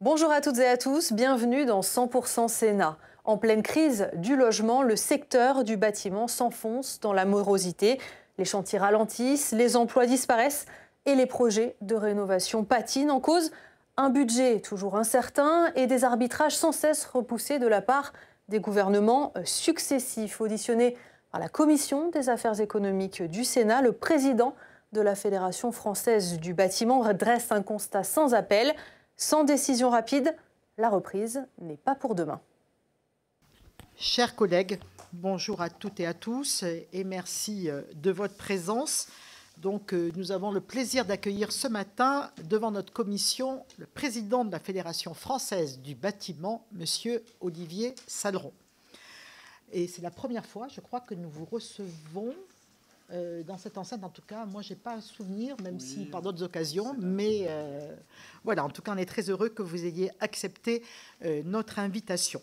Bonjour à toutes et à tous, bienvenue dans 100% Sénat. En pleine crise du logement, le secteur du bâtiment s'enfonce dans la morosité. Les chantiers ralentissent, les emplois disparaissent et les projets de rénovation patinent. En cause, un budget toujours incertain et des arbitrages sans cesse repoussés de la part des gouvernements successifs. Auditionné par la Commission des affaires économiques du Sénat, le président de la Fédération française du bâtiment dresse un constat sans appel. Sans décision rapide, la reprise n'est pas pour demain. Chers collègues, bonjour à toutes et à tous et merci de votre présence. Nous avons le plaisir d'accueillir ce matin devant notre commission le président de la Fédération française du bâtiment, Monsieur Olivier Saleron. Et c'est la première fois, je crois, que nous vous recevons dans cette enceinte. En tout cas, moi, je n'ai pas un souvenir, même si par d'autres occasions, mais voilà, en tout cas, on est très heureux que vous ayez accepté notre invitation.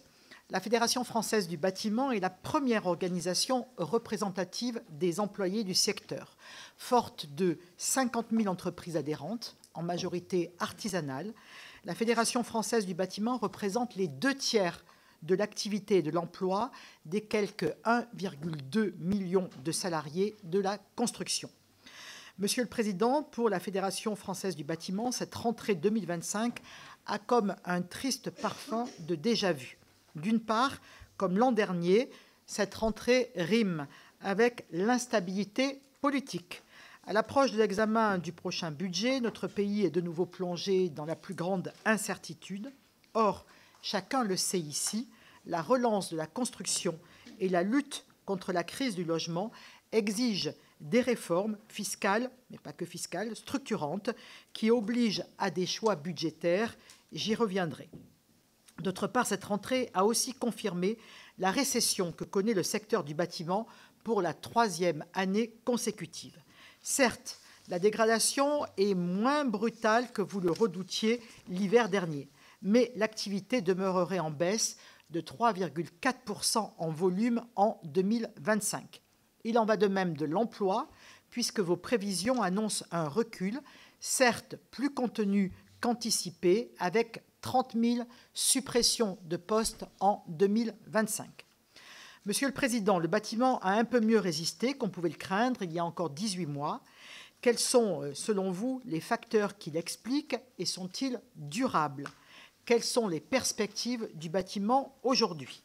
La Fédération française du bâtiment est la première organisation représentative des employés du secteur, forte de 50 000 entreprises adhérentes, en majorité artisanales. La Fédération française du bâtiment représente les 2/3 de l'activité et de l'emploi des quelques 1,2 million de salariés de la construction. Monsieur le Président, pour la Fédération française du bâtiment, cette rentrée 2025 a comme un triste parfum de déjà-vu. D'une part, comme l'an dernier, cette rentrée rime avec l'instabilité politique. À l'approche de l'examen du prochain budget, notre pays est de nouveau plongé dans la plus grande incertitude. Or, chacun le sait ici, la relance de la construction et la lutte contre la crise du logement exigent des réformes fiscales, mais pas que fiscales, structurantes, qui obligent à des choix budgétaires. J'y reviendrai. D'autre part, cette rentrée a aussi confirmé la récession que connaît le secteur du bâtiment pour la 3e année consécutive. Certes, la dégradation est moins brutale que vous le redoutiez l'hiver dernier, mais l'activité demeurerait en baisse de 3,4% en volume en 2025. Il en va de même de l'emploi, puisque vos prévisions annoncent un recul, certes plus contenu qu'anticipé, avec 30 000 suppressions de postes en 2025. Monsieur le Président, le bâtiment a un peu mieux résisté qu'on pouvait le craindre il y a encore 18 mois. Quels sont, selon vous, les facteurs qui l'expliquent et sont-ils durables ? Quelles sont les perspectives du bâtiment aujourd'hui ?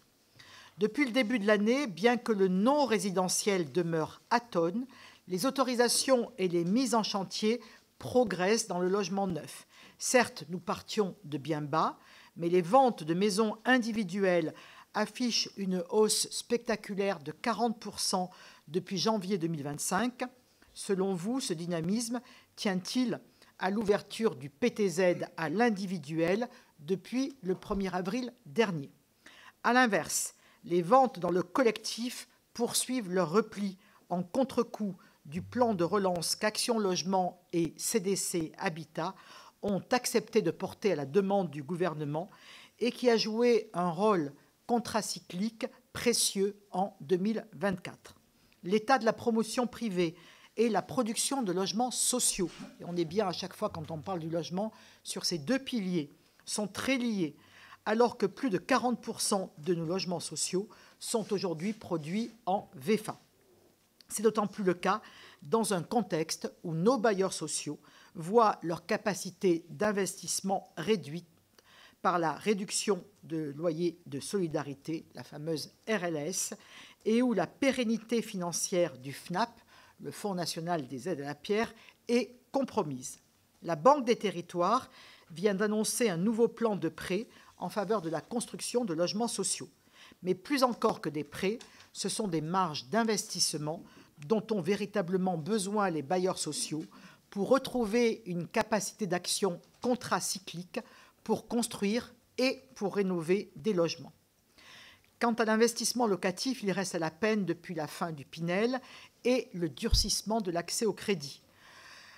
Depuis le début de l'année, bien que le non-résidentiel demeure atone, les autorisations et les mises en chantier progressent dans le logement neuf. Certes, nous partions de bien bas, mais les ventes de maisons individuelles affichent une hausse spectaculaire de 40% depuis janvier 2025. Selon vous, ce dynamisme tient-il à l'ouverture du PTZ à l'individuel depuis le 1er avril dernier? À l'inverse, les ventes dans le collectif poursuivent leur repli en contre-coup du plan de relance qu'Action Logement et CDC Habitat ont accepté de porter à la demande du gouvernement et qui a joué un rôle contracyclique précieux en 2024. L'état de la promotion privée et la production de logements sociaux, et on est bien à chaque fois quand on parle du logement sur ces deux piliers, sont très liés, alors que plus de 40% de nos logements sociaux sont aujourd'hui produits en VFA. C'est d'autant plus le cas dans un contexte où nos bailleurs sociaux voient leur capacité d'investissement réduite par la réduction de loyer de solidarité, la fameuse RLS, et où la pérennité financière du FNAP, le Fonds national des aides à la pierre, est compromise. La Banque des territoires vient d'annoncer un nouveau plan de prêt en faveur de la construction de logements sociaux. Mais plus encore que des prêts, ce sont des marges d'investissement dont ont véritablement besoin les bailleurs sociaux pour retrouver une capacité d'action contracyclique pour construire et pour rénover des logements. Quant à l'investissement locatif, il reste à la peine depuis la fin du Pinel et le durcissement de l'accès au crédit.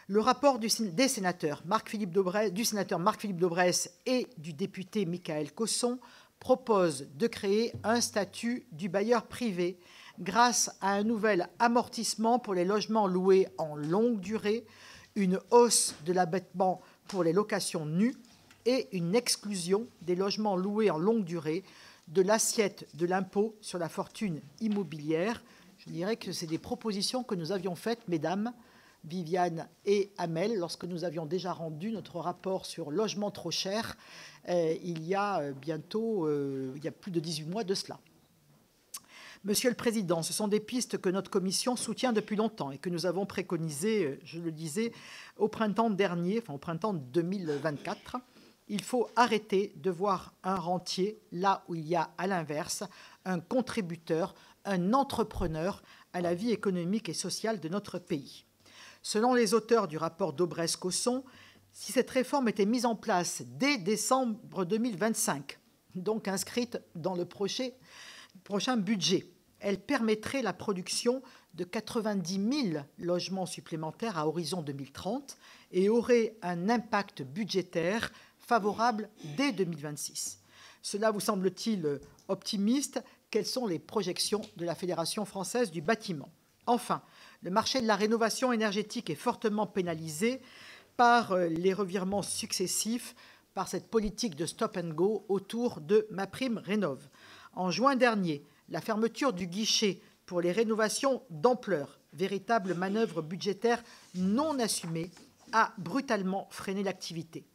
Le rapport du sénateur Marc-Philippe Daubresse et du député Michaël Cosson propose de créer un statut du bailleur privé grâce à un nouvel amortissement pour les logements loués en longue durée, une hausse de l'abattement pour les locations nues et une exclusion des logements loués en longue durée de l'assiette de l'impôt sur la fortune immobilière. Je dirais que c'est des propositions que nous avions faites, mesdames, Viviane et Amel, lorsque nous avions déjà rendu notre rapport sur logement trop cher, il y a plus de 18 mois de cela. Monsieur le Président, ce sont des pistes que notre commission soutient depuis longtemps et que nous avons préconisées, je le disais, au printemps dernier, enfin au printemps 2024. Il faut arrêter de voir un rentier là où il y a, à l'inverse, un contributeur, un entrepreneur à la vie économique et sociale de notre pays. Selon les auteurs du rapport Daubresse-Cosson, si cette réforme était mise en place dès décembre 2025, donc inscrite dans le prochain budget, elle permettrait la production de 90 000 logements supplémentaires à horizon 2030 et aurait un impact budgétaire favorable dès 2026. Cela vous semble-t-il optimiste? Quelles sont les projections de la Fédération française du bâtiment? Enfin, le marché de la rénovation énergétique est fortement pénalisé par les revirements successifs, par cette politique de stop and go autour de MaPrimeRénov'. En juin dernier, la fermeture du guichet pour les rénovations d'ampleur, véritable manœuvre budgétaire non assumée, a brutalement freiné l'activité.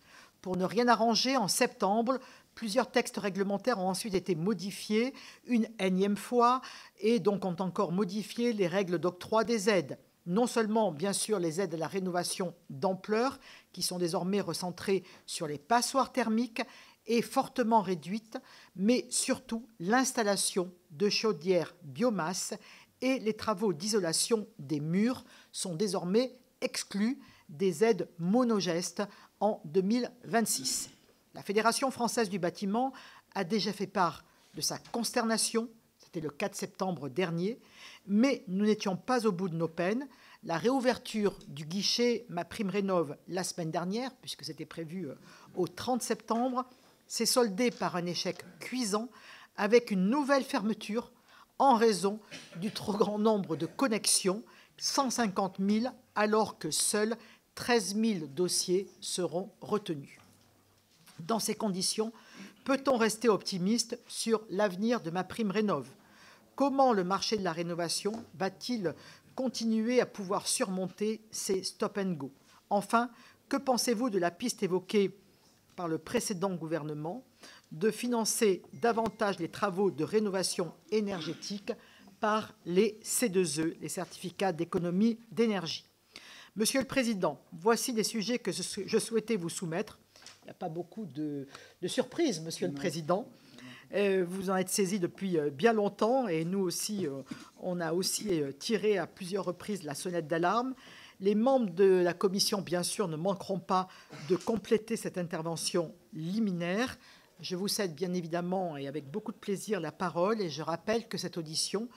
Pour ne rien arranger, en septembre, plusieurs textes réglementaires ont ensuite été modifiés une énième fois et donc ont encore modifié les règles d'octroi des aides. Non seulement, bien sûr, les aides à la rénovation d'ampleur, qui sont désormais recentrées sur les passoires thermiques, est fortement réduite, mais surtout l'installation de chaudières biomasse et les travaux d'isolation des murs sont désormais exclus des aides monogestes en 2026. La Fédération française du bâtiment a déjà fait part de sa consternation, c'était le 4 septembre dernier, mais nous n'étions pas au bout de nos peines. La réouverture du guichet MaPrimeRénov' la semaine dernière, puisque c'était prévu au 30 septembre, s'est soldée par un échec cuisant avec une nouvelle fermeture en raison du trop grand nombre de connexions, 150 000, alors que seuls 13 000 dossiers seront retenus. Dans ces conditions, peut-on rester optimiste sur l'avenir de MaPrimeRénov'? Comment le marché de la rénovation va-t-il continuer à pouvoir surmonter ces stop and go? Enfin, que pensez-vous de la piste évoquée par le précédent gouvernement de financer davantage les travaux de rénovation énergétique par les C2E, les certificats d'économie d'énergie? Monsieur le Président, voici les sujets que je souhaitais vous soumettre. Il n'y a pas beaucoup de surprises, Monsieur le Président. Vous en êtes saisi depuis bien longtemps et nous aussi, on a aussi tiré à plusieurs reprises la sonnette d'alarme. Les membres de la commission, bien sûr, ne manqueront pas de compléter cette intervention liminaire. Je vous cède bien évidemment et avec beaucoup de plaisir la parole et je rappelle que cette audition,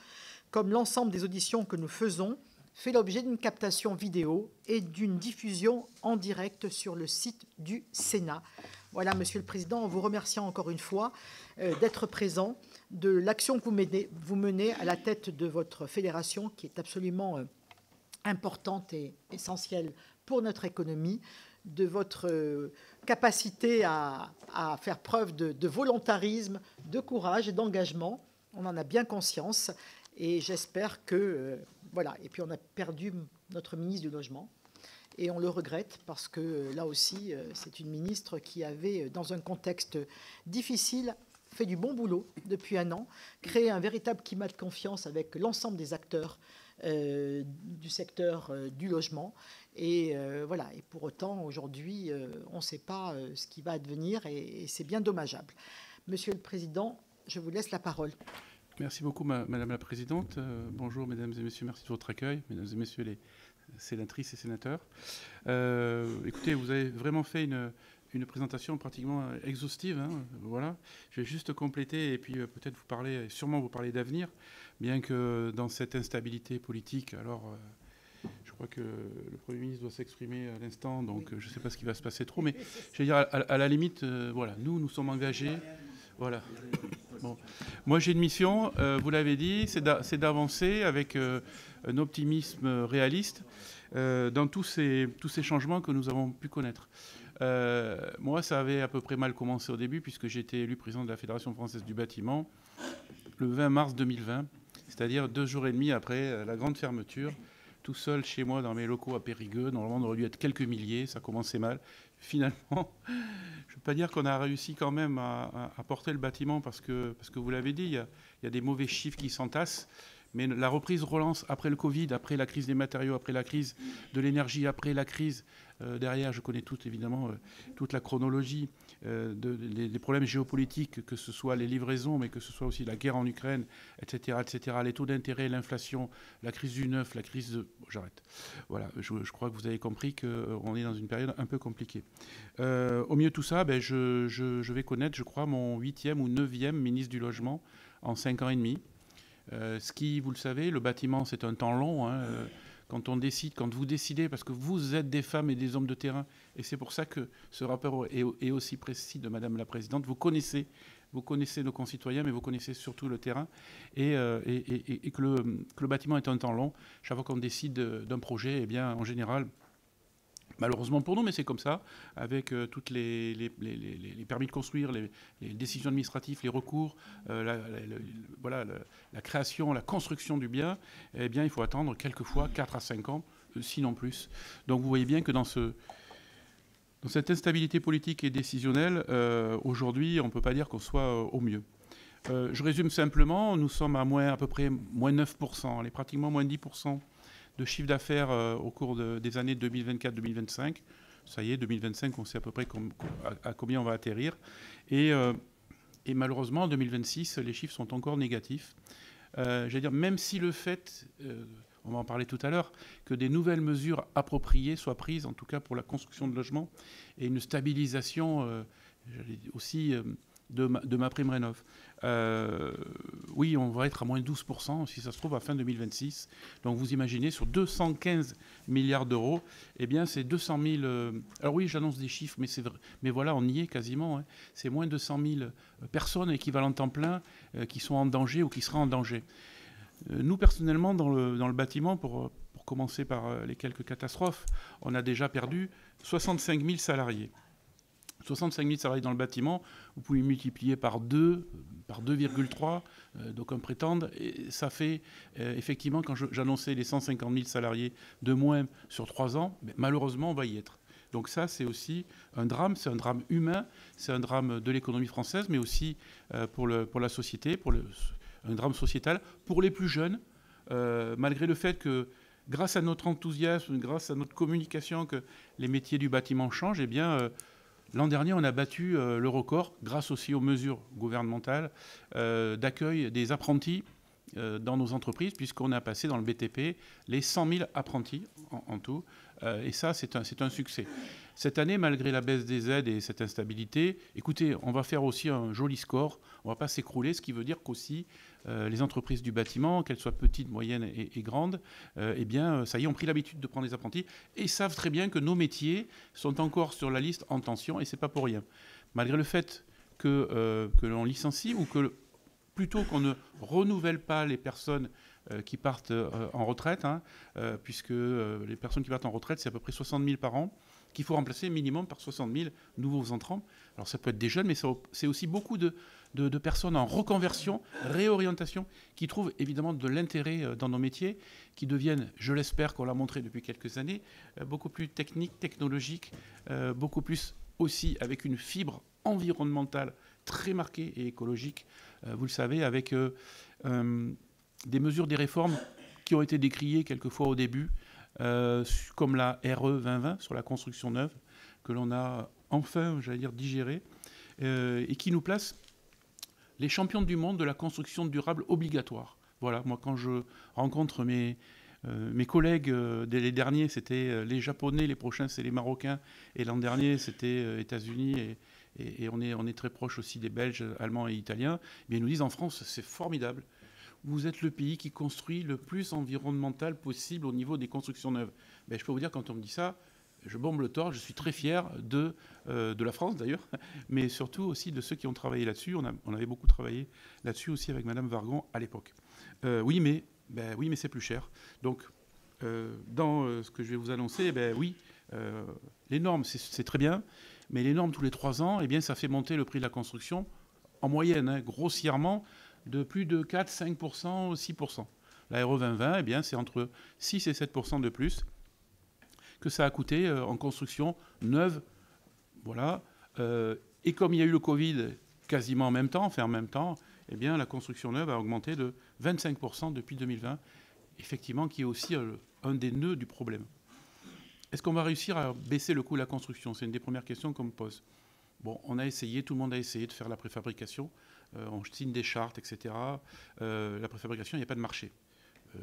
comme l'ensemble des auditions que nous faisons, fait l'objet d'une captation vidéo et d'une diffusion en direct sur le site du Sénat. Voilà, Monsieur le Président, en vous remerciant encore une fois d'être présent, de l'action que vous menez à la tête de votre fédération qui est absolument importante et essentielle pour notre économie, de votre capacité à faire preuve de volontarisme, de courage et d'engagement. On en a bien conscience et j'espère que... voilà. Et puis on a perdu notre ministre du Logement et on le regrette parce que là aussi, c'est une ministre qui avait, dans un contexte difficile, fait du bon boulot depuis un an, créé un véritable climat de confiance avec l'ensemble des acteurs du secteur du logement. Et voilà. Et pour autant, aujourd'hui, on ne sait pas ce qui va advenir et c'est bien dommageable. Monsieur le Président, je vous laisse la parole. Merci beaucoup, Madame la Présidente. Bonjour, Mesdames et Messieurs, merci de votre accueil. Mesdames et Messieurs les sénatrices et sénateurs. Écoutez, vous avez vraiment fait une présentation pratiquement exhaustive. Hein, voilà. Je vais juste compléter et puis peut-être sûrement vous parler d'avenir, bien que dans cette instabilité politique, alors je crois que le Premier ministre doit s'exprimer à l'instant, donc je ne sais pas ce qui va se passer trop, mais je veux dire, à la limite, voilà, nous sommes engagés. Voilà. Bon. Moi, j'ai une mission, vous l'avez dit, c'est d'avancer avec un optimisme réaliste dans tous ces changements que nous avons pu connaître. Moi, ça avait à peu près mal commencé au début, puisque j'ai été élu président de la Fédération française du bâtiment le 20 mars 2020, c'est-à-dire 2 jours et demi après la grande fermeture, tout seul chez moi dans mes locaux à Périgueux. Normalement, on aurait dû être quelques milliers, ça commençait mal. Finalement, je ne veux pas dire qu'on a réussi quand même à porter le bâtiment, parce que vous l'avez dit, il y a des mauvais chiffres qui s'entassent. Mais la reprise relance après le Covid, après la crise des matériaux, après la crise de l'énergie, après la crise derrière, je connais évidemment toute la chronologie des problèmes géopolitiques, que ce soit les livraisons, mais que ce soit aussi la guerre en Ukraine, etc., etc., les taux d'intérêt, l'inflation, la crise du neuf, la crise de... Bon, j'arrête. Voilà, je crois que vous avez compris qu'on est dans une période un peu compliquée. Au milieu de tout ça, je vais connaître, je crois, mon 8e ou 9e ministre du Logement en 5 ans et demi. Ce qui, vous le savez, le bâtiment, c'est un temps long. Hein, quand vous décidez, parce que vous êtes des femmes et des hommes de terrain, et c'est pour ça que ce rapport est aussi précis de Madame la Présidente, vous connaissez nos concitoyens, mais vous connaissez surtout le terrain, et que le bâtiment est un temps long. Chaque fois qu'on décide d'un projet, eh bien, en général, malheureusement pour nous, mais c'est comme ça, avec toutes les permis de construire, les décisions administratives, les recours, la création, la construction du bien, eh bien, il faut attendre quelquefois 4 à 5 ans, sinon plus. Donc vous voyez bien que dans cette instabilité politique et décisionnelle, aujourd'hui, on ne peut pas dire qu'on soit au mieux. Je résume simplement, nous sommes à peu près moins 9%, on est pratiquement moins 10% de chiffre d'affaires au cours des années 2024-2025. Ça y est, 2025, on sait à peu près à combien on va atterrir. Et malheureusement, en 2026, les chiffres sont encore négatifs. J'allais dire, même si le fait, on va en parler tout à l'heure, que des nouvelles mesures appropriées soient prises, en tout cas pour la construction de logements, et une stabilisation aussi de MaPrimeRénov'. Oui, on va être à moins 12%, si ça se trouve, à fin 2026. Donc vous imaginez, sur 215 milliards d'euros, eh bien c'est 200 000... alors oui, j'annonce des chiffres, mais c'est vrai, mais voilà, on y est quasiment. Hein. C'est moins de 200 000 personnes équivalent temps plein qui sont en danger ou qui seraient en danger. Nous, personnellement, dans le bâtiment, pour commencer par les quelques catastrophes, on a déjà perdu 65 000 salariés. 65 000 salariés dans le bâtiment, vous pouvez multiplier par 2, par 2,3, donc on prétend, et ça fait effectivement, quand j'annonçais les 150 000 salariés de moins sur 3 ans, malheureusement on va y être. Donc ça c'est aussi un drame, c'est un drame humain, c'est un drame de l'économie française, mais aussi pour la société, un drame sociétal, pour les plus jeunes, malgré le fait que grâce à notre enthousiasme, grâce à notre communication, que les métiers du bâtiment changent, eh bien... L'an dernier, on a battu le record, grâce aussi aux mesures gouvernementales, d'accueil des apprentis dans nos entreprises, puisqu'on a passé dans le BTP les 100 000 apprentis en tout. Et ça, c'est un succès. Cette année, malgré la baisse des aides et cette instabilité, écoutez, on va faire aussi un joli score. On ne va pas s'écrouler, ce qui veut dire qu'aussi les entreprises du bâtiment, qu'elles soient petites, moyennes et grandes, eh bien, ça y est, ont pris l'habitude de prendre des apprentis et savent très bien que nos métiers sont encore sur la liste en tension, et ce n'est pas pour rien. Malgré le fait que l'on licencie, ou que plutôt qu'on ne renouvelle pas les personnes qui partent en retraite, hein, puisque les personnes qui partent en retraite, c'est à peu près 60 000 par an, qu'il faut remplacer minimum par 60 000 nouveaux entrants. Alors ça peut être des jeunes, mais c'est aussi beaucoup de personnes en reconversion, réorientation, qui trouvent évidemment de l'intérêt dans nos métiers, qui deviennent, je l'espère, qu'on l'a montré depuis quelques années, beaucoup plus techniques, technologiques, beaucoup plus aussi avec une fibre environnementale très marquée et écologique, vous le savez, avec des mesures, des réformes qui ont été décriées quelquefois au début, comme la RE 2020 sur la construction neuve, que l'on a enfin, j'allais dire, digérée, et qui nous place les champions du monde de la construction durable obligatoire. Voilà, moi quand je rencontre mes collègues, les derniers c'était les Japonais, les prochains c'est les Marocains, et l'an dernier c'était États-Unis, et on est très proche aussi des Belges, Allemands et Italiens, mais ils nous disent en France c'est formidable. Vous êtes le pays qui construit le plus environnemental possible au niveau des constructions neuves. Je peux vous dire, quand on me dit ça, je bombe le torse, je suis très fier de la France d'ailleurs, mais surtout aussi de ceux qui ont travaillé là-dessus. On avait beaucoup travaillé là-dessus aussi avec Madame Vargon à l'époque. Oui, mais c'est plus cher. Donc, dans ce que je vais vous annoncer, eh bien, oui, les normes, c'est très bien, mais les normes tous les 3 ans, eh bien, ça fait monter le prix de la construction en moyenne, hein, grossièrement, de plus de 4, 5%, 6%. La RE 2020, eh bien, c'est entre 6 et 7% de plus que ça a coûté en construction neuve. Voilà. Et comme il y a eu le Covid quasiment en même temps, eh bien, la construction neuve a augmenté de 25% depuis 2020, effectivement, qui est aussi un des nœuds du problème. Est-ce qu'on va réussir à baisser le coût de la construction? C'est une des premières questions qu'on me pose. Bon, on a essayé, tout le monde a essayé de faire la préfabrication. On signe des chartes, etc. La préfabrication, il n'y a pas de marché.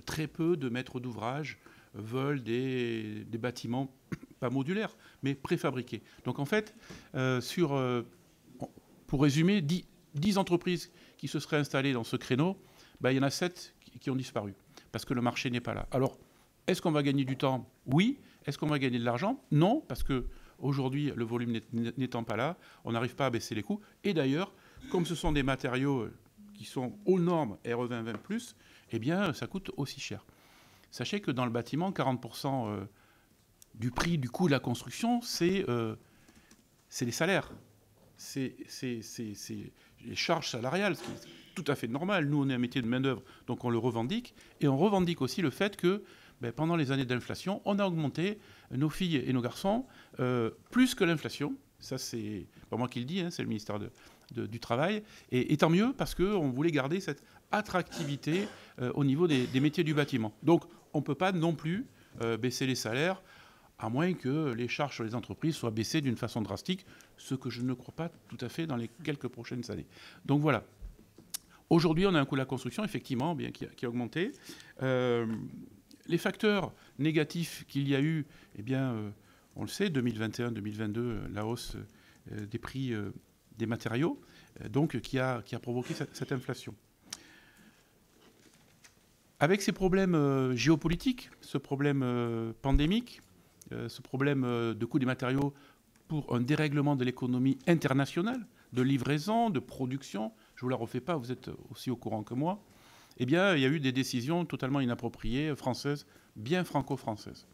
Très peu de maîtres d'ouvrage veulent des bâtiments, pas modulaires, mais préfabriqués. Donc en fait, pour résumer, 10 entreprises qui se seraient installées dans ce créneau, il y en a 7 qui ont disparu, parce que le marché n'est pas là. Alors, est-ce qu'on va gagner du temps? Oui. Est-ce qu'on va gagner de l'argent? Non, parce qu'aujourd'hui, le volume n'étant pas là, on n'arrive pas à baisser les coûts. Et d'ailleurs, comme ce sont des matériaux qui sont aux normes RE 2020+, eh bien, ça coûte aussi cher. Sachez que dans le bâtiment, 40% du prix, du coût de la construction, c'est les salaires. C'est les charges salariales, ce qui est tout à fait normal. Nous, on est un métier de main-d'œuvre, donc on le revendique. Et on revendique aussi le fait que pendant les années d'inflation, on a augmenté nos filles et nos garçons plus que l'inflation. Ça, c'est pas moi qui le dis, hein, c'est le ministère du Travail. Et tant mieux, parce qu'on voulait garder cette attractivité au niveau des métiers du bâtiment. Donc, on ne peut pas non plus baisser les salaires, à moins que les charges sur les entreprises soient baissées d'une façon drastique, ce que je ne crois pas tout à fait dans les quelques prochaines années. Donc voilà. Aujourd'hui, on a un coût de la construction, effectivement, bien, qui a augmenté. Les facteurs négatifs qu'il y a eu, eh bien, on le sait, 2021-2022, la hausse des prix des matériaux, donc qui a provoqué cette inflation. Avec ces problèmes géopolitiques, ce problème pandémique, ce problème de coût des matériaux pour un dérèglement de l'économie internationale, de livraison, de production, je ne vous la refais pas, vous êtes aussi au courant que moi, eh bien, il y a eu des décisions totalement inappropriées, françaises, bien franco-françaises.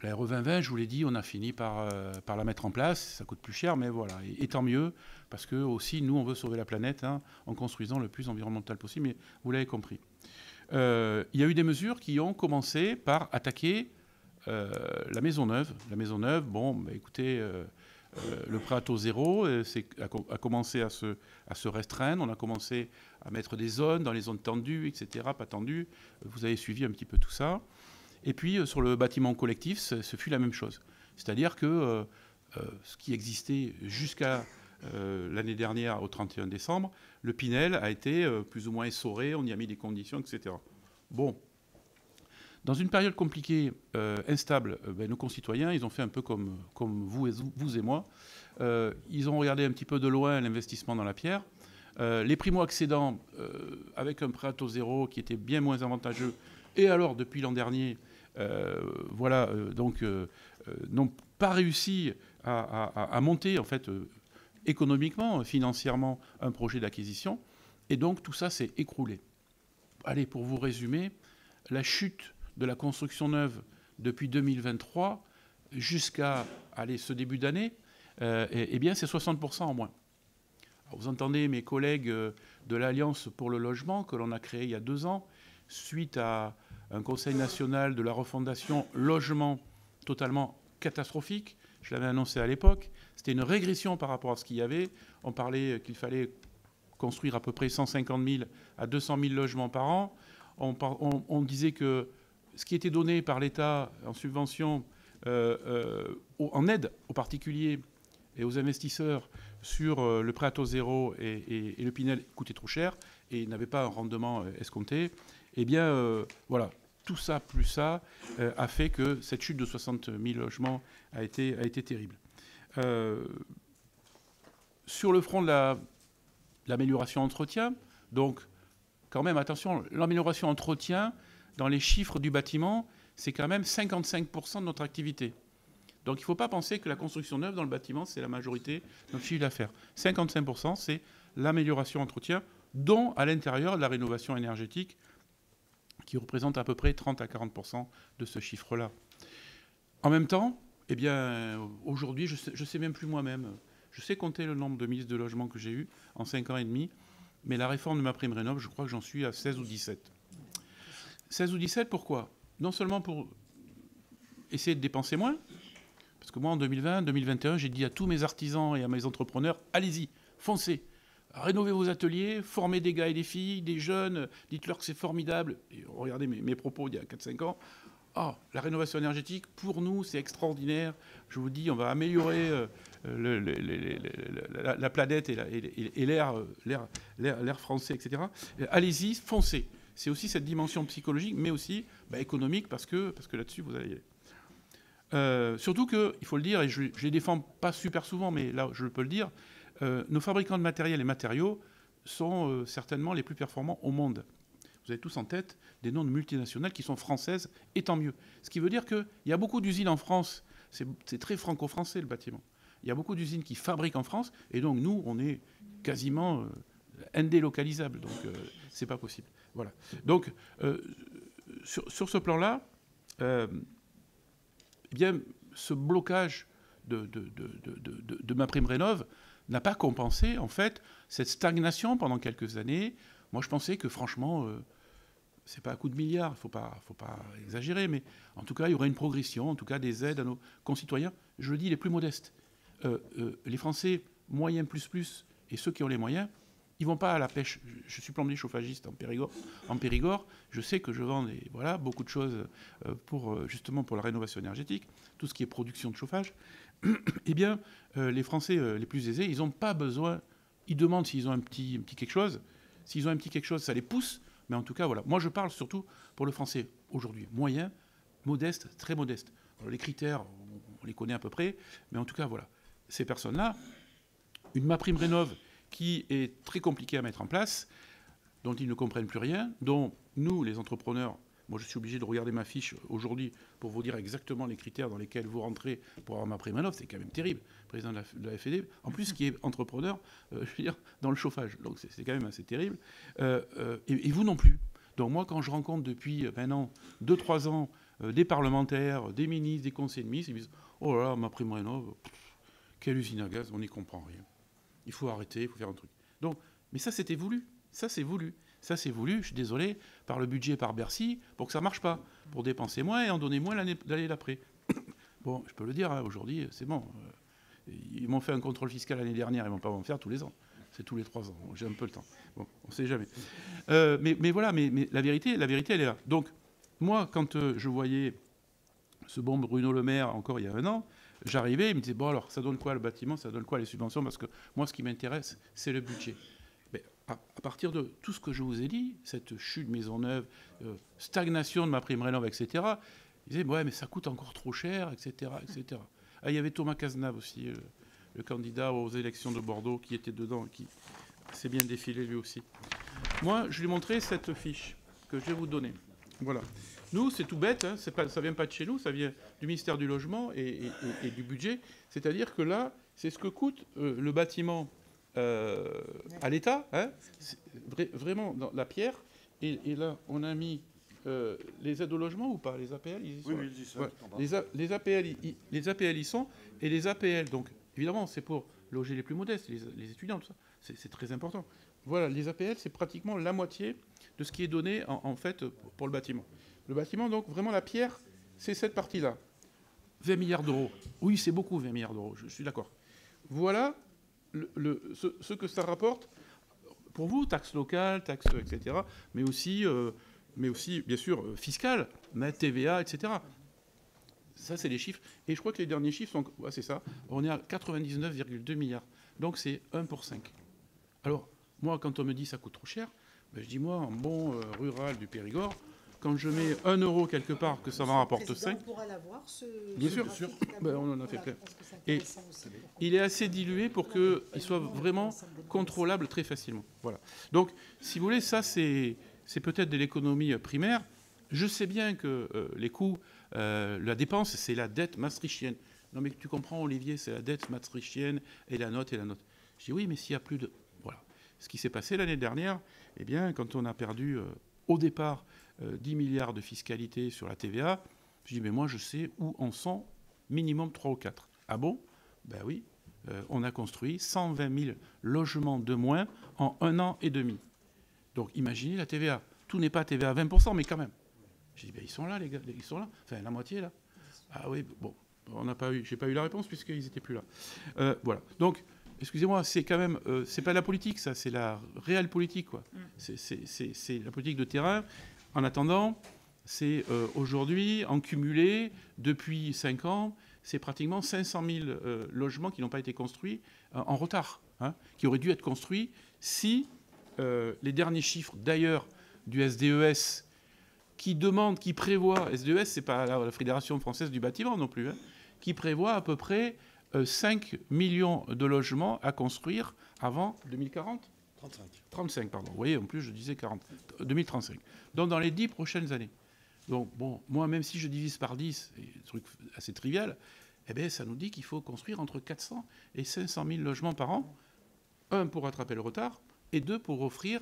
La RE 2020, je vous l'ai dit, on a fini par la mettre en place. Ça coûte plus cher, mais voilà. Et tant mieux, parce que aussi, nous, on veut sauver la planète en construisant le plus environnemental possible, mais vous l'avez compris. Il y a eu des mesures qui ont commencé par attaquer la maison neuve. La maison neuve, bon, écoutez... le prêt à taux zéro a commencé à se restreindre. On a commencé à mettre des zones, dans les zones tendues, etc., pas tendues. Vous avez suivi un petit peu tout ça. Et puis, sur le bâtiment collectif, ce fut la même chose. C'est-à-dire que ce qui existait jusqu'à l'année dernière, au 31 décembre, le Pinel a été plus ou moins essoré, on y a mis des conditions, etc. Bon. Dans une période compliquée, instable, nos concitoyens, ils ont fait un peu comme vous et moi. Ils ont regardé un petit peu de loin l'investissement dans la pierre. Les primo-accédants, avec un prêt à taux zéro qui était bien moins avantageux, et alors depuis l'an dernier, n'ont pas réussi à monter en fait économiquement, financièrement, un projet d'acquisition. Et donc tout ça s'est écroulé. Allez, pour vous résumer, la chute de la construction neuve depuis 2023 jusqu'à ce début d'année, eh bien, c'est 60% en moins. Alors, vous entendez mes collègues de l'Alliance pour le logement, que l'on a créé il y a 2 ans, suite à un Conseil national de la refondation logement totalement catastrophique. Je l'avais annoncé à l'époque. C'était une régression par rapport à ce qu'il y avait. On parlait qu'il fallait construire à peu près 150 000 à 200 000 logements par an. On disait que ce qui était donné par l'État en subvention, en aide aux particuliers et aux investisseurs sur le prêt à taux zéro et le Pinel coûtait trop cher et n'avait pas un rendement escompté, eh bien, voilà, tout ça plus ça a fait que cette chute de 60 000 logements a été terrible. Sur le front de l'amélioration entretien, donc, quand même, attention, l'amélioration entretien, dans les chiffres du bâtiment, c'est quand même 55% de notre activité. Donc il ne faut pas penser que la construction neuve dans le bâtiment, c'est la majorité de notre chiffre d'affaires. 55%, c'est l'amélioration entretien, dont à l'intérieur de la rénovation énergétique qui représente à peu près 30 à 40% de ce chiffre-là. En même temps, eh bien, aujourd'hui, je ne sais même plus moi-même. Je sais compter le nombre de ministres de logement que j'ai eu en 5 ans et demi, mais la réforme de MaPrimeRénov', je crois que j'en suis à 16 ou 17. 16 ou 17, pourquoi? Non seulement pour essayer de dépenser moins, parce que moi, en 2020, 2021, j'ai dit à tous mes artisans et à mes entrepreneurs, allez-y, foncez, rénovez vos ateliers, formez des gars et des filles, des jeunes, dites-leur que c'est formidable. Et regardez mes propos il y a 4-5 ans. Ah, la rénovation énergétique, pour nous, c'est extraordinaire. Je vous dis, on va améliorer la planète et l'air français, etc. Allez-y, foncez. C'est aussi cette dimension psychologique, mais aussi économique, parce que là-dessus, vous allez y aller. Surtout qu'il faut le dire, et je ne les défends pas super souvent, mais là, je peux le dire, nos fabricants de matériel et matériaux sont certainement les plus performants au monde. Vous avez tous en tête des noms de multinationales qui sont françaises, et tant mieux. Ce qui veut dire qu'il y a beaucoup d'usines en France, c'est très franco-français le bâtiment. Il y a beaucoup d'usines qui fabriquent en France, et donc nous, on est quasiment indélocalisable, donc c'est pas possible. Voilà. Donc, sur ce plan-là, eh bien, ce blocage de MaPrimeRénov' n'a pas compensé, en fait, cette stagnation pendant quelques années. Moi, je pensais que, franchement, c'est pas à coup de milliards, faut pas exagérer, mais en tout cas, il y aurait une progression, en tout cas des aides à nos concitoyens, je le dis, les plus modestes. Les Français moyens plus, et ceux qui ont les moyens, ils vont pas à la pêche. Je suis plombier chauffagiste en Périgord. Je sais que je vends beaucoup de choses justement pour la rénovation énergétique, tout ce qui est production de chauffage. Eh bien, les Français les plus aisés, ils n'ont pas besoin. Ils demandent s'ils ont un petit quelque chose. S'ils ont un petit quelque chose, ça les pousse. Mais en tout cas, voilà. Moi, je parle surtout pour le Français aujourd'hui, moyen, modeste, très modeste. Alors, les critères, on les connaît à peu près. Mais en tout cas, voilà. Ces personnes-là, une MaPrimeRénov' qui est très compliquée à mettre en place, dont ils ne comprennent plus rien, dont nous, les entrepreneurs, moi je suis obligé de regarder ma fiche aujourd'hui pour vous dire exactement les critères dans lesquels vous rentrez pour avoir MaPrimeRénov', c'est quand même terrible, président de la FED, en plus qui est entrepreneur, je veux dire, dans le chauffage, donc c'est quand même assez terrible, et vous non plus. Donc moi quand je rencontre depuis maintenant 2-3 ans des parlementaires, des ministres, des conseillers de ministres, ils me disent « Oh là là, MaPrimeRénov', quelle usine à gaz, on n'y comprend rien. Il faut arrêter, il faut faire un truc. » Donc, mais ça, c'était voulu. Ça, c'est voulu. Ça, c'est voulu, je suis désolé, par le budget, par Bercy, pour que ça ne marche pas. Pour dépenser moins et en donner moins l'année d'après. Bon, je peux le dire, hein, aujourd'hui, c'est bon. Ils m'ont fait un contrôle fiscal l'année dernière, ils ne vont pas m'en faire tous les ans. C'est tous les 3 ans. J'ai un peu le temps. Bon, on ne sait jamais. Mais voilà, mais la vérité, elle est là. Donc, moi, quand je voyais ce bon Bruno Le Maire, encore il y a 1 an, j'arrivais, il me disait, bon alors, ça donne quoi le bâtiment, ça donne quoi les subventions? Parce que moi, ce qui m'intéresse, c'est le budget. Mais à partir de tout ce que je vous ai dit, cette chute de Maisonneuve, stagnation de MaPrimeRénov', etc., il disait, ouais, mais ça coûte encore trop cher, etc., etc. Ah, il y avait Thomas Cazenave aussi, le candidat aux élections de Bordeaux, qui était dedans, qui s'est bien défilé lui aussi. Moi, je lui ai montré cette fiche que je vais vous donner. Voilà. Nous, c'est tout bête, hein, ça ne vient pas de chez nous, ça vient du ministère du Logement et du budget. C'est-à-dire que là, c'est ce que coûte le bâtiment à l'État, hein, vraiment dans la pierre. Et là, on a mis les aides au logement ou pas? Les APL, ils y sont. Oui, ils y sont. Ouais. Les APL y sont. Et les APL, donc, évidemment, c'est pour loger les plus modestes, les étudiants, tout ça. C'est très important. Voilà, les APL, c'est pratiquement la moitié de ce qui est donné, en fait, pour le bâtiment. Le bâtiment, donc, vraiment, la pierre, c'est cette partie-là. 20 milliards d'euros. Oui, c'est beaucoup, 20 milliards d'euros, je suis d'accord. Voilà ce que ça rapporte pour vous, taxes locales, taxes, etc., mais aussi, bien sûr, fiscales, TVA, etc. Ça, c'est les chiffres. Et je crois que les derniers chiffres sont... Ouais, c'est ça. On est à 99,2 milliards. Donc, c'est 1 pour 5. Alors, moi, quand on me dit ça coûte trop cher, je dis, moi, en bon rural du Périgord, quand je mets 1 euro quelque part, que ça m'en rapporte 5... On pourra l'avoir, Bien sûr. On en a fait plein. Et il est assez dilué pour qu'il soit vraiment contrôlable très facilement. Voilà. Donc, si vous voulez, ça, c'est peut-être de l'économie primaire. Je sais bien que les coûts, la dépense, c'est la dette maastrichtienne. Non, mais tu comprends, Olivier, c'est la dette maastrichtienne et la note. Je dis, oui, mais s'il y a plus de... Voilà. Ce qui s'est passé l'année dernière, eh bien, quand on a perdu au départ 10 milliards de fiscalité sur la TVA. Je dis, mais moi, je sais où en sont minimum 3 ou 4. Ah bon? Ben oui, on a construit 120 000 logements de moins en 1 an et demi. Donc, imaginez la TVA. Tout n'est pas TVA à 20%, mais quand même. J'ai dit, ben, ils sont là, les gars, ils sont là. Enfin, la moitié, là. Ah oui, bon, j'ai pas eu la réponse puisqu'ils n'étaient plus là. Voilà. Donc, excusez-moi, c'est quand même, c'est pas la politique, ça, c'est la réelle politique, quoi. C'est la politique de terrain. En attendant, c'est aujourd'hui, en cumulé, depuis 5 ans, c'est pratiquement 500 000 logements qui n'ont pas été construits en retard, hein, qui auraient dû être construits si les derniers chiffres, d'ailleurs, du SDES, qui prévoit, SDES, c'est pas la Fédération française du bâtiment non plus, hein, qui prévoit à peu près 5 millions de logements à construire avant 2040 35, pardon. Vous voyez, en plus, je disais 40. 2035. Donc, dans les 10 prochaines années. Donc, bon, moi, même si je divise par 10, c'est un truc assez trivial, eh bien, ça nous dit qu'il faut construire entre 400 et 500 000 logements par an. 1, pour rattraper le retard, et 2, pour offrir,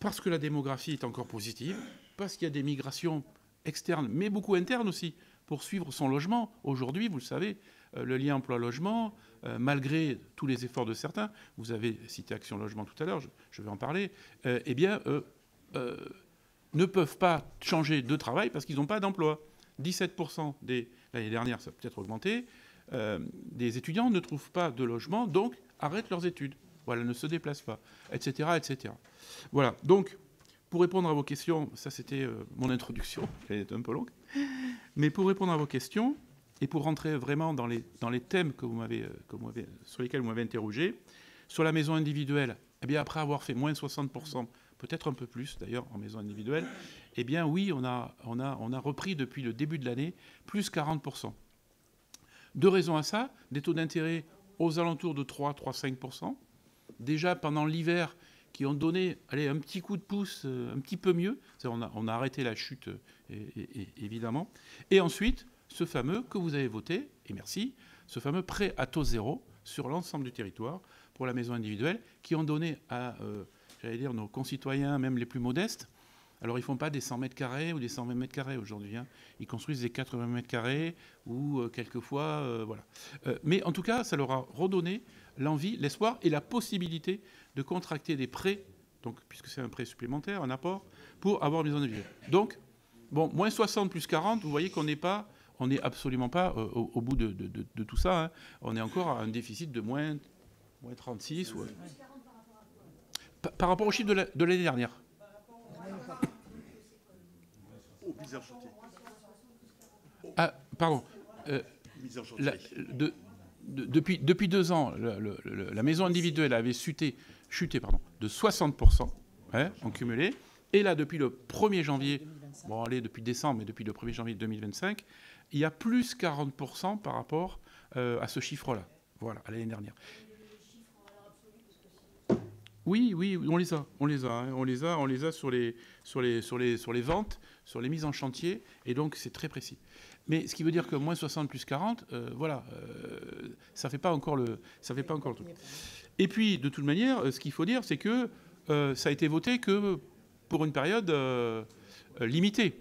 parce que la démographie est encore positive, parce qu'il y a des migrations externes, mais beaucoup internes aussi, pour suivre son logement. Aujourd'hui, vous le savez, le lien emploi-logement, malgré tous les efforts de certains, vous avez cité Action Logement tout à l'heure, je vais en parler, eh bien, ne peuvent pas changer de travail parce qu'ils n'ont pas d'emploi. 17% l'année dernière, ça a peut-être augmenté, des étudiants ne trouvent pas de logement, donc arrêtent leurs études. Voilà, ne se déplacent pas, etc., etc. Voilà, donc, pour répondre à vos questions, ça c'était mon introduction, elle est un peu longue, mais pour répondre à vos questions, et pour rentrer vraiment dans les thèmes sur lesquels vous m'avez interrogé, sur la maison individuelle, eh bien, après avoir fait moins 60%, peut-être un peu plus d'ailleurs en maison individuelle, eh bien oui, on a repris depuis le début de l'année plus 40%. 2 raisons à ça, des taux d'intérêt aux alentours de 3,5%, déjà pendant l'hiver, qui ont donné un petit coup de pouce, un petit peu mieux. On a arrêté la chute, évidemment. Et ensuite, ce fameux que vous avez voté, et merci, ce fameux prêt à taux zéro sur l'ensemble du territoire pour la maison individuelle, qui ont donné à, nos concitoyens, même les plus modestes. Alors, ils ne font pas des 100 mètres carrés ou des 120 mètres carrés aujourd'hui. Hein. Ils construisent des 80 mètres carrés ou quelquefois, voilà. Mais en tout cas, ça leur a redonné l'envie, l'espoir et la possibilité de contracter des prêts, donc, puisque c'est un prêt supplémentaire, un apport, pour avoir une maison individuelle. Donc, bon, moins 60 plus 40, vous voyez qu'on n'est absolument pas au bout de tout ça. Hein. On est encore à un déficit de moins 36. Ouais. Par rapport au chiffre de l'année dernière. Ah, pardon. Depuis 2 ans, la maison individuelle avait chuté de 60%, hein, en cumulé. Et là, depuis le 1er janvier, bon, allez, depuis décembre, mais depuis le 1er janvier 2025, il y a plus 40% par rapport à ce chiffre-là. Voilà, à l'année dernière. Oui, on les a. Hein, on les a sur les ventes, sur les mises en chantier, et donc c'est très précis. Mais ce qui veut dire que moins 60 plus 40, voilà, ça fait pas encore le truc. Et puis, de toute manière, ce qu'il faut dire, c'est que ça a été voté que pour une période limitée.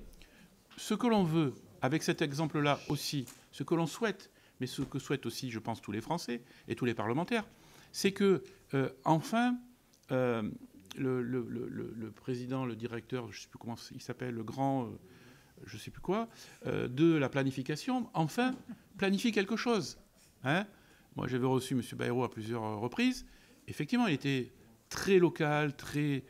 Ce que l'on veut, avec cet exemple-là aussi, ce que l'on souhaite, mais ce que souhaitent aussi, je pense, tous les Français et tous les parlementaires, c'est que, enfin, le président, le directeur, je ne sais plus comment il s'appelle, le grand, je ne sais plus quoi, de la planification, enfin, planifie quelque chose. Hein. Moi, j'avais reçu M. Bayrou à plusieurs reprises. Effectivement, il était très local, très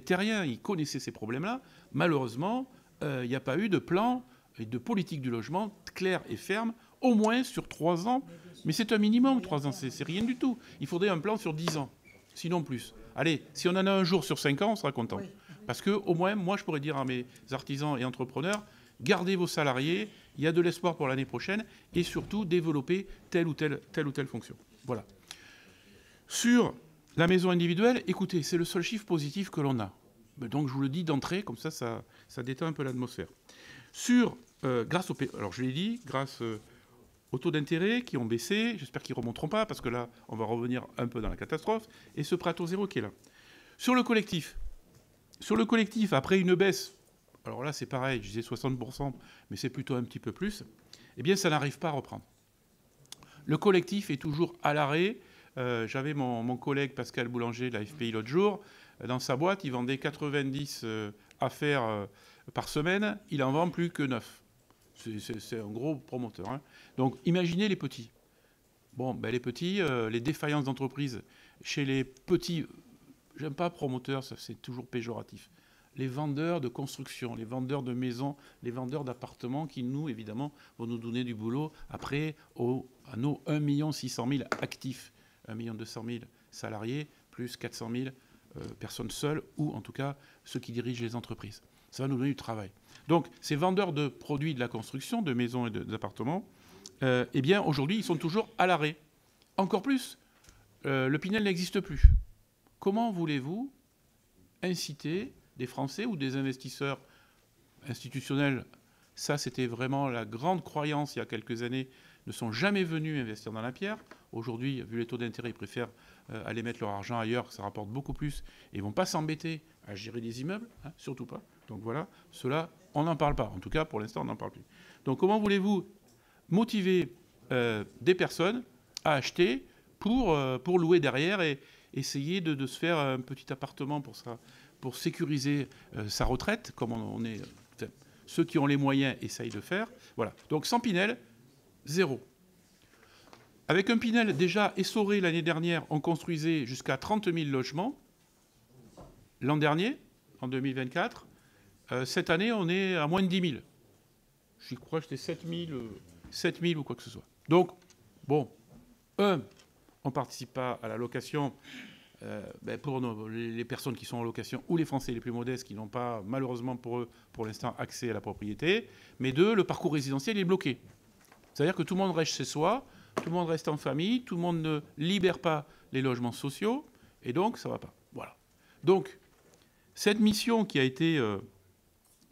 terrien. Il connaissait ces problèmes-là. Malheureusement, il n'y a pas eu de plan et de politique du logement claire et ferme, au moins sur 3 ans. Mais c'est un minimum, 3 ans, c'est rien du tout. Il faudrait un plan sur 10 ans, sinon plus. Allez, si on en a un jour sur 5 ans, on sera content. Oui. Parce que, au moins, moi, je pourrais dire à mes artisans et entrepreneurs, gardez vos salariés, il y a de l'espoir pour l'année prochaine, et surtout, développer telle ou telle fonction. Voilà. Sur la maison individuelle, écoutez, c'est le seul chiffre positif que l'on a. Donc, je vous le dis d'entrée, comme ça détend un peu l'atmosphère. Grâce alors, je l'ai dit, grâce aux taux d'intérêt qui ont baissé, j'espère qu'ils ne remonteront pas, parce que là, on va revenir un peu dans la catastrophe, et ce prêt à taux zéro qui est là. Sur le collectif, après une baisse, alors là c'est pareil, je disais 60%, mais c'est plutôt un petit peu plus, eh bien ça n'arrive pas à reprendre. Le collectif est toujours à l'arrêt. J'avais mon collègue Pascal Boulanger de la FPI l'autre jour. Dans sa boîte, il vendait 90 affaires par semaine. Il en vend plus que 9. C'est un gros promoteur. Hein. Donc imaginez les petits. Bon, ben, les petits, les défaillances d'entreprise chez les petits, j'aime pas promoteur, ça c'est toujours péjoratif. Les vendeurs de construction, les vendeurs de maisons, les vendeurs d'appartements qui, nous, évidemment, vont nous donner du boulot après à nos 1 600 000 actifs, 1 200 000 salariés, plus 400 000 personnes seules, ou en tout cas ceux qui dirigent les entreprises. Ça va nous donner du travail. Donc, ces vendeurs de produits de la construction, de maisons et d'appartements, eh bien, aujourd'hui, ils sont toujours à l'arrêt. Encore plus, le Pinel n'existe plus. Comment voulez-vous inciter des Français ou des investisseurs institutionnels, ça c'était vraiment la grande croyance il y a quelques années, ne sont jamais venus investir dans la pierre. Aujourd'hui, vu les taux d'intérêt, ils préfèrent aller mettre leur argent ailleurs, ça rapporte beaucoup plus, et ils ne vont pas s'embêter à gérer des immeubles, hein, surtout pas. Donc voilà, cela, on n'en parle pas. En tout cas, pour l'instant, on n'en parle plus. Donc comment voulez-vous motiver des personnes à acheter pour louer derrière et essayer de se faire un petit appartement pour sécuriser sa retraite, comme on est, ceux qui ont les moyens essayent de faire. Voilà. Donc sans Pinel, zéro. Avec un Pinel déjà essoré l'année dernière, on construisait jusqu'à 30 000 logements. L'an dernier, en 2024, cette année, on est à moins de 10 000. Je crois que c'était 7 000 ou quoi que ce soit. Donc, bon, on ne participe pas à la location pour les personnes qui sont en location ou les Français les plus modestes qui n'ont pas, malheureusement pour eux, pour l'instant, accès à la propriété. Mais le parcours résidentiel est bloqué. C'est-à-dire que tout le monde reste chez soi, tout le monde reste en famille, tout le monde ne libère pas les logements sociaux, et donc ça ne va pas. Voilà. Donc, cette mission qui a été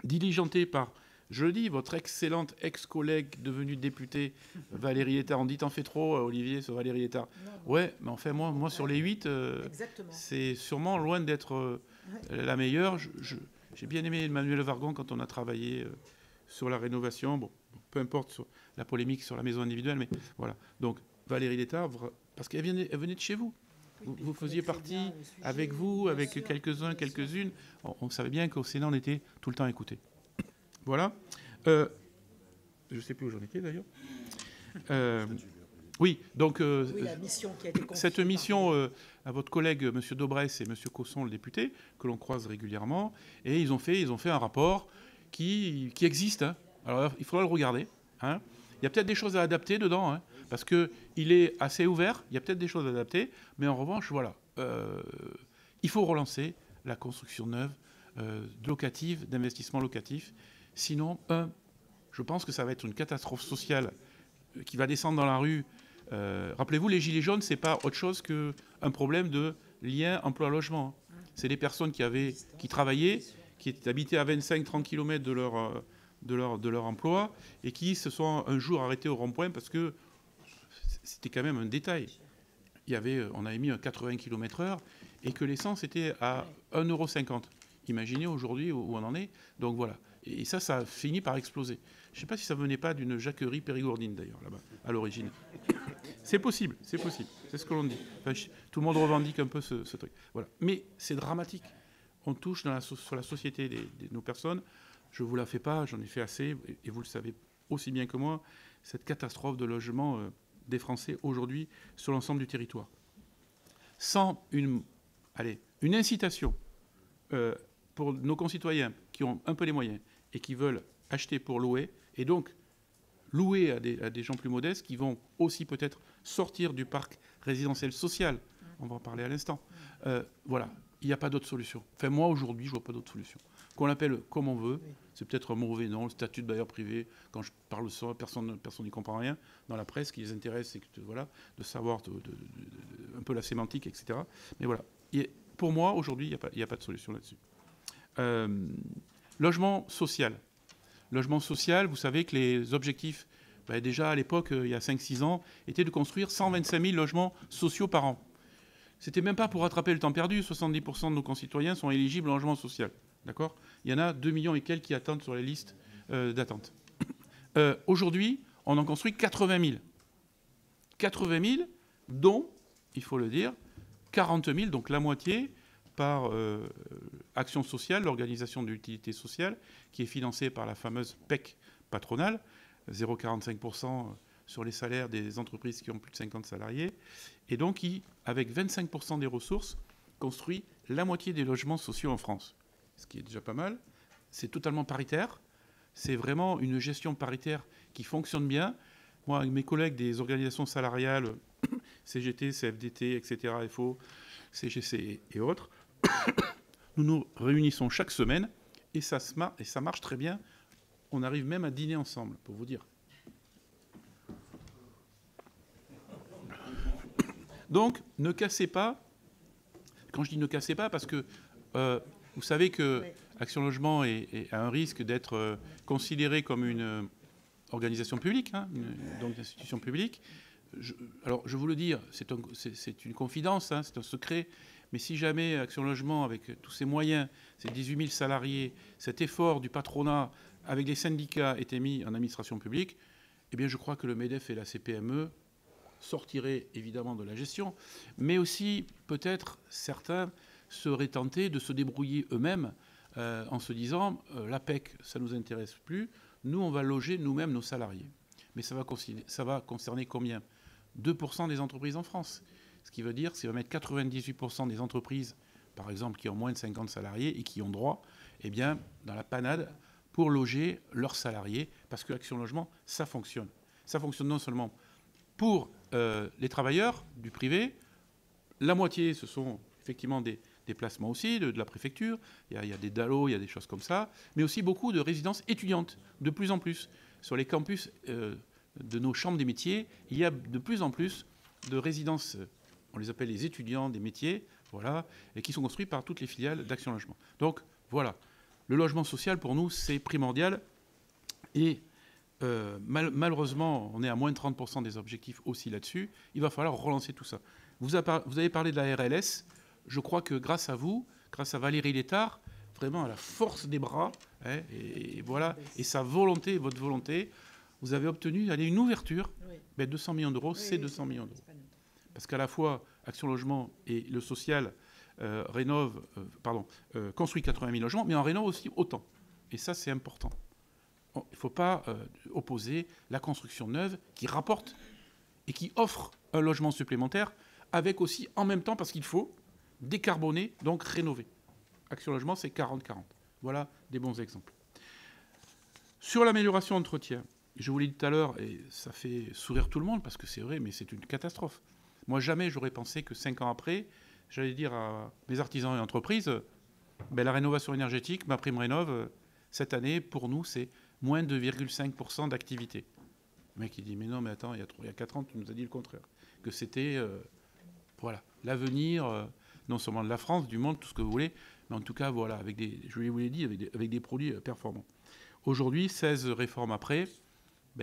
diligentée par, je le dis, votre excellente ex-collègue devenue députée, Valérie Létard. On dit t'en fais trop, Olivier, sur Valérie Létard. Ouais, mais enfin, moi sur les 8, c'est sûrement loin d'être la meilleure. J'ai bien aimé Emmanuel Vargon quand on a travaillé sur la rénovation. Bon, peu importe sur la polémique sur la maison individuelle, mais voilà. Donc, Valérie Létard, parce qu'elle venait de chez vous. Vous faisiez partie, avec vous, avec quelques-uns, quelques-unes. On savait bien qu'au Sénat, on était tout le temps écoutés. Voilà. Je ne sais plus où j'en étais, d'ailleurs. Oui, donc la mission qui a été cette mission à votre collègue, M. Daubresse et M. Cosson, le député, que l'on croise régulièrement, et ils ont fait un rapport qui existe. Hein. Alors, il faudra le regarder. Hein. Il y a peut-être des choses à adapter dedans, hein, parce qu'il est assez ouvert, il y a peut-être des choses à adapter, mais en revanche, voilà, il faut relancer la construction neuve, locative, d'investissement locatif. Sinon, je pense que ça va être une catastrophe sociale qui va descendre dans la rue. Rappelez-vous, les gilets jaunes, ce n'est pas autre chose qu'un problème de lien emploi-logement. C'est des personnes qui travaillaient, qui habitaient à 25-30 km de leur emploi et qui se sont un jour arrêtés au rond-point parce que c'était quand même un détail. On avait mis un 80 km/h et que l'essence était à 1,50 €. Imaginez aujourd'hui où on en est. Donc voilà. Et ça a fini par exploser. Je ne sais pas si ça ne venait pas d'une jacquerie périgourdine, d'ailleurs, là-bas, à l'origine. C'est possible, c'est possible. C'est ce que l'on dit. Enfin, tout le monde revendique un peu ce truc. Voilà. Mais c'est dramatique. On touche sur la société de nos personnes. Je ne vous la fais pas, j'en ai fait assez, et vous le savez aussi bien que moi, cette catastrophe de logement des Français aujourd'hui sur l'ensemble du territoire. Sans une incitation pour nos concitoyens qui ont un peu les moyens et qui veulent acheter pour louer, et donc louer à des gens plus modestes qui vont aussi peut-être sortir du parc résidentiel social. On va en parler à l'instant. Voilà, il n'y a pas d'autre solution. Enfin, moi, aujourd'hui, je ne vois pas d'autre solution. Qu'on l'appelle comme on veut, c'est peut-être un mauvais nom, le statut de bailleur privé. Quand je parle de ça, personne n'y comprend rien. Dans la presse, ce qui les intéresse, c'est de savoir un peu la sémantique, etc. Mais voilà. Pour moi, aujourd'hui, il n'y a pas de solution là-dessus. Logement social. Logement social, vous savez que les objectifs, déjà à l'époque, il y a 5-6 ans, étaient de construire 125 000 logements sociaux par an. C'était même pas pour rattraper le temps perdu. 70% de nos concitoyens sont éligibles au logement social. D'accord ? Il y en a 2 millions et quelques qui attendent sur les listes d'attente. Aujourd'hui, on en construit 80 000. 80 000, dont, il faut le dire, 40 000, donc la moitié, par Action sociale, l'organisation de l'utilité sociale, qui est financée par la fameuse PEC patronale, 0,45% sur les salaires des entreprises qui ont plus de 50 salariés, et donc qui, avec 25% des ressources, construit la moitié des logements sociaux en France. Ce qui est déjà pas mal. C'est totalement paritaire. C'est vraiment une gestion paritaire qui fonctionne bien. Moi, avec mes collègues des organisations salariales, CGT, CFDT, etc., FO, CGC et autres, nous nous réunissons chaque semaine et ça marche très bien. On arrive même à dîner ensemble, pour vous dire. Donc, ne cassez pas. Quand je dis ne cassez pas, parce que vous savez que Action Logement a un risque d'être considéré comme une organisation publique, hein, donc une institution publique. Alors, je vous le dis, c'est une confidence, hein, c'est un secret, mais si jamais Action Logement, avec tous ses moyens, ses 18 000 salariés, cet effort du patronat avec les syndicats était mis en administration publique, eh bien, je crois que le MEDEF et la CPME sortiraient évidemment de la gestion, mais aussi, peut-être, certains seraient tentés de se débrouiller eux-mêmes en se disant la PEC, ça ne nous intéresse plus, nous, on va loger nous-mêmes nos salariés. Mais ça va concerner combien ? 2% des entreprises en France. Ce qui veut dire que ça va mettre 98% des entreprises, par exemple, qui ont moins de 50 salariés et qui ont droit, eh bien, dans la panade pour loger leurs salariés, parce que Action Logement, ça fonctionne. Ça fonctionne non seulement pour les travailleurs du privé, la moitié, ce sont effectivement des placements aussi de la préfecture, il y a des DALO, il y a des choses comme ça, mais aussi beaucoup de résidences étudiantes, de plus en plus. Sur les campus de nos chambres des métiers, il y a de plus en plus de résidences, on les appelle les étudiants des métiers, voilà, et qui sont construits par toutes les filiales d'Action Logement. Donc voilà, le logement social pour nous c'est primordial et malheureusement on est à moins de 30% des objectifs aussi là-dessus. Il va falloir relancer tout ça. Vous avez parlé de la RLS. Je crois que grâce à vous, grâce à Valérie Létard, vraiment à la force des bras, hein, et voilà, et sa volonté, votre volonté, vous avez obtenu une ouverture. Oui. 200 millions d'euros, oui, c'est 200 millions d'euros. Parce qu'à la fois, Action Logement et le social construit 80 000 logements, mais en rénove aussi autant. Et ça, c'est important. Il ne faut pas opposer la construction neuve qui rapporte et qui offre un logement supplémentaire avec aussi, en même temps, parce qu'il faut décarboner, donc rénover. Action Logement, c'est 40-40. Voilà des bons exemples. Sur l'amélioration d'entretien, je vous l'ai dit tout à l'heure, et ça fait sourire tout le monde, parce que c'est vrai, mais c'est une catastrophe. Moi, jamais j'aurais pensé que 5 ans après, j'allais dire à mes artisans et entreprises, la rénovation énergétique, ma prime rénov', cette année, pour nous, c'est moins de 2,5% d'activité. Le mec, il dit, mais non, mais attends, il y a 4 ans, tu nous as dit le contraire. Que c'était, voilà, l'avenir, non seulement de la France, du monde, tout ce que vous voulez, mais en tout cas, voilà, avec je vous l'ai dit, avec des produits performants. Aujourd'hui, 16 réformes après,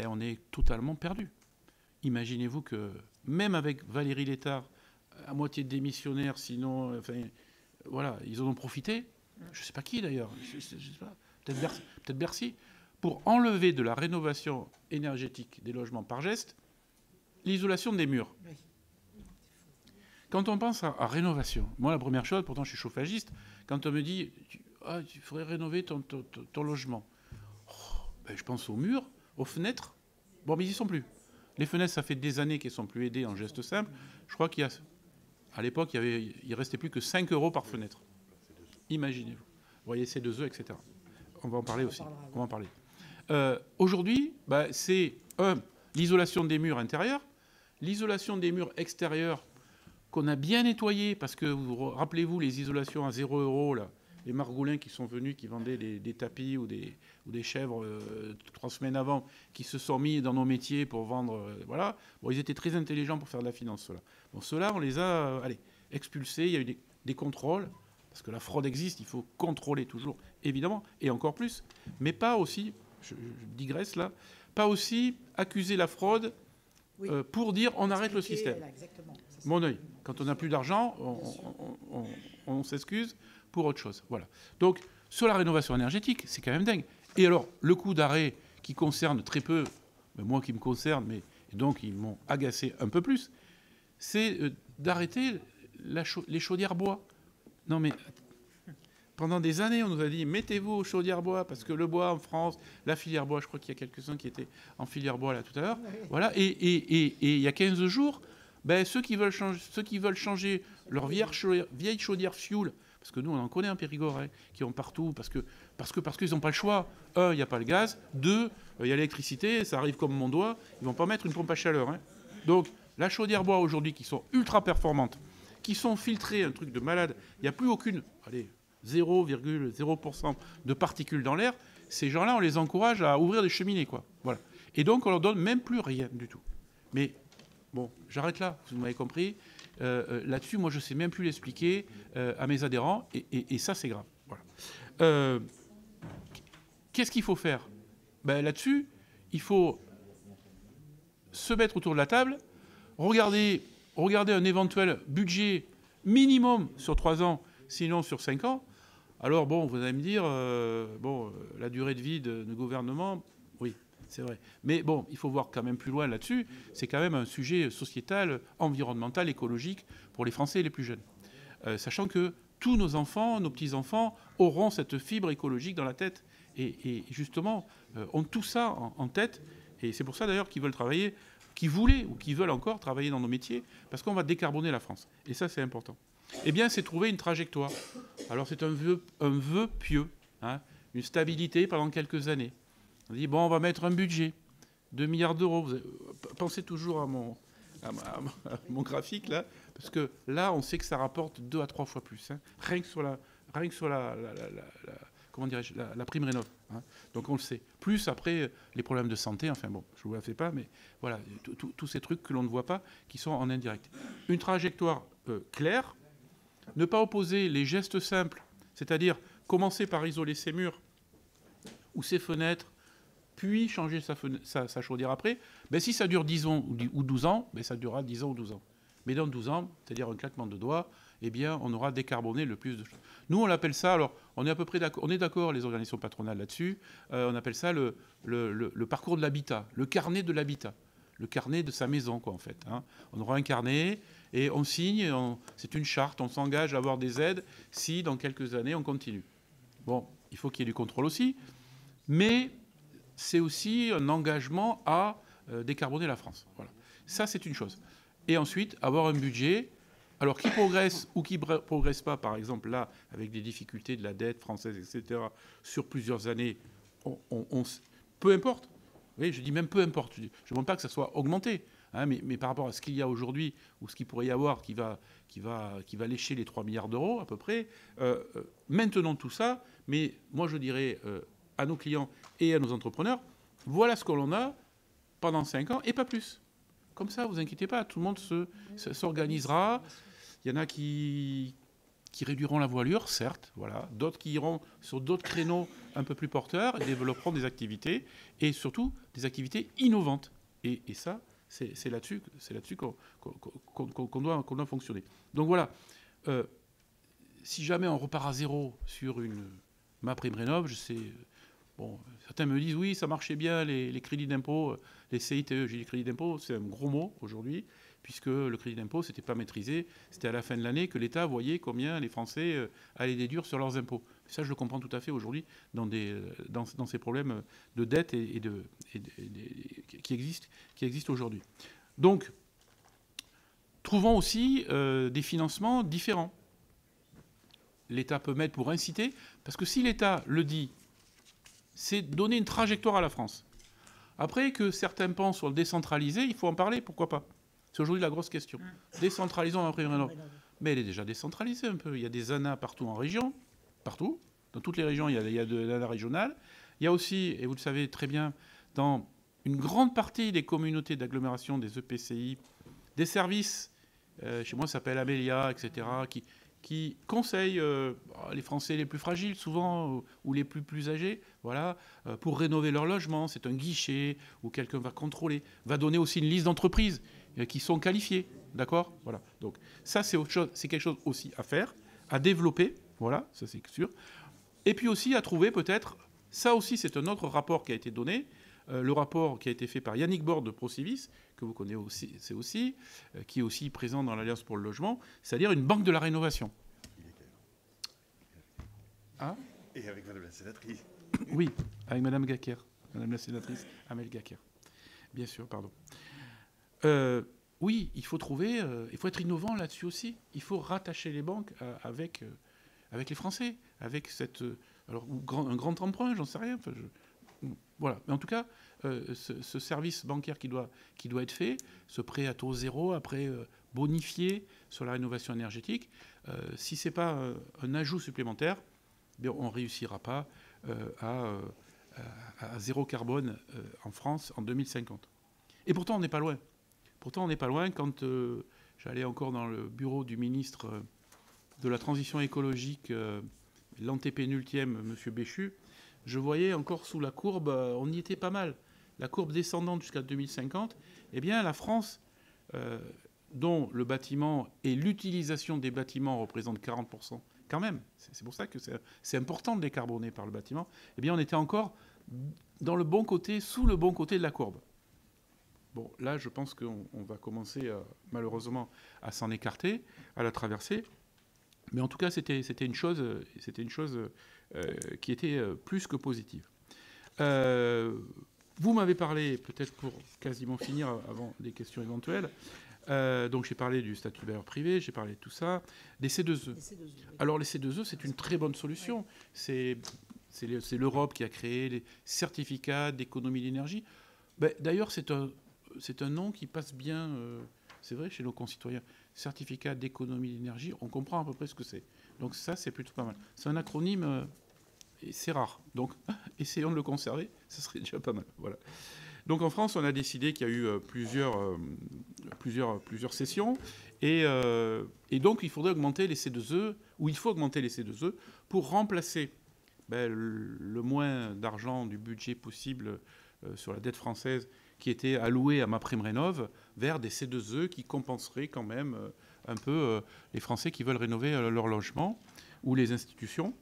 on est totalement perdu. Imaginez-vous que, même avec Valérie Létard, à moitié démissionnaire, sinon, voilà, ils en ont profité. Je ne sais pas qui d'ailleurs, je sais pas, peut-être Bercy, pour enlever de la rénovation énergétique des logements par geste, l'isolation des murs. Oui. Quand on pense à rénovation, moi la première chose, pourtant je suis chauffagiste, quand on me dit tu faudrait rénover ton logement, je pense aux murs, aux fenêtres. Bon, mais ils n'y sont plus. Les fenêtres, ça fait des années qu'elles ne sont plus aidées en gestes simples. Je crois qu'à l'époque, il ne restait plus que 5 € par fenêtre. Imaginez-vous. Vous voyez, C2E, etc. On va en parler aussi. On va en parler. Aujourd'hui, c'est l'isolation des murs intérieurs, l'isolation des murs extérieurs qu'on a bien nettoyé, parce que rappelez-vous les isolations à 0 €, là, les margoulins qui sont venus, qui vendaient des tapis ou des chèvres 3 semaines avant, qui se sont mis dans nos métiers pour vendre, voilà. Bon, ils étaient très intelligents pour faire de la finance, ceux-là. Bon, ceux-là, on les a expulsés, il y a eu des contrôles, parce que la fraude existe, il faut contrôler toujours, évidemment, et encore plus, mais pas aussi, je digresse là, pas aussi accuser la fraude pour dire on arrête le système. Là, mon œil, quand on n'a plus d'argent, on s'excuse pour autre chose. Voilà. Donc, Sur la rénovation énergétique, c'est quand même dingue. Et alors, le coup d'arrêt qui concerne très peu, moi qui me concerne, mais et donc ils m'ont agacé un peu plus, c'est d'arrêter les chaudières bois. Non mais, pendant des années, on nous a dit, mettez-vous aux chaudières bois, parce que le bois en France, la filière bois, je crois qu'il y a quelques-uns qui étaient en filière bois là tout à l'heure, voilà, et il y a 15 jours, ben, ceux qui veulent changer leur vieille chaudière fioul, parce que nous on en connaît un Périgord, hein, qui ont partout, parce qu'ils n'ont pas le choix. Un, il n'y a pas le gaz. Deux, il y a l'électricité, ça arrive comme mon doigt, ils ne vont pas mettre une pompe à chaleur. Hein. Donc la chaudière bois aujourd'hui, qui sont ultra performantes, qui sont filtrées, un truc de malade, il n'y a plus aucune, allez, 0,0% de particules dans l'air, ces gens-là, on les encourage à ouvrir des cheminées, quoi. Voilà. Et donc, on leur donne même plus rien du tout. Mais, bon, j'arrête là, vous m'avez compris. Là-dessus, moi, je ne sais même plus l'expliquer à mes adhérents, et ça, c'est grave. Voilà. Qu'est-ce qu'il faut faire? Ben, là-dessus, il faut se mettre autour de la table, regarder un éventuel budget minimum sur 3 ans, sinon sur 5 ans. Alors, bon, vous allez me dire, la durée de vie de gouvernement, oui, c'est vrai. Mais bon, il faut voir quand même plus loin là-dessus. C'est quand même un sujet sociétal, environnemental, écologique pour les Français les plus jeunes. Sachant que tous nos enfants, nos petits-enfants auront cette fibre écologique dans la tête. Et justement, ont tout ça en tête. Et c'est pour ça d'ailleurs qu'ils veulent travailler, qui voulaient ou qui veulent encore travailler dans nos métiers, parce qu'on va décarboner la France. Et ça, c'est important. Eh bien, c'est trouver une trajectoire. Alors, c'est un vœu pieux, hein, une stabilité pendant quelques années. On dit, bon, on va mettre un budget, 2 milliards d'euros. Pensez toujours à mon graphique, là, parce que là, on sait que ça rapporte 2 à 3 fois plus, hein, rien que sur la comment dirais-je, la prime rénov'. Hein. Donc on le sait. Plus après, les problèmes de santé, enfin bon, je ne vous la fais pas, mais voilà, tous ces trucs que l'on ne voit pas, qui sont en indirect. Une trajectoire claire, ne pas opposer les gestes simples, c'est-à-dire commencer par isoler ses murs ou ses fenêtres, puis changer sa chaudière après. Ben, si ça dure 10 ans ou 12 ans, ben, ça durera 10 ans ou 12 ans. Mais dans 12 ans, c'est-à-dire un claquement de doigts, eh bien, on aura décarboné le plus de choses. Nous, on l'appelle ça, alors, on est à peu près d'accord, on est d'accord, les organisations patronales là-dessus, on appelle ça le parcours de l'habitat, le carnet de l'habitat, le carnet de sa maison, quoi, en fait. Hein. On aura un carnet et on signe, c'est une charte, on s'engage à avoir des aides si, dans quelques années, on continue. Bon, il faut qu'il y ait du contrôle aussi, mais c'est aussi un engagement à décarboner la France. Voilà. Ça, c'est une chose. Et ensuite, avoir un budget, alors qui progresse ou qui ne progresse pas, par exemple, là, avec des difficultés de la dette française, etc., sur plusieurs années, peu importe. Oui, je dis même peu importe. Je ne demande pas que ça soit augmenté, hein, mais par rapport à ce qu'il y a aujourd'hui, ou ce qu'il pourrait y avoir qui va lécher les 3 milliards d'euros, à peu près, maintenons tout ça, mais moi, je dirais à nos clients et à nos entrepreneurs, voilà ce que l'on a pendant 5 ans, et pas plus. Comme ça, vous inquiétez pas, tout le monde s'organisera. Il y en a qui réduiront la voilure, certes, voilà. D'autres qui iront sur d'autres créneaux un peu plus porteurs et développeront des activités, et surtout des activités innovantes. Et ça, c'est là-dessus qu'on doit fonctionner. Donc voilà, si jamais on repart à zéro sur une MaPrimeRénov', je sais... Bon, certains me disent, oui, ça marchait bien, les crédits d'impôt, les CITE. J'ai dit crédit d'impôt, c'est un gros mot aujourd'hui, puisque le crédit d'impôt, ce n'était pas maîtrisé. C'était à la fin de l'année que l'État voyait combien les Français allaient déduire sur leurs impôts. Ça, je le comprends tout à fait aujourd'hui dans ces problèmes de dette qui existent aujourd'hui. Donc, trouvons aussi des financements différents. L'État peut mettre pour inciter, parce que si l'État le dit, c'est donner une trajectoire à la France. Après, que certains pensent sur le décentralisé, il faut en parler, pourquoi pas? C'est aujourd'hui la grosse question. Décentralisons MaPrimeRénov'. Mais elle est déjà décentralisée un peu. Il y a des ANA partout en région, partout. Dans toutes les régions, il y a de l'ANA régionale. Il y a aussi, et vous le savez très bien, dans une grande partie des communautés d'agglomération, des EPCI, des services, chez moi ça s'appelle Amélia, etc., qui conseillent les Français les plus fragiles, souvent, ou les plus âgés, voilà, pour rénover leur logement. C'est un guichet où quelqu'un va contrôler, va donner aussi une liste d'entreprises qui sont qualifiées, d'accord? Voilà. Donc ça, c'est autre chose, c'est quelque chose aussi à faire, à développer, voilà, ça c'est sûr. Et puis aussi à trouver peut-être, ça aussi c'est un autre rapport qui a été donné, le rapport qui a été fait par Yannick Borde de Procivis, que vous connaissez aussi, qui est aussi présent dans l'Alliance pour le logement, c'est-à-dire une banque de la rénovation. Ah ? Et avec Madame la sénatrice. Oui, avec Madame Gacquer, Madame la sénatrice Amel Gacquer. Bien sûr, pardon. Oui, il faut trouver, il faut être innovant là-dessus aussi. Il faut rattacher les banques avec les Français, avec alors un grand emprunt, j'en sais rien. Enfin, voilà. Mais en tout cas, ce service bancaire qui doit être fait, ce prêt à taux zéro, après bonifié sur la rénovation énergétique, si ce n'est pas un ajout supplémentaire, on ne réussira pas à zéro carbone en France en 2050. Et pourtant, on n'est pas loin. Pourtant, on n'est pas loin. Quand j'allais encore dans le bureau du ministre de la Transition écologique, l'antépénultième, M. Béchu, je voyais encore sous la courbe, on y était pas mal, la courbe descendante jusqu'à 2050. Eh bien, la France, dont le bâtiment et l'utilisation des bâtiments représentent 40%, quand même, c'est pour ça que c'est important de décarboner par le bâtiment, eh bien, on était encore dans le bon côté, sous le bon côté de la courbe. Bon, là, je pense qu'on va commencer, malheureusement, à s'en écarter, à la traverser. Mais en tout cas, c'était une chose qui était plus que positive. Vous m'avez parlé, peut-être pour quasiment finir avant des questions éventuelles, donc j'ai parlé du statut bailleur privé, j'ai parlé de tout ça, des C2E. Alors les C2E, c'est une très bonne solution. C'est l'Europe qui a créé les certificats d'économie d'énergie. Ben, d'ailleurs, c'est un nom qui passe bien, c'est vrai, chez nos concitoyens. Certificat d'économie d'énergie, on comprend à peu près ce que c'est. Donc ça, c'est plutôt pas mal. C'est un acronyme, et c'est rare. Donc essayons de le conserver, ça serait déjà pas mal. Voilà. Donc en France, on a décidé qu'il y a eu plusieurs sessions. Et donc il faudrait augmenter les C2E, ou il faut augmenter les C2E pour remplacer le moins d'argent du budget possible sur la dette française qui était alloué à MaPrimeRénov' vers des C2E qui compenseraient quand même un peu les Français qui veulent rénover leur logement ou les institutions.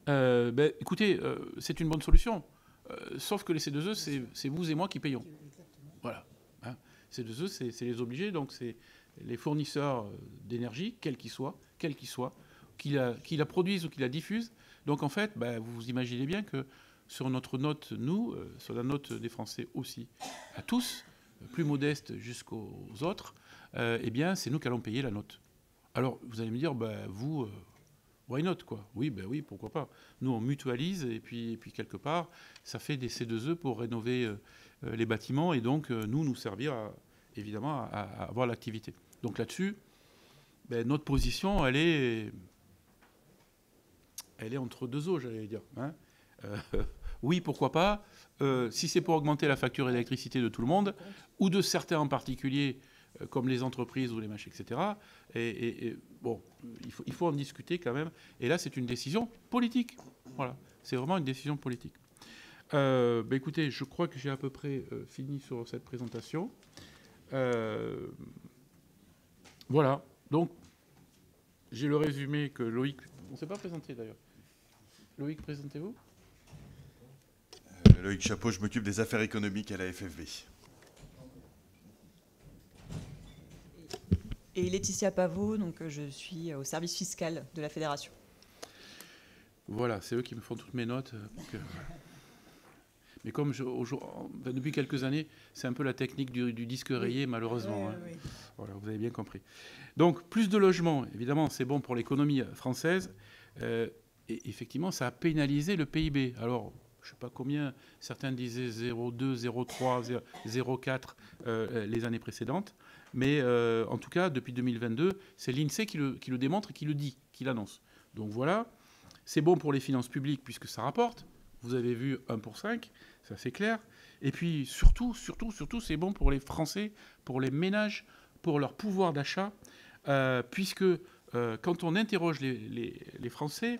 Écoutez, c'est une bonne solution. Sauf que les C2E, c'est vous et moi qui payons. Voilà. Hein. C2E, c'est les obligés, donc c'est les fournisseurs d'énergie, quels qu'ils soient, qui la produisent ou qui la diffusent. Donc en fait, vous imaginez bien que sur notre note, nous, sur la note des Français aussi, à tous, plus modestes jusqu'aux autres, eh bien, c'est nous qui allons payer la note. Alors, vous allez me dire, vous, why not, quoi ? Oui, oui, pourquoi pas. Nous, on mutualise, et puis quelque part, ça fait des C2E pour rénover les bâtiments, et donc, nous servir, évidemment, à avoir l'activité. Donc là-dessus, notre position, elle est entre deux eaux, j'allais dire. Hein. Oui, pourquoi pas, si c'est pour augmenter la facture d'électricité de tout le monde, ou de certains en particulier, comme les entreprises ou les machins, etc. Bon, il faut en discuter quand même. Et là, c'est une décision politique. Voilà, c'est vraiment une décision politique. Écoutez, je crois que j'ai à peu près fini sur cette présentation. Voilà, donc j'ai le résumé que Loïc... On ne s'est pas présenté d'ailleurs. Loïc, présentez-vous. Loïc Chapeau, je m'occupe des affaires économiques à la FFB. Et Laetitia Pavot, donc je suis au service fiscal de la Fédération. Voilà, c'est eux qui me font toutes mes notes. Mais comme depuis quelques années, c'est un peu la technique du disque rayé, malheureusement. Oui, oui. Voilà, vous avez bien compris. Donc, plus de logements, évidemment, c'est bon pour l'économie française. Et effectivement, ça a pénalisé le PIB. Alors, je ne sais pas combien, certains disaient 0,2, 0,3, 0,4 les années précédentes. Mais en tout cas, depuis 2022, c'est l'INSEE qui le démontre et qui le dit, qui l'annonce. Donc voilà, c'est bon pour les finances publiques puisque ça rapporte. Vous avez vu 1 pour 5, ça c'est clair. Et puis surtout, c'est bon pour les Français, pour les ménages, pour leur pouvoir d'achat, puisque quand on interroge les Français,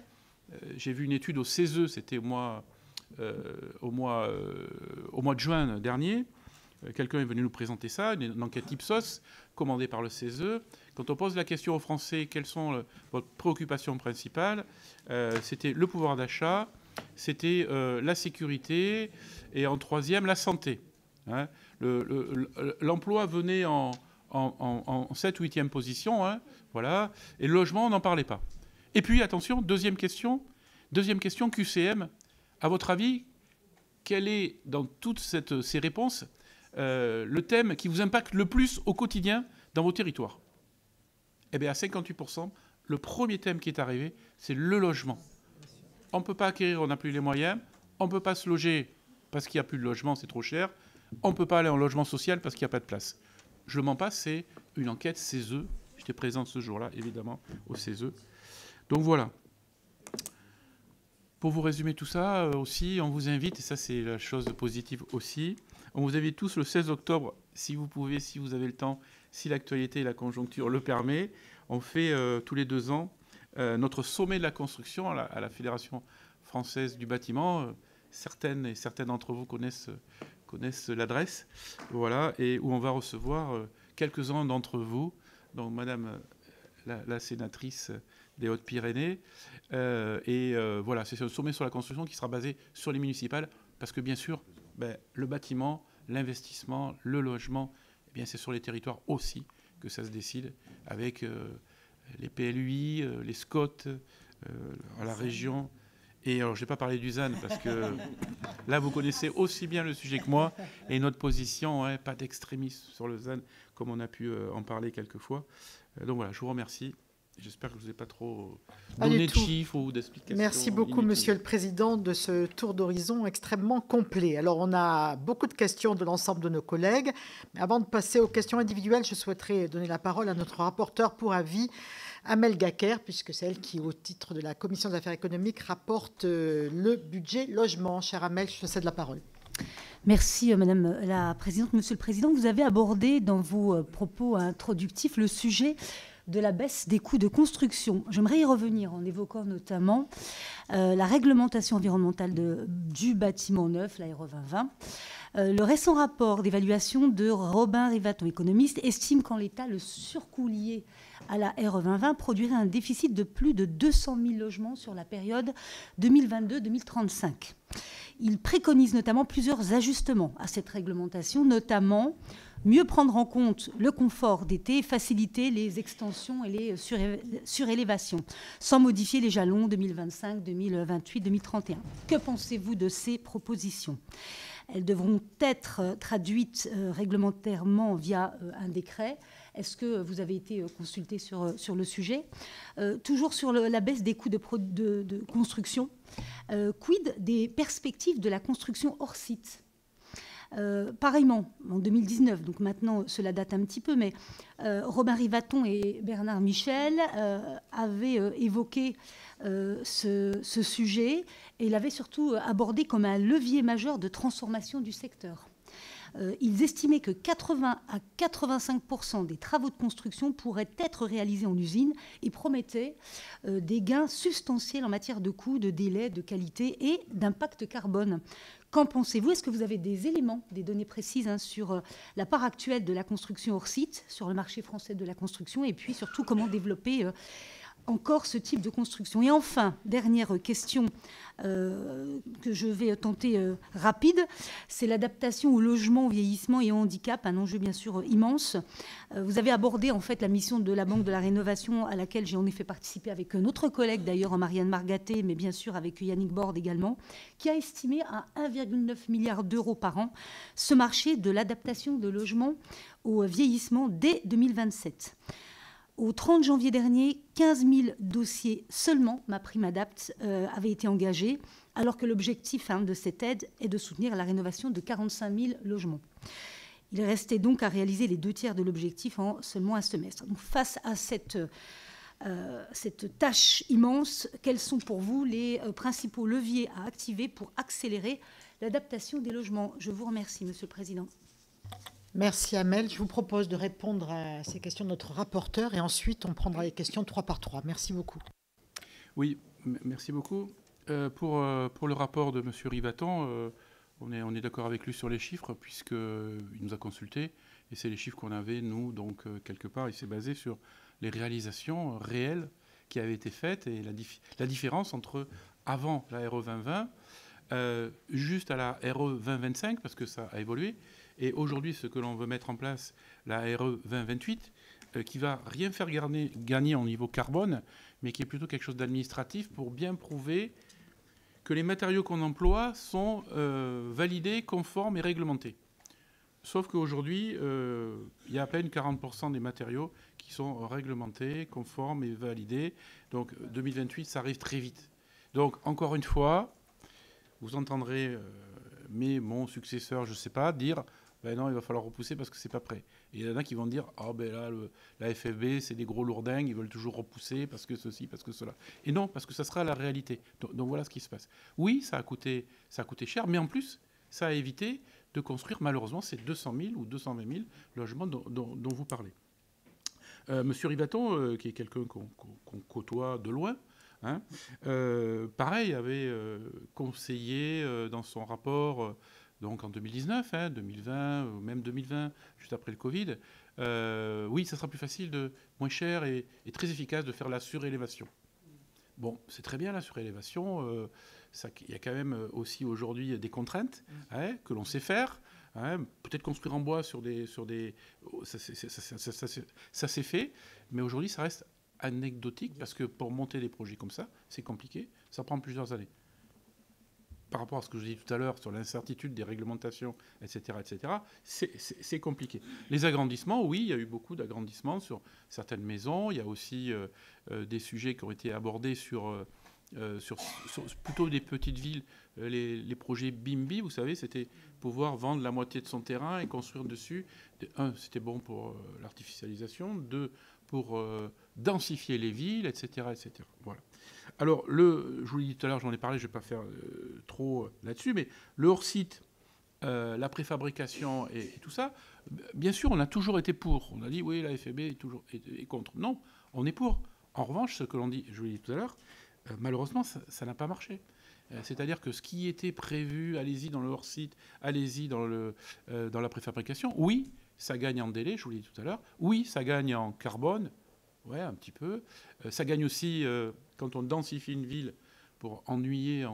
j'ai vu une étude au CESE, c'était au mois de juin dernier, quelqu'un est venu nous présenter ça, une enquête Ipsos commandée par le CESE. Quand on pose la question aux Français, quelles sont vos préoccupations principales, c'était le pouvoir d'achat, c'était la sécurité et en troisième, la santé. Hein. L'emploi venait en 7 ou 8e position, hein, voilà, et le logement, on n'en parlait pas. Et puis, attention, deuxième question, QCM. À votre avis, quel est, dans toutes ces réponses, le thème qui vous impacte le plus au quotidien dans vos territoires? Eh bien, à 58%, le premier thème qui est arrivé, c'est le logement. On ne peut pas acquérir, on n'a plus les moyens. On ne peut pas se loger parce qu'il n'y a plus de logement, c'est trop cher. On ne peut pas aller en logement social parce qu'il n'y a pas de place. Je ne mens pas, c'est une enquête CESE. J'étais présent ce jour-là, évidemment, au CESE. Donc voilà. Pour vous résumer tout ça, aussi, on vous invite, et ça c'est la chose positive aussi, on vous invite tous le 16 octobre, si vous pouvez, si vous avez le temps, si l'actualité et la conjoncture le permet. On fait tous les 2 ans notre sommet de la construction à la Fédération française du bâtiment. Certaines et certains d'entre vous connaissent l'adresse, voilà, et où on va recevoir quelques-uns d'entre vous, donc Madame la sénatrice des Hautes-Pyrénées, voilà, c'est un sommet sur la construction qui sera basé sur les municipales, parce que bien sûr, le bâtiment, l'investissement, le logement, eh bien, c'est sur les territoires aussi que ça se décide, avec les PLUI, les SCOT, à la région. Et alors, je n'ai pas parlé du ZAN, parce que là, vous connaissez aussi bien le sujet que moi, et notre position, hein, pas d'extrémisme sur le ZAN, comme on a pu en parler quelques fois. Donc voilà, je vous remercie. J'espère que je ne vous ai pas trop donné de chiffres ou d'explications. Merci beaucoup, inutiles. Monsieur le Président, de ce tour d'horizon extrêmement complet. Alors, on a beaucoup de questions de l'ensemble de nos collègues. Mais avant de passer aux questions individuelles, je souhaiterais donner la parole à notre rapporteur pour avis, Amel Gacquerre, puisque c'est elle qui, au titre de la Commission des affaires économiques, rapporte le budget logement. Chère Amel, je te cède la parole. Merci Madame la Présidente. Monsieur le Président, vous avez abordé dans vos propos introductifs le sujet de la baisse des coûts de construction. J'aimerais y revenir en évoquant notamment la réglementation environnementale du bâtiment neuf, la RE 2020. Le récent rapport d'évaluation de Robin Rivaton, économiste, estime qu'en l'état, le surcoût lié à la RE 2020 produirait un déficit de plus de 200 000 logements sur la période 2022-2035. Il préconise notamment plusieurs ajustements à cette réglementation, notamment mieux prendre en compte le confort d'été et faciliter les extensions et les surélévations, sans modifier les jalons 2025, 2028, 2031. Que pensez-vous de ces propositions ? Elles devront être traduites réglementairement via un décret. Est-ce que vous avez été consulté sur le sujet ? Toujours sur la baisse des coûts de construction, quid des perspectives de la construction hors site ? Pareillement, en 2019, donc maintenant cela date un petit peu, mais Robin Rivaton et Bernard Michel avaient évoqué ce sujet et l'avaient surtout abordé comme un levier majeur de transformation du secteur. Ils estimaient que 80 à 85% des travaux de construction pourraient être réalisés en usine et promettaient des gains substantiels en matière de coûts, de délais, de qualité et d'impact carbone. Qu'en pensez-vous ? Est-ce que vous avez des éléments, des données précises sur la part actuelle de la construction hors site, sur le marché français de la construction, et puis surtout comment développer encore ce type de construction ? Et enfin, dernière question que je vais tenter rapide, c'est l'adaptation au logement, au vieillissement et au handicap, un enjeu bien sûr immense. Vous avez abordé en fait la mission de la Banque de la Rénovation à laquelle j'ai en effet participé avec notre collègue d'ailleurs, Marianne Margaté, mais bien sûr avec Yannick Borde également, qui a estimé à 1,9 milliard d'euros par an ce marché de l'adaptation de logements au vieillissement dès 2027. Au 30 janvier dernier, 15 000 dossiers seulement, MaPrimeAdapt, avaient été engagés, alors que l'objectif de cette aide est de soutenir la rénovation de 45 000 logements. Il restait donc à réaliser les 2 tiers de l'objectif en seulement un semestre. Donc, face à cette tâche immense, quels sont pour vous les principaux leviers à activer pour accélérer l'adaptation des logements ? Je vous remercie, Monsieur le Président. Merci Amel. Je vous propose de répondre à ces questions de notre rapporteur et ensuite on prendra les questions 3 par 3. Merci beaucoup. Oui, merci beaucoup. Pour le rapport de M. Rivaton, On est d'accord avec lui sur les chiffres, puisqu'il nous a consultés, et c'est les chiffres qu'on avait, nous, donc quelque part, il s'est basé sur les réalisations réelles qui avaient été faites, et la différence entre avant la RE 2020, juste à la RE 2025, parce que ça a évolué, et aujourd'hui, ce que l'on veut mettre en place, la RE 2028, qui va rien faire gagner en niveau carbone, mais qui est plutôt quelque chose d'administratif pour bien prouver que les matériaux qu'on emploie sont validés, conformes et réglementés. Sauf qu'aujourd'hui, il y a à peine 40% des matériaux qui sont réglementés, conformes et validés. Donc 2028, ça arrive très vite. Donc encore une fois, vous entendrez mon successeur, je ne sais pas, dire ben non, il va falloir repousser parce que c'est pas prêt. Et il y en a qui vont dire ah ben là, la FFB, c'est des gros lourdingues, ils veulent toujours repousser parce que ceci, parce que cela. Et non, parce que ça sera la réalité. Donc voilà ce qui se passe. Oui, ça a coûté cher, mais en plus, ça a évité de construire malheureusement ces 200 000 ou 220 000 logements dont vous parlez. Monsieur Rivaton, qui est quelqu'un qu'on côtoie de loin, hein, pareil, avait conseillé dans son rapport, donc en 2019, 2020, ou même 2020, juste après le Covid, oui, ça sera plus facile, moins cher et très efficace de faire la surélévation. Bon, c'est très bien la surélévation. Il y a quand même aussi aujourd'hui des contraintes que l'on sait faire. Peut-être construire en bois sur des ça s'est fait, mais aujourd'hui ça reste anecdotique parce que pour monter des projets comme ça, c'est compliqué, ça prend plusieurs années. Par rapport à ce que je dis tout à l'heure sur l'incertitude des réglementations, etc., c'est compliqué. Les agrandissements, oui, il y a eu beaucoup d'agrandissements sur certaines maisons. Il y a aussi des sujets qui ont été abordés sur plutôt des petites villes. Les projets BIMBI, vous savez, c'était pouvoir vendre la moitié de son terrain et construire dessus. Un, c'était bon pour l'artificialisation. Deux, pour densifier les villes, etc., etc. Voilà. Alors, je vous l'ai dit tout à l'heure, j'en ai parlé, je ne vais pas faire trop là-dessus, mais le hors-site, la préfabrication et tout ça, bien sûr, on a toujours été pour. On a dit, oui, la FFB est contre. Non, on est pour. En revanche, ce que l'on dit, je vous l'ai dit tout à l'heure, malheureusement, ça n'a pas marché. C'est-à-dire que ce qui était prévu, allez-y dans le hors-site, allez-y dans la préfabrication, oui, ça gagne en délai, je vous l'ai dit tout à l'heure, oui, ça gagne en carbone, ouais, un petit peu. Ça gagne aussi quand on densifie une ville pour ennuyer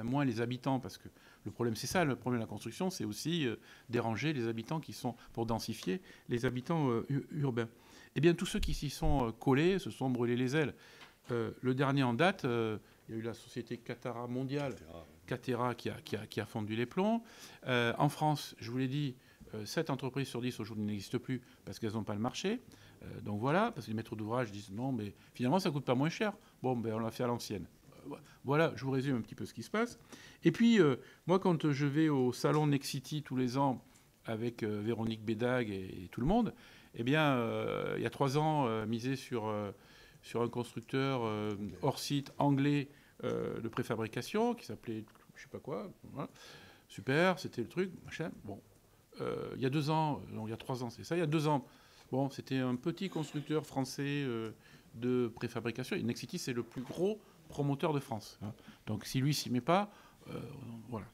moins les habitants, parce que le problème, c'est ça, le problème de la construction, c'est aussi déranger les habitants qui sont, pour densifier, les habitants urbains. Eh bien, tous ceux qui s'y sont collés se sont brûlés les ailes. Le dernier en date, il y a eu la société Catera mondiale, Catera qui a fondu les plombs. En France, je vous l'ai dit, 7 entreprises sur 10 aujourd'hui n'existent plus parce qu'elles n'ont pas le marché. Donc voilà, parce que les maîtres d'ouvrage disent non, mais finalement ça ne coûte pas moins cher. Bon, ben on l'a fait à l'ancienne. Voilà, je vous résume un petit peu ce qui se passe. Et puis, moi, quand je vais au salon Nexity tous les ans avec Véronique Bédag et tout le monde, eh bien, il y a 3 ans, misé sur un constructeur hors site anglais de préfabrication qui s'appelait je sais pas quoi. Voilà. Super, c'était le truc, machin. Bon, il y a 2 ans, non, il y a 3 ans, c'est ça, il y a 2 ans. Bon, c'était un petit constructeur français de préfabrication. Et Nexity, c'est le plus gros promoteur de France. Hein. Donc, si lui s'y met pas, voilà.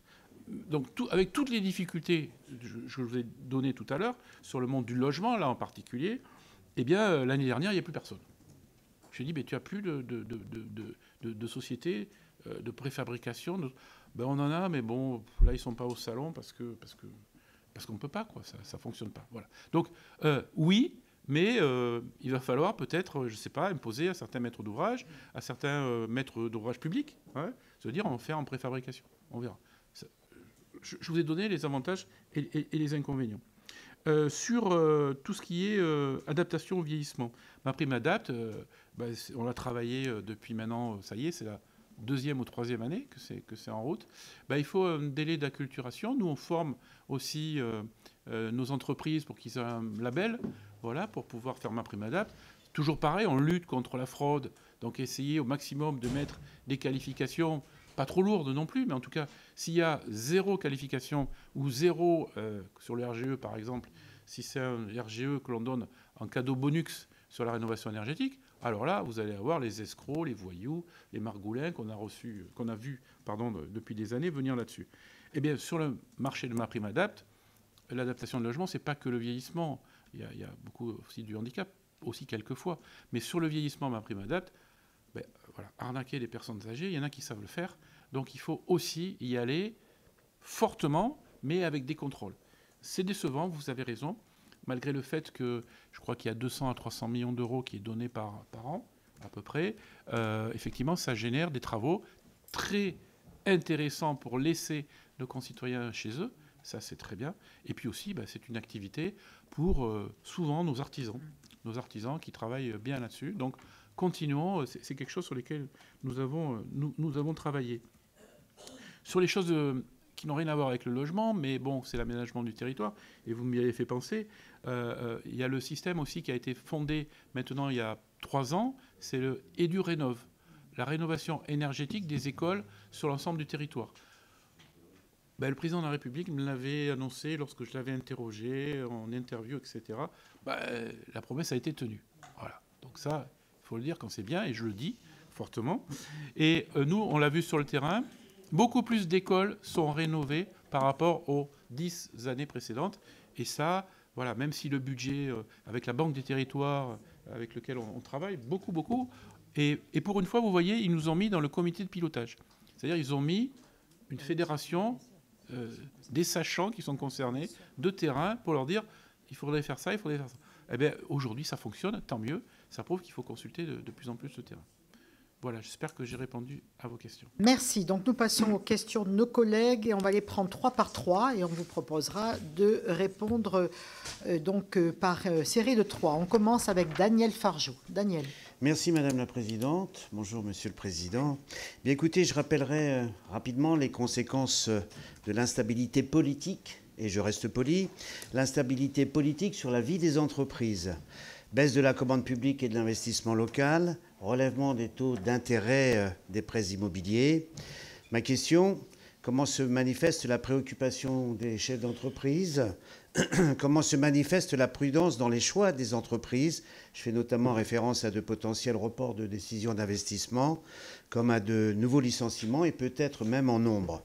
Donc, avec toutes les difficultés que je vous ai données tout à l'heure, sur le monde du logement, là en particulier, eh bien, l'année dernière, il n'y a plus personne. J'ai dit, mais tu n'as plus de société de préfabrication. Ben, on en a, mais bon, là, ils ne sont pas au salon parce qu'on ne peut pas, quoi. Ça ne fonctionne pas. Voilà. Donc, oui, mais il va falloir peut-être, je ne sais pas, imposer à certains maîtres d'ouvrage, à certains maîtres d'ouvrage publics, se dire, on va faire en préfabrication. On verra. Je vous ai donné les avantages et les inconvénients. Sur tout ce qui est adaptation au vieillissement. Ma prime Adapt, on l'a travaillé depuis maintenant, ça y est, c'est la 2e ou 3e année que c'est en route. Il faut un délai d'acculturation. Nous, on forme aussi nos entreprises pour qu'ils aient un label, voilà, pour pouvoir faire ma prime Adapt. Toujours pareil, on lutte contre la fraude, donc essayer au maximum de mettre des qualifications pas trop lourdes non plus, mais en tout cas, s'il y a 0 qualification ou 0 sur le RGE, par exemple, si c'est un RGE que l'on donne en cadeau bonus sur la rénovation énergétique, alors là, vous allez avoir les escrocs, les voyous, les margoulins qu'on a vus depuis des années venir là-dessus. Eh bien, sur le marché de MaPrimeAdapt', l'adaptation de logement, ce n'est pas que le vieillissement. Il y a beaucoup aussi du handicap, aussi quelquefois. Mais sur le vieillissement MaPrimeAdapt', voilà, arnaquer les personnes âgées, il y en a qui savent le faire. Donc il faut aussi y aller fortement, mais avec des contrôles. C'est décevant, vous avez raison, malgré le fait que je crois qu'il y a 200 à 300 millions d'euros qui est donné par an, à peu près. Effectivement, ça génère des travaux très intéressants pour laisser nos concitoyens chez eux. Ça, c'est très bien. Et puis aussi, c'est une activité pour souvent nos artisans qui travaillent bien là-dessus. Donc, continuons. C'est quelque chose sur lequel nous avons travaillé. Sur les choses qui n'ont rien à voir avec le logement, mais bon, c'est l'aménagement du territoire, et vous m'y avez fait penser, il y a le système aussi qui a été fondé maintenant il y a 3 ans, c'est le EduRénov', la rénovation énergétique des écoles sur l'ensemble du territoire. Le président de la République me l'avait annoncé lorsque je l'avais interrogé en interview, etc. La promesse a été tenue. Voilà. Donc ça, il faut le dire quand c'est bien, et je le dis fortement. Et nous, on l'a vu sur le terrain, beaucoup plus d'écoles sont rénovées par rapport aux 10 années précédentes. Et ça, voilà, même si le budget, avec la Banque des territoires, avec lequel on travaille, beaucoup. Et pour une fois, vous voyez, ils nous ont mis dans le comité de pilotage. C'est-à-dire ils ont mis une fédération des sachants qui sont concernés de terrain pour leur dire il faudrait faire ça, il faudrait faire ça. Eh bien, aujourd'hui, ça fonctionne, tant mieux. Ça prouve qu'il faut consulter de plus en plus le terrain. Voilà, j'espère que j'ai répondu à vos questions. Merci. Donc, nous passons aux questions de nos collègues et on va les prendre 3 par 3 et on vous proposera de répondre par série de 3. On commence avec Daniel Fargeau. Daniel. Merci Madame la Présidente. Bonjour Monsieur le Président. Bien écoutez, je rappellerai rapidement les conséquences de l'instabilité politique, et je reste poli, l'instabilité politique sur la vie des entreprises. Baisse de la commande publique et de l'investissement local, relèvement des taux d'intérêt des prêts immobiliers. Ma question, comment se manifeste la préoccupation des chefs d'entreprise ? Comment se manifeste la prudence dans les choix des entreprises ? Je fais notamment référence à de potentiels reports de décisions d'investissement, comme à de nouveaux licenciements et peut-être même en nombre.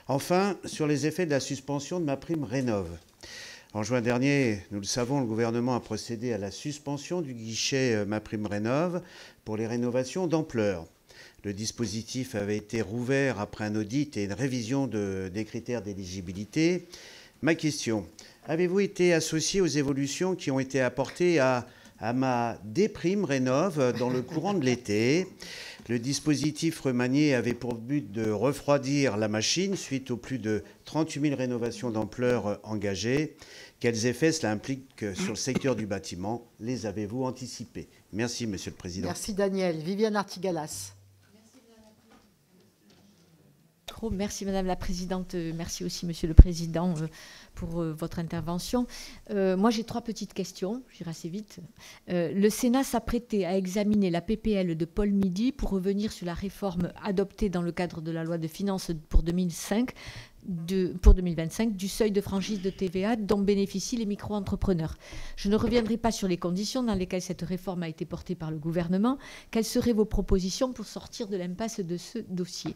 Enfin, sur les effets de la suspension de MaPrimeRénov'. En juin dernier, nous le savons, le gouvernement a procédé à la suspension du guichet MaPrimeRénov' pour les rénovations d'ampleur. Le dispositif avait été rouvert après un audit et une révision des critères d'éligibilité. Ma question, avez-vous été associé aux évolutions qui ont été apportées à MaDéprimeRénov' dans le courant de l'été ? Le dispositif remanié avait pour but de refroidir la machine suite aux plus de 38 000 rénovations d'ampleur engagées. Quels effets cela implique sur le secteur du bâtiment? Les avez-vous anticipés? Merci, Monsieur le Président. Merci, Daniel. Viviane Artigalas. Merci Madame la Présidente, merci aussi Monsieur le Président pour votre intervention. Moi j'ai 3 petites questions, j'irai assez vite. Le Sénat s'apprêtait à examiner la PPL de Paul Midi pour revenir sur la réforme adoptée dans le cadre de la loi de finances pour 2025 du seuil de franchise de TVA dont bénéficient les micro-entrepreneurs. Je ne reviendrai pas sur les conditions dans lesquelles cette réforme a été portée par le gouvernement. Quelles seraient vos propositions pour sortir de l'impasse de ce dossier ?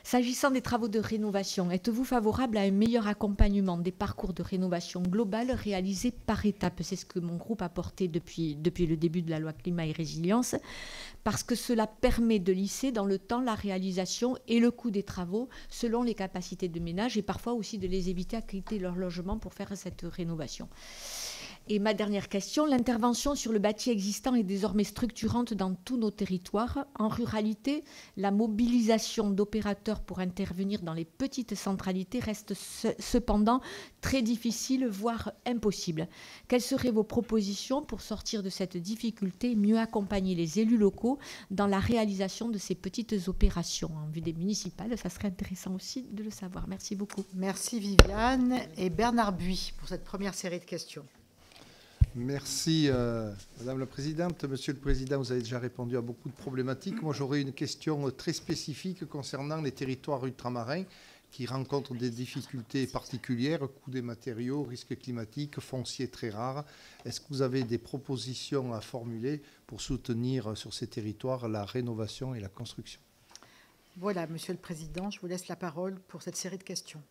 S'agissant des travaux de rénovation, êtes-vous favorable à un meilleur accompagnement des parcours de rénovation globale réalisés par étapes? C'est ce que mon groupe a porté depuis le début de la loi Climat et Résilience, parce que cela permet de lisser dans le temps la réalisation et le coût des travaux selon les capacités de ménage et parfois aussi de les éviter à quitter leur logement pour faire cette rénovation. Et ma dernière question, l'intervention sur le bâti existant est désormais structurante dans tous nos territoires. En ruralité, la mobilisation d'opérateurs pour intervenir dans les petites centralités reste cependant très difficile, voire impossible. Quelles seraient vos propositions pour sortir de cette difficulté et mieux accompagner les élus locaux dans la réalisation de ces petites opérations? En vue des municipales, ça serait intéressant aussi de le savoir. Merci beaucoup. Merci Viviane. Et Bernard Buis pour cette première série de questions. Merci Madame la Présidente. Monsieur le Président, vous avez déjà répondu à beaucoup de problématiques. Moi, j'aurais une question très spécifique concernant les territoires ultramarins qui rencontrent des difficultés particulières, coût des matériaux, risques climatiques, fonciers très rares. Est-ce que vous avez des propositions à formuler pour soutenir sur ces territoires la rénovation et la construction? Voilà, Monsieur le Président, je vous laisse la parole pour cette série de questions.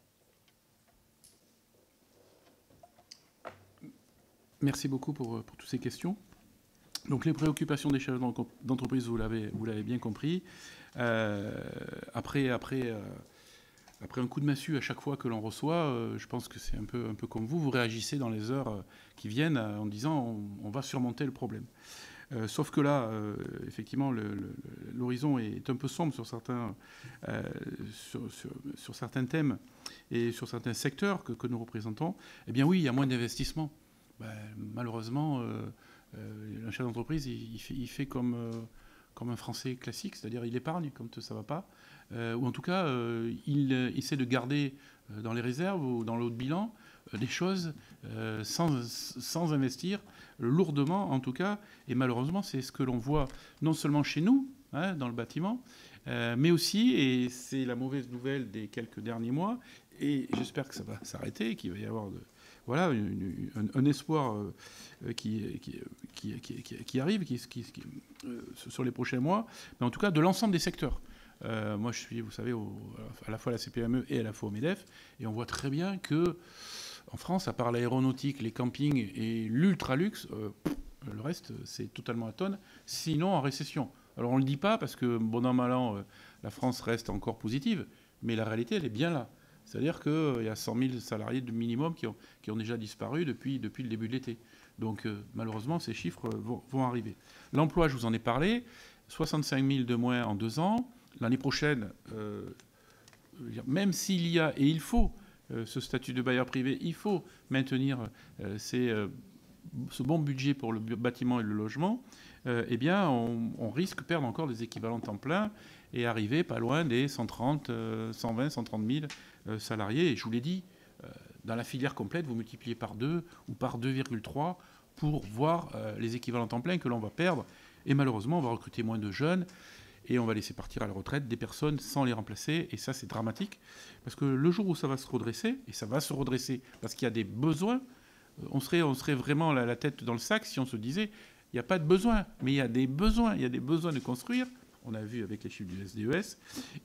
Merci beaucoup pour toutes ces questions. Donc les préoccupations des chefs d'entreprise, vous l'avez bien compris. Après un coup de massue à chaque fois que l'on reçoit, je pense que c'est un peu comme vous réagissez dans les heures qui viennent en disant on va surmonter le problème. Sauf que là, effectivement, l'horizon est un peu sombre sur certains thèmes et sur certains secteurs que nous représentons. Eh bien oui, il y a moins d'investissement. Malheureusement, un chef d'entreprise, il fait comme un Français classique, c'est-à-dire il épargne quand ça ne va pas, ou en tout cas, il essaie de garder dans les réserves ou dans l'autre bilan des choses sans investir lourdement en tout cas, et malheureusement c'est ce que l'on voit non seulement chez nous, dans le bâtiment, mais aussi, et c'est la mauvaise nouvelle des quelques derniers mois, et j'espère que ça va s'arrêter, qu'il va y avoir un espoir qui arrive sur les prochains mois, mais en tout cas de l'ensemble des secteurs. Moi, je suis, vous savez, à la fois à la CPME et à la fois au MEDEF, et on voit très bien que en France, à part l'aéronautique, les campings et l'ultra-luxe, le reste, c'est totalement atone, sinon en récession. Alors on ne le dit pas parce que, bon an, mal an, la France reste encore positive, mais la réalité, elle est bien là. C'est-à-dire qu'il y a 100 000 salariés de minimum qui ont déjà disparu depuis le début de l'été. Donc malheureusement, ces chiffres vont arriver. L'emploi, je vous en ai parlé, 65 000 de moins en 2 ans. L'année prochaine, même s'il y a, et il faut, ce statut de bailleur privé, il faut maintenir ce bon budget pour le bâtiment et le logement, eh bien, on risque de perdre encore des équivalents temps plein et arriver pas loin des 130, 120, 130 000 salariés. Et je vous l'ai dit, dans la filière complète, vous multipliez par 2 ou par 2,3 pour voir les équivalents temps plein que l'on va perdre. Et malheureusement, on va recruter moins de jeunes. Et on va laisser partir à la retraite des personnes sans les remplacer. Et ça, c'est dramatique. Parce que le jour où ça va se redresser, et ça va se redresser parce qu'il y a des besoins, on serait vraiment la tête dans le sac si on se disait il n'y a pas de besoin, mais il y a des besoins. Il y a des besoins de construire. On a vu avec les chiffres du SDES.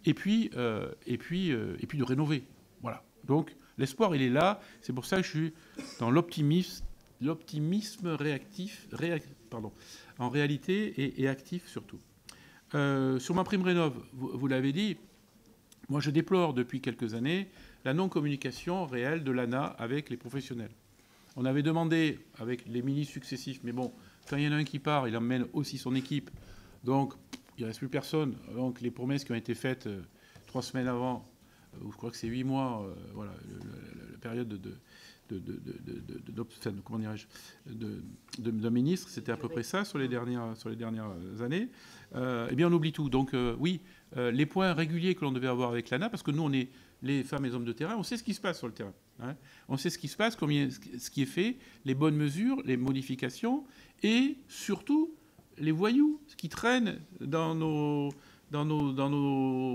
Et puis de rénover. Voilà. Donc, l'espoir, il est là. C'est pour ça que je suis dans l'optimisme réactif, en réalité et actif surtout. Sur ma prime rénov', vous l'avez dit, moi je déplore depuis quelques années la non-communication réelle de l'ANA avec les professionnels. On avait demandé avec les ministres successifs, mais bon, quand il y en a un qui part, il emmène aussi son équipe, donc il ne reste plus personne. Donc les promesses qui ont été faites 3 semaines avant, ou je crois que c'est 8 mois, voilà, la période d'un ministre, c'était à peu près ça sur les dernières années. Eh bien, on oublie tout. Donc, oui, les points réguliers que l'on devait avoir avec l'ANA, parce que nous, on est les femmes et les hommes de terrain, on sait ce qui se passe sur le terrain. On sait ce qui se passe, ce qui est fait, les bonnes mesures, les modifications, et surtout les voyous qui traînent dans nos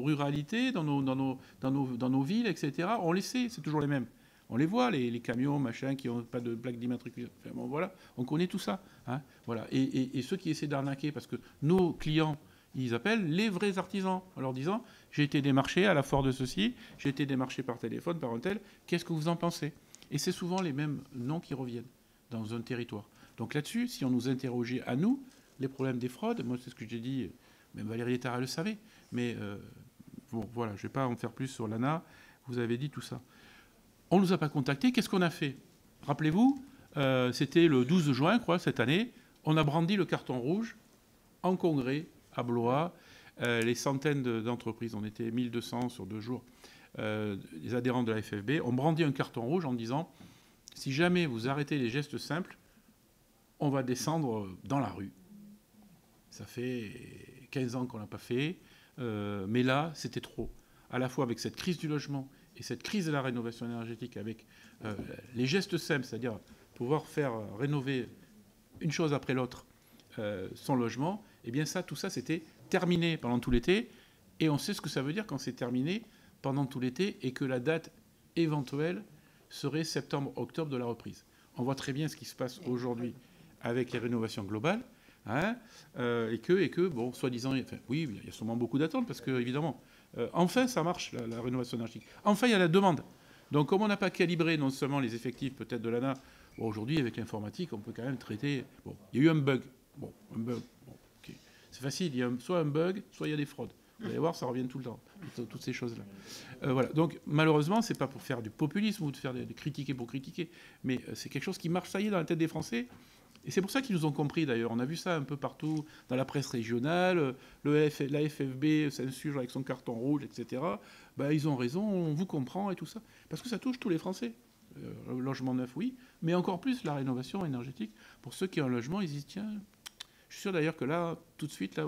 ruralités, dans nos villes, etc. On les sait, c'est toujours les mêmes. On les voit, les camions, machin, qui n'ont pas de plaque d'immatriculation. Enfin, bon, voilà, on connaît tout ça. Voilà. Et ceux qui essaient d'arnaquer, parce que nos clients, ils appellent les vrais artisans en leur disant « J'ai été démarché à la foire de ceci, j'ai été démarché par téléphone, par un tel, qu'est-ce que vous en pensez ?» Et c'est souvent les mêmes noms qui reviennent dans un territoire. Donc là-dessus, si on nous interrogeait à nous, les problèmes des fraudes, moi c'est ce que j'ai dit, même Valérie Létard le savait, mais bon, voilà, je ne vais pas en faire plus sur l'ANA, vous avez dit tout ça. On ne nous a pas contactés. Qu'est-ce qu'on a fait? Rappelez-vous, c'était le 12 juin, je crois, cette année. On a brandi le carton rouge en congrès à Blois. Les centaines d'entreprises, on était 1200 sur 2 jours, les adhérents de la FFB, ont brandi un carton rouge en disant « Si jamais vous arrêtez les gestes simples, on va descendre dans la rue. » Ça fait 15 ans qu'on ne l'a pas fait, mais là, c'était trop. À la fois avec cette crise du logement et cette crise de la rénovation énergétique, avec les gestes simples, c'est-à-dire pouvoir faire rénover une chose après l'autre son logement, eh bien ça, tout ça, c'était terminé pendant tout l'été. Et on sait ce que ça veut dire quand c'est terminé pendant tout l'été et que la date éventuelle serait septembre-octobre de la reprise. On voit très bien ce qui se passe aujourd'hui avec les rénovations globales. Et que, bon, soi-disant, enfin, oui, il y a sûrement beaucoup d'attentes parce que, évidemment, enfin, ça marche, la rénovation énergétique. Enfin, il y a la demande. Donc, comme on n'a pas calibré non seulement les effectifs peut-être de l'ANA Bon, aujourd'hui, avec l'informatique, on peut quand même traiter... Bon, il y a eu un bug. Bon, ok. C'est facile, il y a soit un bug, soit il y a des fraudes. Vous allez voir, ça revient tout le temps, toutes ces choses-là. Voilà. Donc, malheureusement, c'est pas pour faire du populisme ou de faire de critiquer pour critiquer, mais c'est quelque chose qui marche, ça y est, dans la tête des Français. Et c'est pour ça qu'ils nous ont compris, d'ailleurs. On a vu ça un peu partout, dans la presse régionale. La FFB s'insurge avec son carton rouge, etc. Ben, ils ont raison, on vous comprend et tout ça. Parce que ça touche tous les Français. Le logement neuf, oui, mais encore plus la rénovation énergétique. Pour ceux qui ont un logement, ils disent, tiens, je suis sûr d'ailleurs que là, tout de suite, là,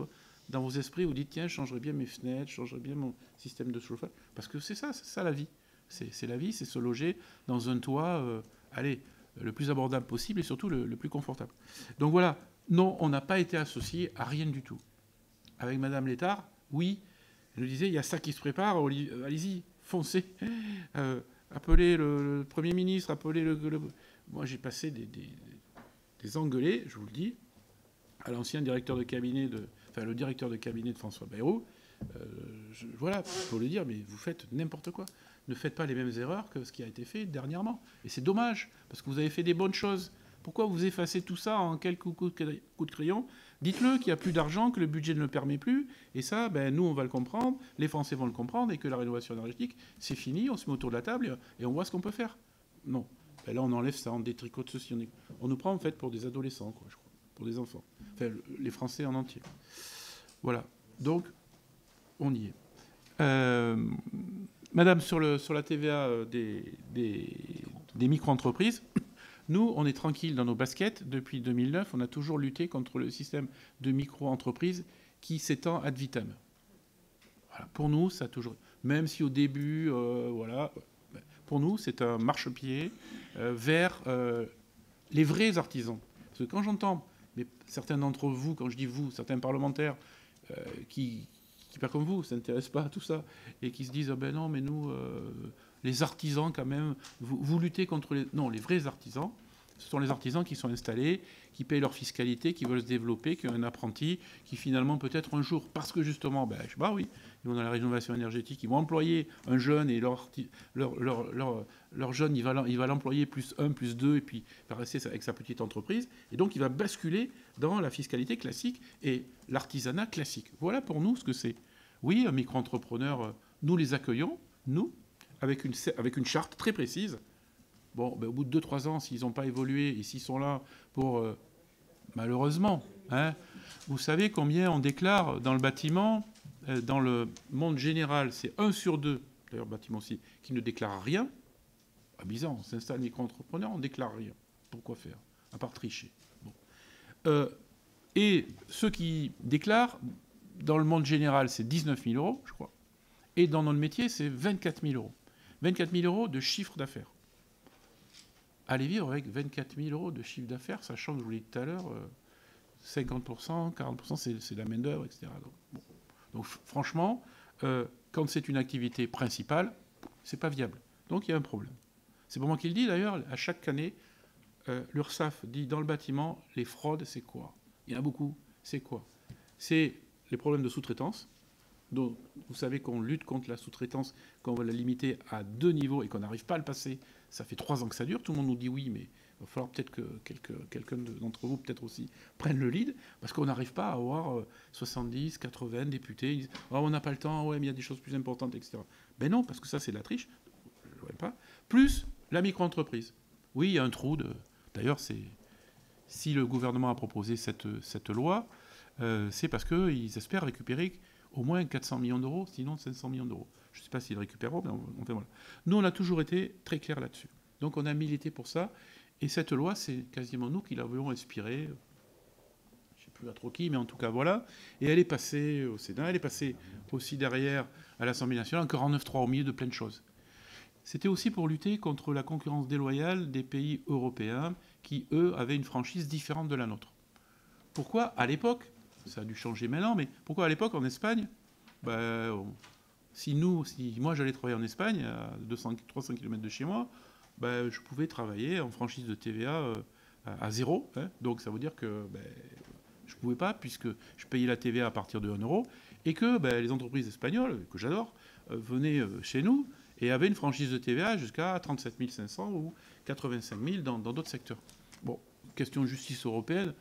dans vos esprits, vous dites, tiens, je changerais bien mes fenêtres, je changerais bien mon système de chauffage. Parce que c'est ça la vie. C'est la vie, c'est se loger dans un toit, le plus abordable possible et surtout le plus confortable. Donc voilà, non, on n'a pas été associé à rien du tout. Avec Madame Létard, oui, elle nous disait, il y a ça qui se prépare, allez-y, foncez. Appelez le Premier ministre, appelez Moi, j'ai passé des engueulés, je vous le dis, à l'ancien directeur de cabinet le directeur de cabinet de François Bayrou. Voilà, il faut le dire, mais vous faites n'importe quoi. Ne faites pas les mêmes erreurs que ce qui a été fait dernièrement. Et c'est dommage, parce que vous avez fait des bonnes choses. Pourquoi vous effacez tout ça en quelques coups de crayon? Dites-le qu'il n'y a plus d'argent, que le budget ne le permet plus. Et ça, nous, on va le comprendre, les Français vont le comprendre, et que la rénovation énergétique, c'est fini, on se met autour de la table et on voit ce qu'on peut faire. Non. Là, on enlève ça, on détricote ceci. On nous prend, en fait, pour des adolescents, quoi, je crois, pour des enfants. Enfin, les Français en entier. Voilà. Donc, on y est. Madame, sur la TVA des micro-entreprises, nous, on est tranquille dans nos baskets. Depuis 2009, on a toujours lutté contre le système de micro-entreprises qui s'étend ad vitam. Voilà. Pour nous, ça a toujours... Même si au début, pour nous, c'est un marchepied vers les vrais artisans. Parce que quand j'entends, mais certains d'entre vous, quand je dis vous, certains parlementaires qui pas comme vous, s'intéressent pas à tout ça, et qui se disent, ben non, mais nous, les artisans, quand même, vous luttez contre les... Non, les vrais artisans, ce sont les artisans qui sont installés, qui payent leur fiscalité, qui veulent se développer, qui ont un apprenti, qui finalement, peut-être un jour, parce que justement, oui, ils vont dans la rénovation énergétique, ils vont employer un jeune, et leur jeune, il va l'employer plus 1, plus 2, et puis il va rester avec sa petite entreprise, et donc il va basculer dans la fiscalité classique et l'artisanat classique. Voilà pour nous ce que c'est. Oui, un micro-entrepreneur, nous les accueillons, nous, avec une charte très précise. Bon, au bout de 2-3 ans, s'ils n'ont pas évolué et s'ils sont là pour... malheureusement, vous savez combien on déclare dans le bâtiment, dans le monde général, c'est 1 sur 2, d'ailleurs bâtiment aussi, qui ne déclare rien. Bizarre, on s'installe micro-entrepreneur, on ne déclare rien. Pourquoi faire? À part tricher. Bon. Et ceux qui déclarent, dans le monde général, c'est 19 000 euros, je crois. Et dans notre métier, c'est 24 000 euros. 24 000 euros de chiffre d'affaires. Allez vivre avec 24 000 euros de chiffre d'affaires, sachant que je vous l'ai dit tout à l'heure, 50%, 40%, c'est la main-d'œuvre, etc. Donc franchement, quand c'est une activité principale, c'est pas viable. Donc il y a un problème. C'est pas moi qui le dis d'ailleurs, à chaque année, l'URSSAF dit dans le bâtiment, les fraudes, c'est quoi? Il y en a beaucoup. C'est quoi? C'est les problèmes de sous-traitance. Donc, vous savez qu'on lutte contre la sous-traitance, qu'on va la limiter à 2 niveaux et qu'on n'arrive pas à le passer. Ça fait 3 ans que ça dure. Tout le monde nous dit oui, mais il va falloir peut-être que quelqu'un d'entre vous, peut-être aussi, prenne le lead, parce qu'on n'arrive pas à avoir 70, 80 députés. Ils disent oh, on n'a pas le temps, ouais, mais il y a des choses plus importantes, etc. Ben non, parce que ça, c'est de la triche. Je ne vois pas. Plus la micro-entreprise. Oui, il y a un trou de... D'ailleurs, si le gouvernement a proposé cette loi, c'est parce qu'ils espèrent récupérer au moins 400 millions d'euros, sinon 500 millions d'euros. Je ne sais pas s'ils récupéreront, mais enfin voilà. Nous, on a toujours été très clairs là-dessus. Donc on a milité pour ça. Et cette loi, c'est quasiment nous qui l'avons inspirée. Je ne sais plus à trop qui, mais en tout cas, voilà. Et elle est passée au Sénat, elle est passée aussi derrière à l'Assemblée nationale, encore en 9-3 au milieu de plein de choses. C'était aussi pour lutter contre la concurrence déloyale des pays européens qui, eux, avaient une franchise différente de la nôtre. Pourquoi, à l'époque, ça a dû changer maintenant, mais pourquoi à l'époque, en Espagne, si moi j'allais travailler en Espagne, à 300 km de chez moi, je pouvais travailler en franchise de TVA à 0. Donc ça veut dire que je ne pouvais pas, puisque je payais la TVA à partir de 1 euro, et que les entreprises espagnoles, que j'adore, venaient chez nous, et avait une franchise de TVA jusqu'à 37 500 ou 85 000 dans d'autres secteurs. Bon, question de justice européenne,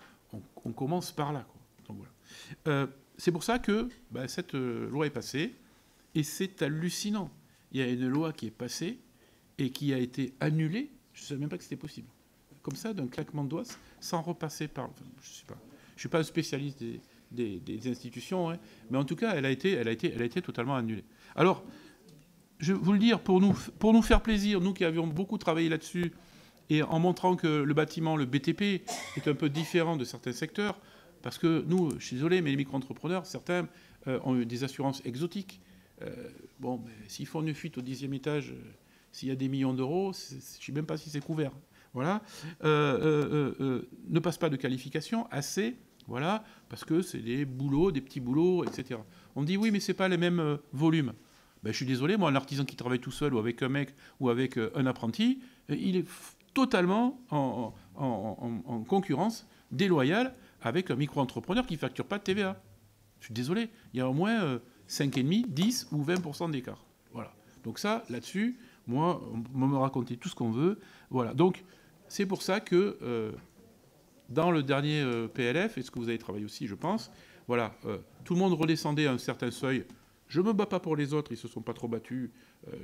on commence par là, quoi. Donc, voilà. C'est pour ça que cette loi est passée, et c'est hallucinant. Il y a une loi qui est passée et qui a été annulée. Je ne savais même pas que c'était possible. Comme ça, d'un claquement de doigts, sans repasser par... Enfin, je ne sais pas. Je ne suis pas un spécialiste des institutions, hein, mais en tout cas, elle a été totalement annulée. Alors, je vais vous le dire, pour nous faire plaisir, nous qui avions beaucoup travaillé là-dessus, et en montrant que le bâtiment, le BTP, est un peu différent de certains secteurs, parce que nous, je suis désolé, mais les micro-entrepreneurs, certains ont eu des assurances exotiques. S'ils font une fuite au 10e étage, s'il y a des millions d'euros, je ne sais même pas si c'est couvert. Voilà. Ne passe pas de qualification assez, voilà, parce que c'est des boulots, des petits boulots, etc. On me dit oui, mais ce n'est pas les mêmes volumes. Je suis désolé, moi, un artisan qui travaille tout seul ou avec un mec ou avec un apprenti, il est totalement en concurrence déloyale avec un micro-entrepreneur qui ne facture pas de TVA. Je suis désolé, il y a au moins 5,5, 10 ou 20% d'écart. Voilà. Donc ça, là-dessus, moi, on peut me raconter tout ce qu'on veut. Voilà. Donc, c'est pour ça que dans le dernier PLF, et ce que vous avez travaillé aussi, je pense, voilà, tout le monde redescendait à un certain seuil. Je ne me bats pas pour les autres, ils ne se sont pas trop battus.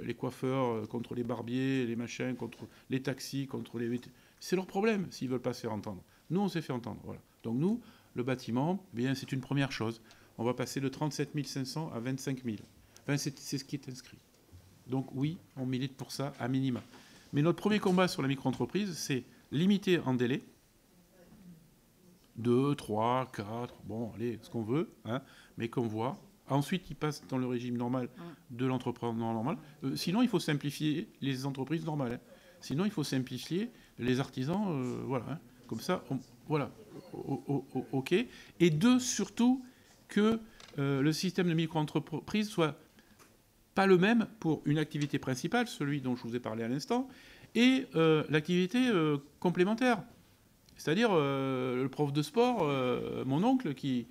Les coiffeurs contre les barbiers, les machins, contre les taxis, contre les... C'est leur problème s'ils ne veulent pas se faire entendre. Nous, on s'est fait entendre. Voilà. Donc nous, le bâtiment, bien, c'est une première chose. On va passer de 37 500 à 25 000. Enfin, c'est ce qui est inscrit. Donc oui, on milite pour ça à minima. Mais notre premier combat sur la micro-entreprise, c'est limiter en délai. 2, 3, 4, bon, allez, ce qu'on veut, hein, mais qu'on voit. Ensuite, ils passent dans le régime normal de l'entrepreneur normal. Sinon, il faut simplifier les entreprises normales. Hein. Sinon, il faut simplifier les artisans. Voilà. Hein. Comme ça, voilà. OK. Et deux, surtout, que le système de micro-entreprise soit pas le même pour une activité principale, celui dont je vous ai parlé à l'instant, et l'activité complémentaire. C'est-à-dire le prof de sport, mon oncle, qui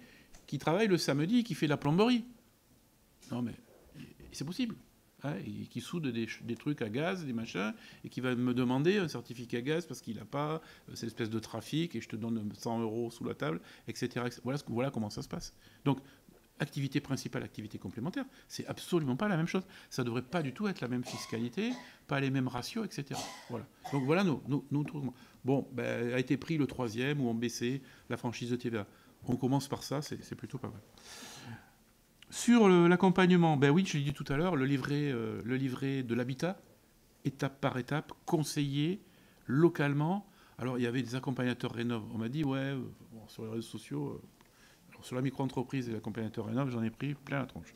travaille le samedi, qui fait la plomberie. Non, mais c'est possible. Hein, et qui soude des trucs à gaz, des machins, et qui va me demander un certificat gaz parce qu'il n'a pas cette espèce de trafic, et je te donne 100 € sous la table, etc. Voilà comment ça se passe. Donc, activité principale, activité complémentaire, c'est absolument pas la même chose. Ça ne devrait pas du tout être la même fiscalité, pas les mêmes ratios, etc. Voilà. Donc voilà nos trucs. Bon, a été pris le 3e où on baissait la franchise de TVA. On commence par ça, c'est plutôt pas mal. Sur l'accompagnement, oui, je l'ai dit tout à l'heure, le livret de l'habitat, étape par étape, conseillé localement. Alors, il y avait des accompagnateurs Rénov'. On m'a dit, sur les réseaux sociaux, sur la micro-entreprise et l'accompagnateur Rénov', j'en ai pris plein la tronche.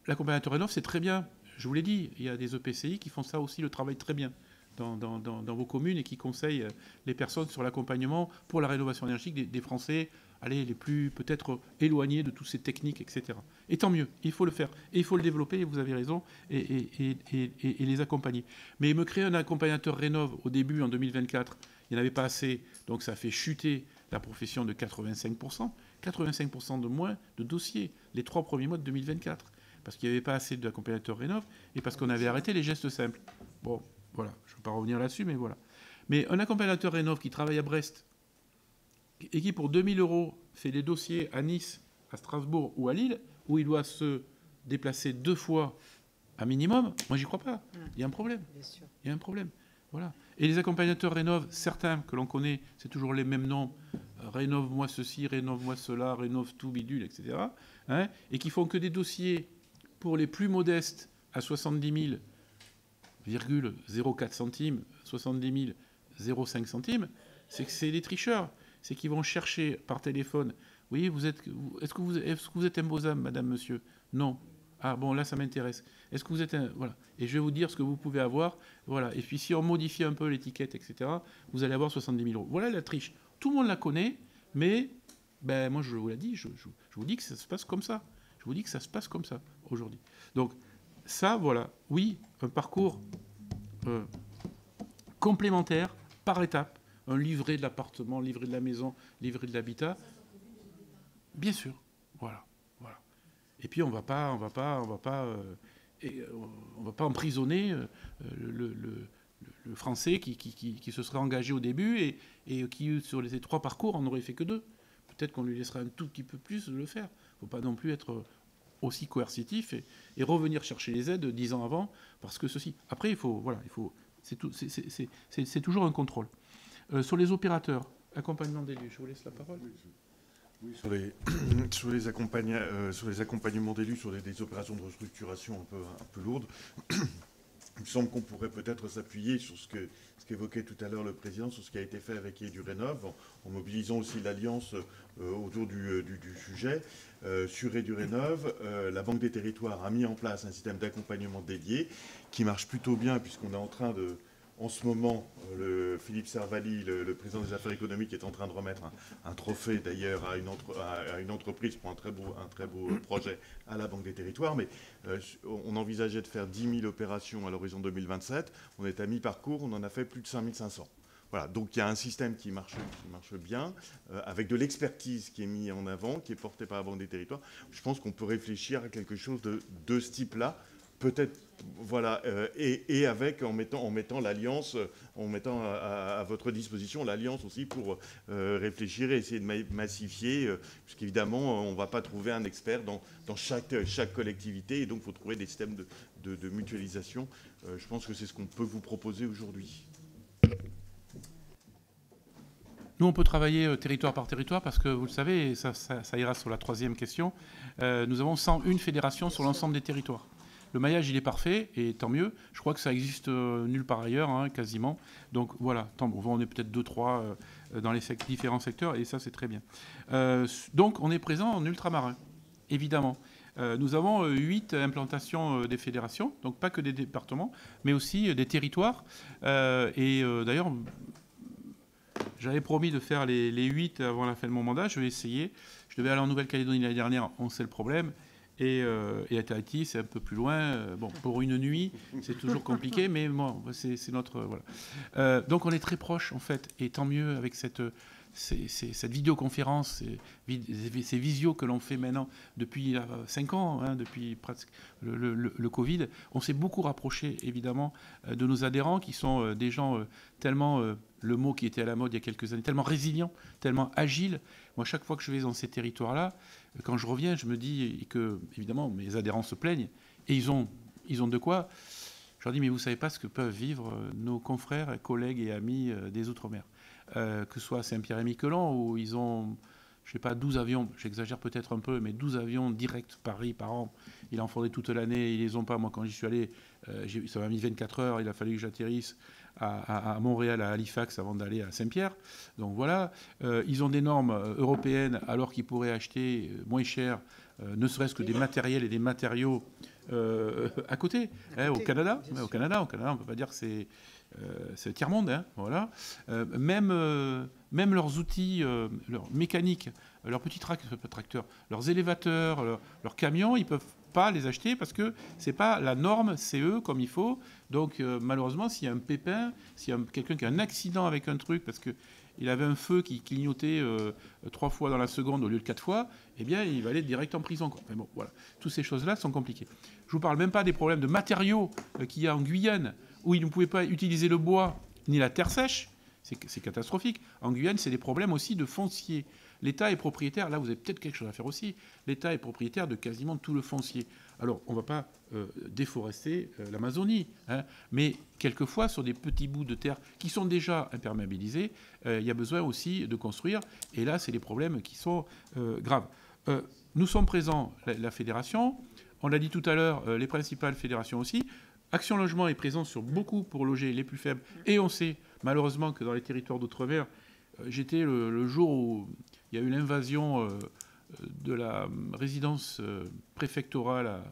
L'accompagnateur Rénov', c'est très bien. Je vous l'ai dit, il y a des EPCI qui font ça aussi, le travail très bien dans vos communes et qui conseillent les personnes sur l'accompagnement pour la rénovation énergétique des Français, les plus peut-être éloignés de toutes ces techniques, etc. Et tant mieux, il faut le faire. Et il faut le développer, et vous avez raison, et les accompagner. Mais me créer un accompagnateur Rénov' au début, en 2024, il n'y en avait pas assez, donc ça a fait chuter la profession de 85%. 85% de moins de dossiers les 3 premiers mois de 2024. Parce qu'il n'y avait pas assez d'accompagnateurs Rénov' et parce qu'on avait arrêté les gestes simples. Bon, voilà, je ne vais pas revenir là-dessus, mais voilà. Mais un accompagnateur Rénov' qui travaille à Brest et qui, pour 2 000 € fait des dossiers à Nice, à Strasbourg ou à Lille, où il doit se déplacer 2 fois à minimum, moi, j'y crois pas. Il y a un problème. Bien sûr. Il y a un problème. Voilà. Et les accompagnateurs Rénov', certains que l'on connaît, c'est toujours les mêmes noms. Rénove-moi ceci, rénove-moi cela, rénove tout, bidule, etc. Hein, et qui font que des dossiers pour les plus modestes à 70 000,04 centimes, 70 0,05 centimes, c'est que c'est des tricheurs. C'est qu'ils vont chercher par téléphone. Oui, est-ce que vous êtes un beau âme, madame, monsieur? Non. Ah bon, là, ça m'intéresse. Est-ce que vous êtes un... Voilà. Et je vais vous dire ce que vous pouvez avoir. Voilà. Et puis, si on modifie un peu l'étiquette, etc., vous allez avoir 70 000 €. Voilà la triche. Tout le monde la connaît, mais moi, je vous l'ai dit, je vous dis que ça se passe comme ça. Je vous dis que ça se passe comme ça, aujourd'hui. Donc, ça, voilà. Oui, un parcours complémentaire, par étape. Un livret de l'appartement, livret de la maison, livret de l'habitat. Bien sûr. Voilà. Et puis on va pas emprisonner le Français qui se serait engagé au début et qui, sur les 3 parcours, en aurait fait que 2. Peut-être qu'on lui laissera un tout petit peu plus de le faire. Il ne faut pas non plus être aussi coercitif et revenir chercher les aides 10 ans avant, parce que ceci. Après, c'est toujours un contrôle. Sur les opérateurs, accompagnement d'élus, je vous laisse la parole. Oui, sur les accompagnements d'élus, sur des opérations de restructuration un peu lourdes, il me semble qu'on pourrait peut-être s'appuyer sur ce qu'évoquait tout à l'heure le Président, sur ce qui a été fait avec EduRénov, en mobilisant aussi l'Alliance autour du sujet. Sur EduRénov, la Banque des Territoires a mis en place un système d'accompagnement dédié qui marche plutôt bien, puisqu'on est en train de... En ce moment, Philippe Servalli, le président des affaires économiques, est en train de remettre un trophée d'ailleurs à une entreprise pour un très beau projet à la Banque des Territoires. Mais on envisageait de faire 10 000 opérations à l'horizon 2027. On est à mi-parcours, on en a fait plus de 5 500. Voilà, donc il y a un système qui marche bien, avec de l'expertise qui est mise en avant, qui est portée par la Banque des Territoires. Je pense qu'on peut réfléchir à quelque chose de ce type-là. Peut-être, voilà, et avec en mettant l'Alliance, en mettant à votre disposition l'Alliance aussi pour réfléchir et essayer de massifier, puisqu'évidemment, on ne va pas trouver un expert dans chaque collectivité, et donc il faut trouver des systèmes de mutualisation. Je pense que c'est ce qu'on peut vous proposer aujourd'hui. Nous, on peut travailler territoire par territoire parce que, vous le savez, et ça ira sur la 3e question, nous avons 101 fédérations sur l'ensemble des territoires. Le maillage, il est parfait, et tant mieux. Je crois que ça existe nulle part ailleurs, hein, quasiment. Donc voilà, on est peut-être 2-3 dans les différents secteurs, et ça, c'est très bien. Donc, on est présent en ultramarin, évidemment. Nous avons 8 implantations des fédérations, donc pas que des départements, mais aussi des territoires. D'ailleurs, j'avais promis de faire les 8 avant la fin de mon mandat. Je vais essayer. Je devais aller en Nouvelle-Calédonie l'année dernière, on sait le problème. Et à Tahiti, c'est un peu plus loin. Bon, pour une nuit, c'est toujours compliqué, mais bon, c'est notre... Voilà. Donc on est très proche, en fait, et tant mieux avec cette vidéoconférence, ces visios que l'on fait maintenant depuis 5 ans, hein, depuis presque le Covid. On s'est beaucoup rapproché, évidemment, de nos adhérents, qui sont des gens tellement... le mot qui était à la mode il y a quelques années, tellement résilient, tellement agile. Moi, chaque fois que je vais dans ces territoires-là, quand je reviens, je me dis que, évidemment, mes adhérents se plaignent, et ils ont de quoi. Je leur dis, mais vous ne savez pas ce que peuvent vivre nos confrères, collègues et amis des Outre-mer. Que ce soit à Saint-Pierre-et-Miquelon, où ils ont, je ne sais pas, 12 avions, j'exagère peut-être un peu, mais 12 avions directs Paris par an. Il en faudrait toute l'année, ils ne les ont pas. Moi, quand j'y suis allé, ça m'a mis 24 heures, il a fallu que j'atterrisse à Montréal, à Halifax, avant d'aller à Saint-Pierre. Donc voilà, ils ont des normes européennes, alors qu'ils pourraient acheter moins cher, ne serait-ce que des matériels et des matériaux à côté. Au Canada, on ne peut pas dire que c'est le tiers-monde. Hein, voilà. Même leurs outils, leurs mécaniques, leurs petits tracteurs, leurs élévateurs, leurs camions, ils ne peuvent pas les acheter parce que ce n'est pas la norme CE comme il faut. Donc malheureusement, s'il y a un pépin, s'il y a quelqu'un qui a un accident avec un truc parce qu'il avait un feu qui clignotait 3 fois dans la seconde au lieu de 4 fois, eh bien, il va aller direct en prison, quoi. Mais bon, voilà. Toutes ces choses-là sont compliquées. Je ne vous parle même pas des problèmes de matériaux qu'il y a en Guyane, où ils ne pouvaient pas utiliser le bois ni la terre sèche. C'est catastrophique. En Guyane, c'est des problèmes aussi de foncier. L'État est propriétaire, là vous avez peut-être quelque chose à faire aussi, l'État est propriétaire de quasiment tout le foncier. Alors on ne va pas déforester l'Amazonie, hein, mais quelquefois sur des petits bouts de terre qui sont déjà imperméabilisés, il y a besoin aussi de construire, et là c'est les problèmes qui sont graves. Nous sommes présents, la fédération, on l'a dit tout à l'heure, les principales fédérations aussi. Action Logement est présent sur beaucoup pour loger les plus faibles, et on sait malheureusement que dans les territoires d'outre-mer, j'étais le jour où il y a eu l'invasion de la résidence préfectorale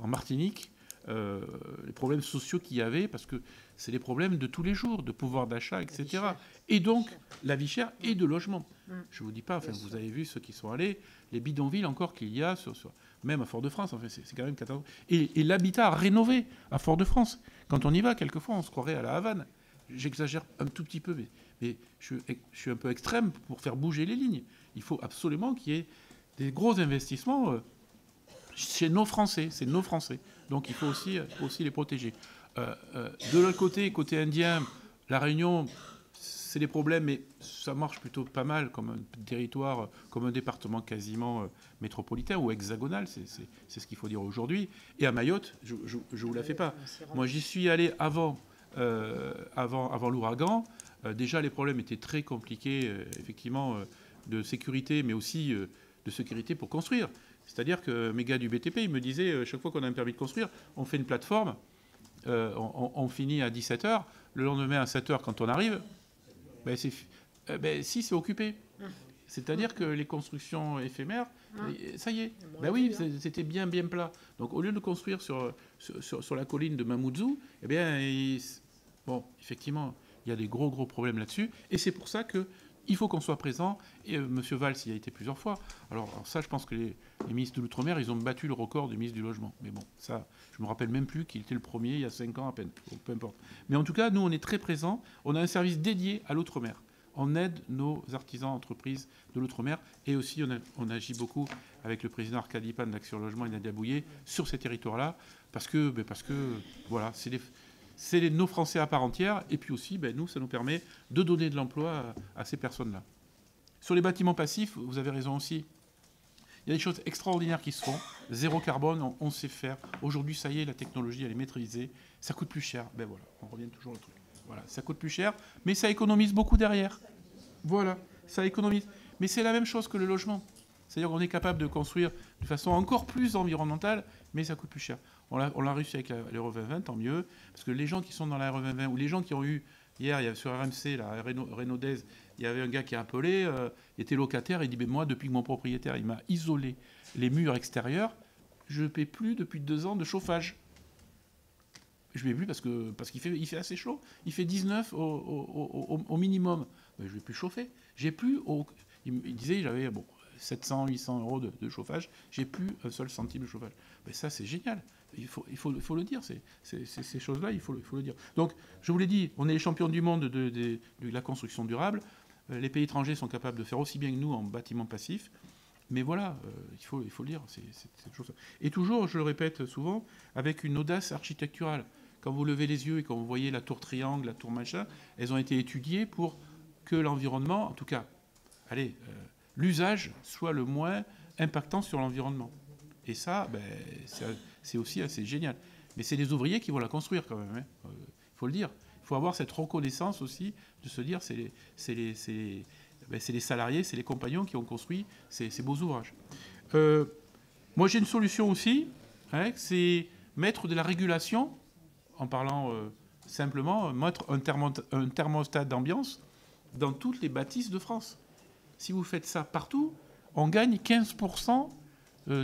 en Martinique, les problèmes sociaux qu'il y avait, parce que c'est des problèmes de tous les jours, de pouvoir d'achat, etc. Et donc, la vie chère et de logement. Je ne vous dis pas, enfin, vous avez vu ceux qui sont allés, les bidonvilles encore qu'il y a, même à Fort-de-France, enfin, c'est quand même catastrophique. Et l'habitat rénové à Fort-de-France. Quand on y va, quelquefois, on se croirait à la Havane. J'exagère un tout petit peu, mais je suis un peu extrême pour faire bouger les lignes. Il faut absolument qu'il y ait des gros investissements c'est nos Français. Donc il faut aussi les protéger. De l'autre côté indien, la Réunion, c'est des problèmes, mais ça marche plutôt pas mal comme un territoire, comme un département quasiment métropolitain ou hexagonal, c'est ce qu'il faut dire aujourd'hui. Et à Mayotte, je ne vous la fais pas. Moi, j'y suis allé avant l'ouragan. Déjà, les problèmes étaient très compliqués, effectivement, de sécurité, mais aussi de sécurité pour construire. C'est-à-dire que mes gars du BTP, ils me disaient, chaque fois qu'on a un permis de construire, on fait une plateforme, on finit à 17h, le lendemain à 7h, quand on arrive, si c'est occupé. C'est-à-dire que les constructions éphémères, ça y est. Oui, c'était bien plat. Donc au lieu de construire sur la colline de Mamoudzou, effectivement, il y a des gros problèmes là-dessus. Et c'est pour ça qu'il faut qu'on soit présent. Et M. Valls y a été plusieurs fois. Alors ça, je pense que les ministres de l'Outre-mer, ils ont battu le record du ministre du Logement. Mais bon, ça, je ne me rappelle même plus qu'il était le premier il y a 5 ans à peine. Donc, peu importe. Mais en tout cas, nous, on est très présents. On a un service dédié à l'Outre-mer. On aide nos artisans, entreprises de l'Outre-mer. Et aussi, on agit beaucoup avec le président Arkady Pan d'Action Logement et Nadia Bouillet sur ces territoires-là. Parce que voilà, c'est nos Français à part entière. Et puis aussi, nous, ça nous permet de donner de l'emploi à ces personnes-là. Sur les bâtiments passifs, vous avez raison aussi. Il y a des choses extraordinaires qui se font. Zéro carbone, on sait faire. Aujourd'hui, ça y est, la technologie, elle est maîtrisée. Ça coûte plus cher. Voilà, on revient toujours au truc. Voilà, ça coûte plus cher, mais ça économise beaucoup derrière. Voilà, ça économise. Mais c'est la même chose que le logement. C'est-à-dire qu'on est capable de construire de façon encore plus environnementale, mais ça coûte plus cher. On l'a réussi avec l'Euro 2020, tant mieux, parce que les gens qui sont dans la RE 2020, ou les gens qui ont eu, hier, il y avait sur RMC, la Renaud Dez, il y avait un gars qui a appelé, il était locataire, il dit, moi, depuis que mon propriétaire il m'a isolé les murs extérieurs, je ne paie plus depuis 2 ans de chauffage. Je ne vais plus parce qu'il fait assez chaud. Il fait 19 au minimum. Je ne vais plus chauffer. J'ai plus... Il disait j'avais 700, 800 euros de chauffage. J'ai plus un seul centime de chauffage. Ça, c'est génial. Il faut le dire. Ces choses-là, il faut le dire. Donc, je vous l'ai dit, on est les champions du monde de la construction durable. Les pays étrangers sont capables de faire aussi bien que nous en bâtiment passif. Mais voilà, il faut le dire. C'est cette chose. Et toujours, je le répète souvent, avec une audace architecturale. Quand vous levez les yeux et quand vous voyez la tour triangle, la tour machin, elles ont été étudiées pour que l'environnement, en tout cas, l'usage soit le moins impactant sur l'environnement. Et ça, c'est aussi assez génial. Mais c'est les ouvriers qui vont la construire quand même. Il faut le dire. Il faut avoir cette reconnaissance aussi de se dire c'est les salariés, c'est les compagnons qui ont construit ces beaux ouvrages. Moi, j'ai une solution aussi, c'est mettre de la régulation, en parlant simplement, mettre un thermostat d'ambiance dans toutes les bâtisses de France. Si vous faites ça partout, on gagne 15%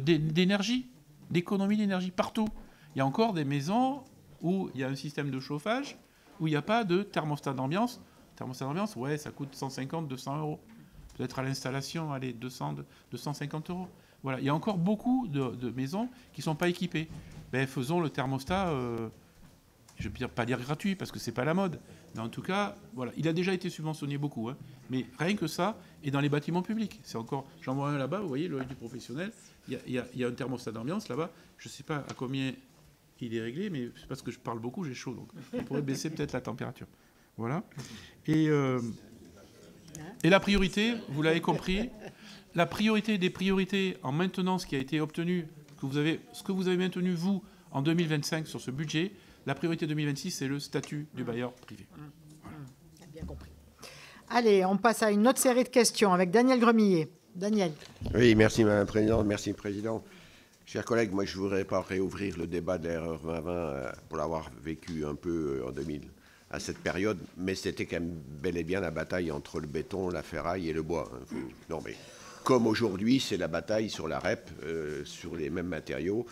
d'énergie, d'économie d'énergie partout. Il y a encore des maisons où il y a un système de chauffage, où il n'y a pas de thermostat d'ambiance. Thermostat d'ambiance, ouais, ça coûte 150, 200 euros. Peut-être à l'installation, 200, 250 euros. Voilà, il y a encore beaucoup de maisons qui ne sont pas équipées. Faisons le thermostat... je ne vais pas dire gratuit parce que ce n'est pas la mode, mais en tout cas, voilà, il a déjà été subventionné beaucoup, mais rien que ça, et dans les bâtiments publics, c'est encore, j'en vois un là-bas, vous voyez, l'œil du professionnel, il y a un thermostat d'ambiance là-bas, je ne sais pas à combien il est réglé, mais c'est parce que je parle beaucoup, j'ai chaud, donc on pourrait baisser peut-être la température. Voilà. Et la priorité, vous l'avez compris, la priorité des priorités en maintenant ce qui a été obtenu, ce que vous avez maintenu, vous, en 2025 sur ce budget. La priorité 2026, c'est le statut du bailleur privé. Voilà. Bien compris. Allez, on passe à une autre série de questions avec Daniel Gremillet. Daniel. Oui, merci Madame la Présidente. Merci Président. Chers collègues, moi je ne voudrais pas réouvrir le débat de l'erreur 2020 pour l'avoir vécu un peu en 2000 à cette période, mais c'était quand même bel et bien la bataille entre le béton, la ferraille et le bois. Non mais comme aujourd'hui, c'est la bataille sur la REP, sur les mêmes matériaux.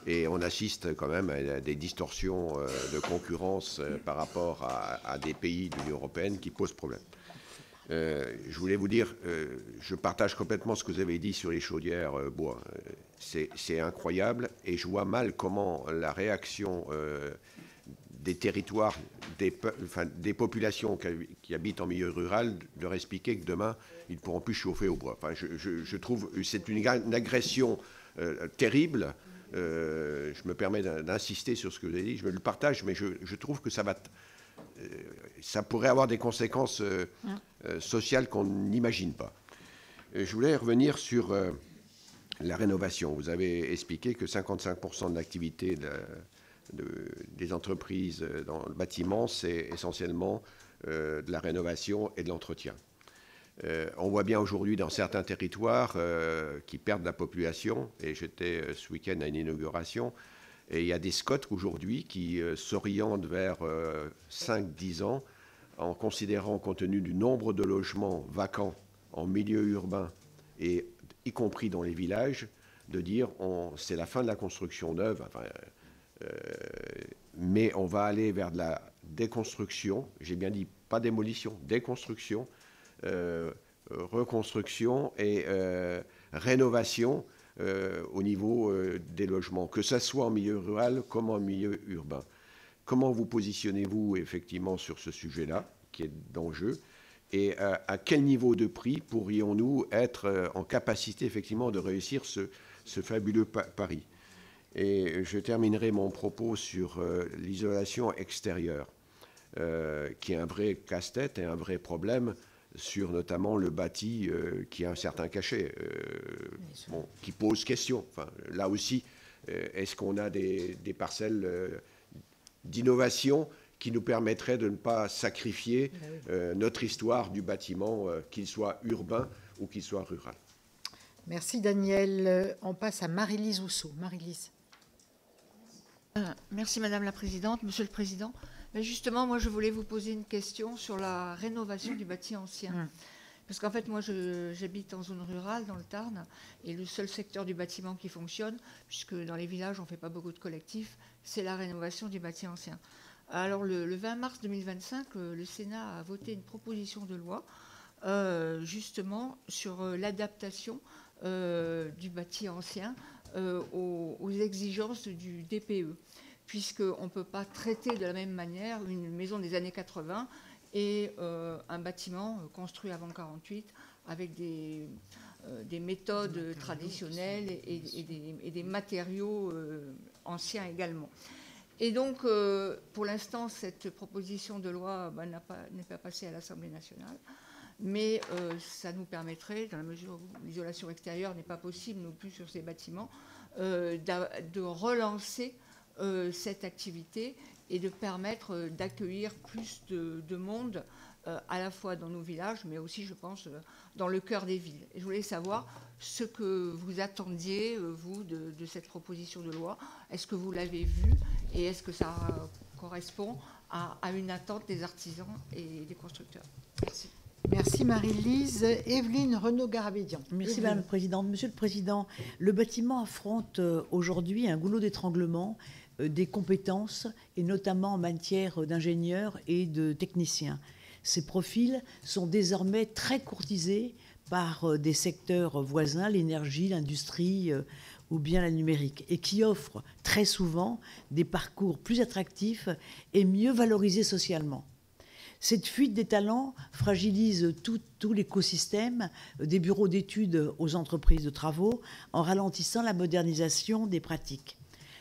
Et on assiste quand même à des distorsions de concurrence par rapport à des pays de l'Union européenne qui posent problème. Je voulais vous dire, je partage complètement ce que vous avez dit sur les chaudières bois. C'est incroyable et je vois mal comment la réaction des territoires, des populations qui habitent en milieu rural, leur expliquer que demain, ils ne pourront plus chauffer au bois. Je trouve que c'est une agression terrible Je me permets d'insister sur ce que vous avez dit. Je me le partage, mais je trouve que ça pourrait avoir des conséquences sociales qu'on n'imagine pas. Je voulais revenir sur la rénovation. Vous avez expliqué que 55% de l'activité des entreprises dans le bâtiment, c'est essentiellement de la rénovation et de l'entretien. On voit bien aujourd'hui dans certains territoires qui perdent la population, et j'étais ce week-end à une inauguration, et il y a des SCOT aujourd'hui qui s'orientent vers 5-10 ans en considérant, compte tenu du nombre de logements vacants en milieu urbain, et y compris dans les villages, de dire c'est la fin de la construction neuve, mais on va aller vers de la déconstruction, j'ai bien dit pas démolition, déconstruction, reconstruction et rénovation au niveau des logements, que ce soit en milieu rural comme en milieu urbain. Comment vous positionnez-vous effectivement sur ce sujet-là, qui est d'enjeu, et à quel niveau de prix pourrions-nous être en capacité effectivement de réussir ce fabuleux pari? Et je terminerai mon propos sur l'isolation extérieure, qui est un vrai casse-tête et un vrai problème sur notamment le bâti qui a un certain cachet, qui pose question. Enfin, là aussi, est-ce qu'on a des parcelles d'innovation qui nous permettraient de ne pas sacrifier notre histoire du bâtiment, qu'il soit urbain ou qu'il soit rural? Merci Daniel. On passe à Marie-Lise Housseau. Marie-Lise. Merci Madame la Présidente. Monsieur le Président, mais justement, moi je voulais vous poser une question sur la rénovation du bâti ancien. Parce qu'en fait, moi j'habite en zone rurale, dans le Tarn, et le seul secteur du bâtiment qui fonctionne, puisque dans les villages on ne fait pas beaucoup de collectifs, c'est la rénovation du bâti ancien. Alors le 20 mars 2025, le Sénat a voté une proposition de loi justement sur l'adaptation du bâti ancien aux exigences du DPE, puisqu'on ne peut pas traiter de la même manière une maison des années 80 et un bâtiment construit avant 48 avec des méthodes traditionnelles et des matériaux anciens également. Et donc, pour l'instant, cette proposition de loi n'est pas passée à l'Assemblée nationale, mais ça nous permettrait, dans la mesure où l'isolation extérieure n'est pas possible non plus sur ces bâtiments, de relancer cette activité et de permettre d'accueillir plus de monde à la fois dans nos villages, mais aussi, je pense, dans le cœur des villes. Et je voulais savoir ce que vous attendiez, vous, de cette proposition de loi. Est-ce que vous l'avez vue et est-ce que ça correspond à une attente des artisans et des constructeurs? Merci. Merci Marie-Lise. Evelyne Renaud-Garabédian. Merci Madame la Présidente. Monsieur le Président, le bâtiment affronte aujourd'hui un goulot d'étranglement des compétences, et notamment en matière d'ingénieurs et de techniciens. Ces profils sont désormais très courtisés par des secteurs voisins, l'énergie, l'industrie ou bien la numérique, et qui offrent très souvent des parcours plus attractifs et mieux valorisés socialement. Cette fuite des talents fragilise tout l'écosystème des bureaux d'études aux entreprises de travaux en ralentissant la modernisation des pratiques.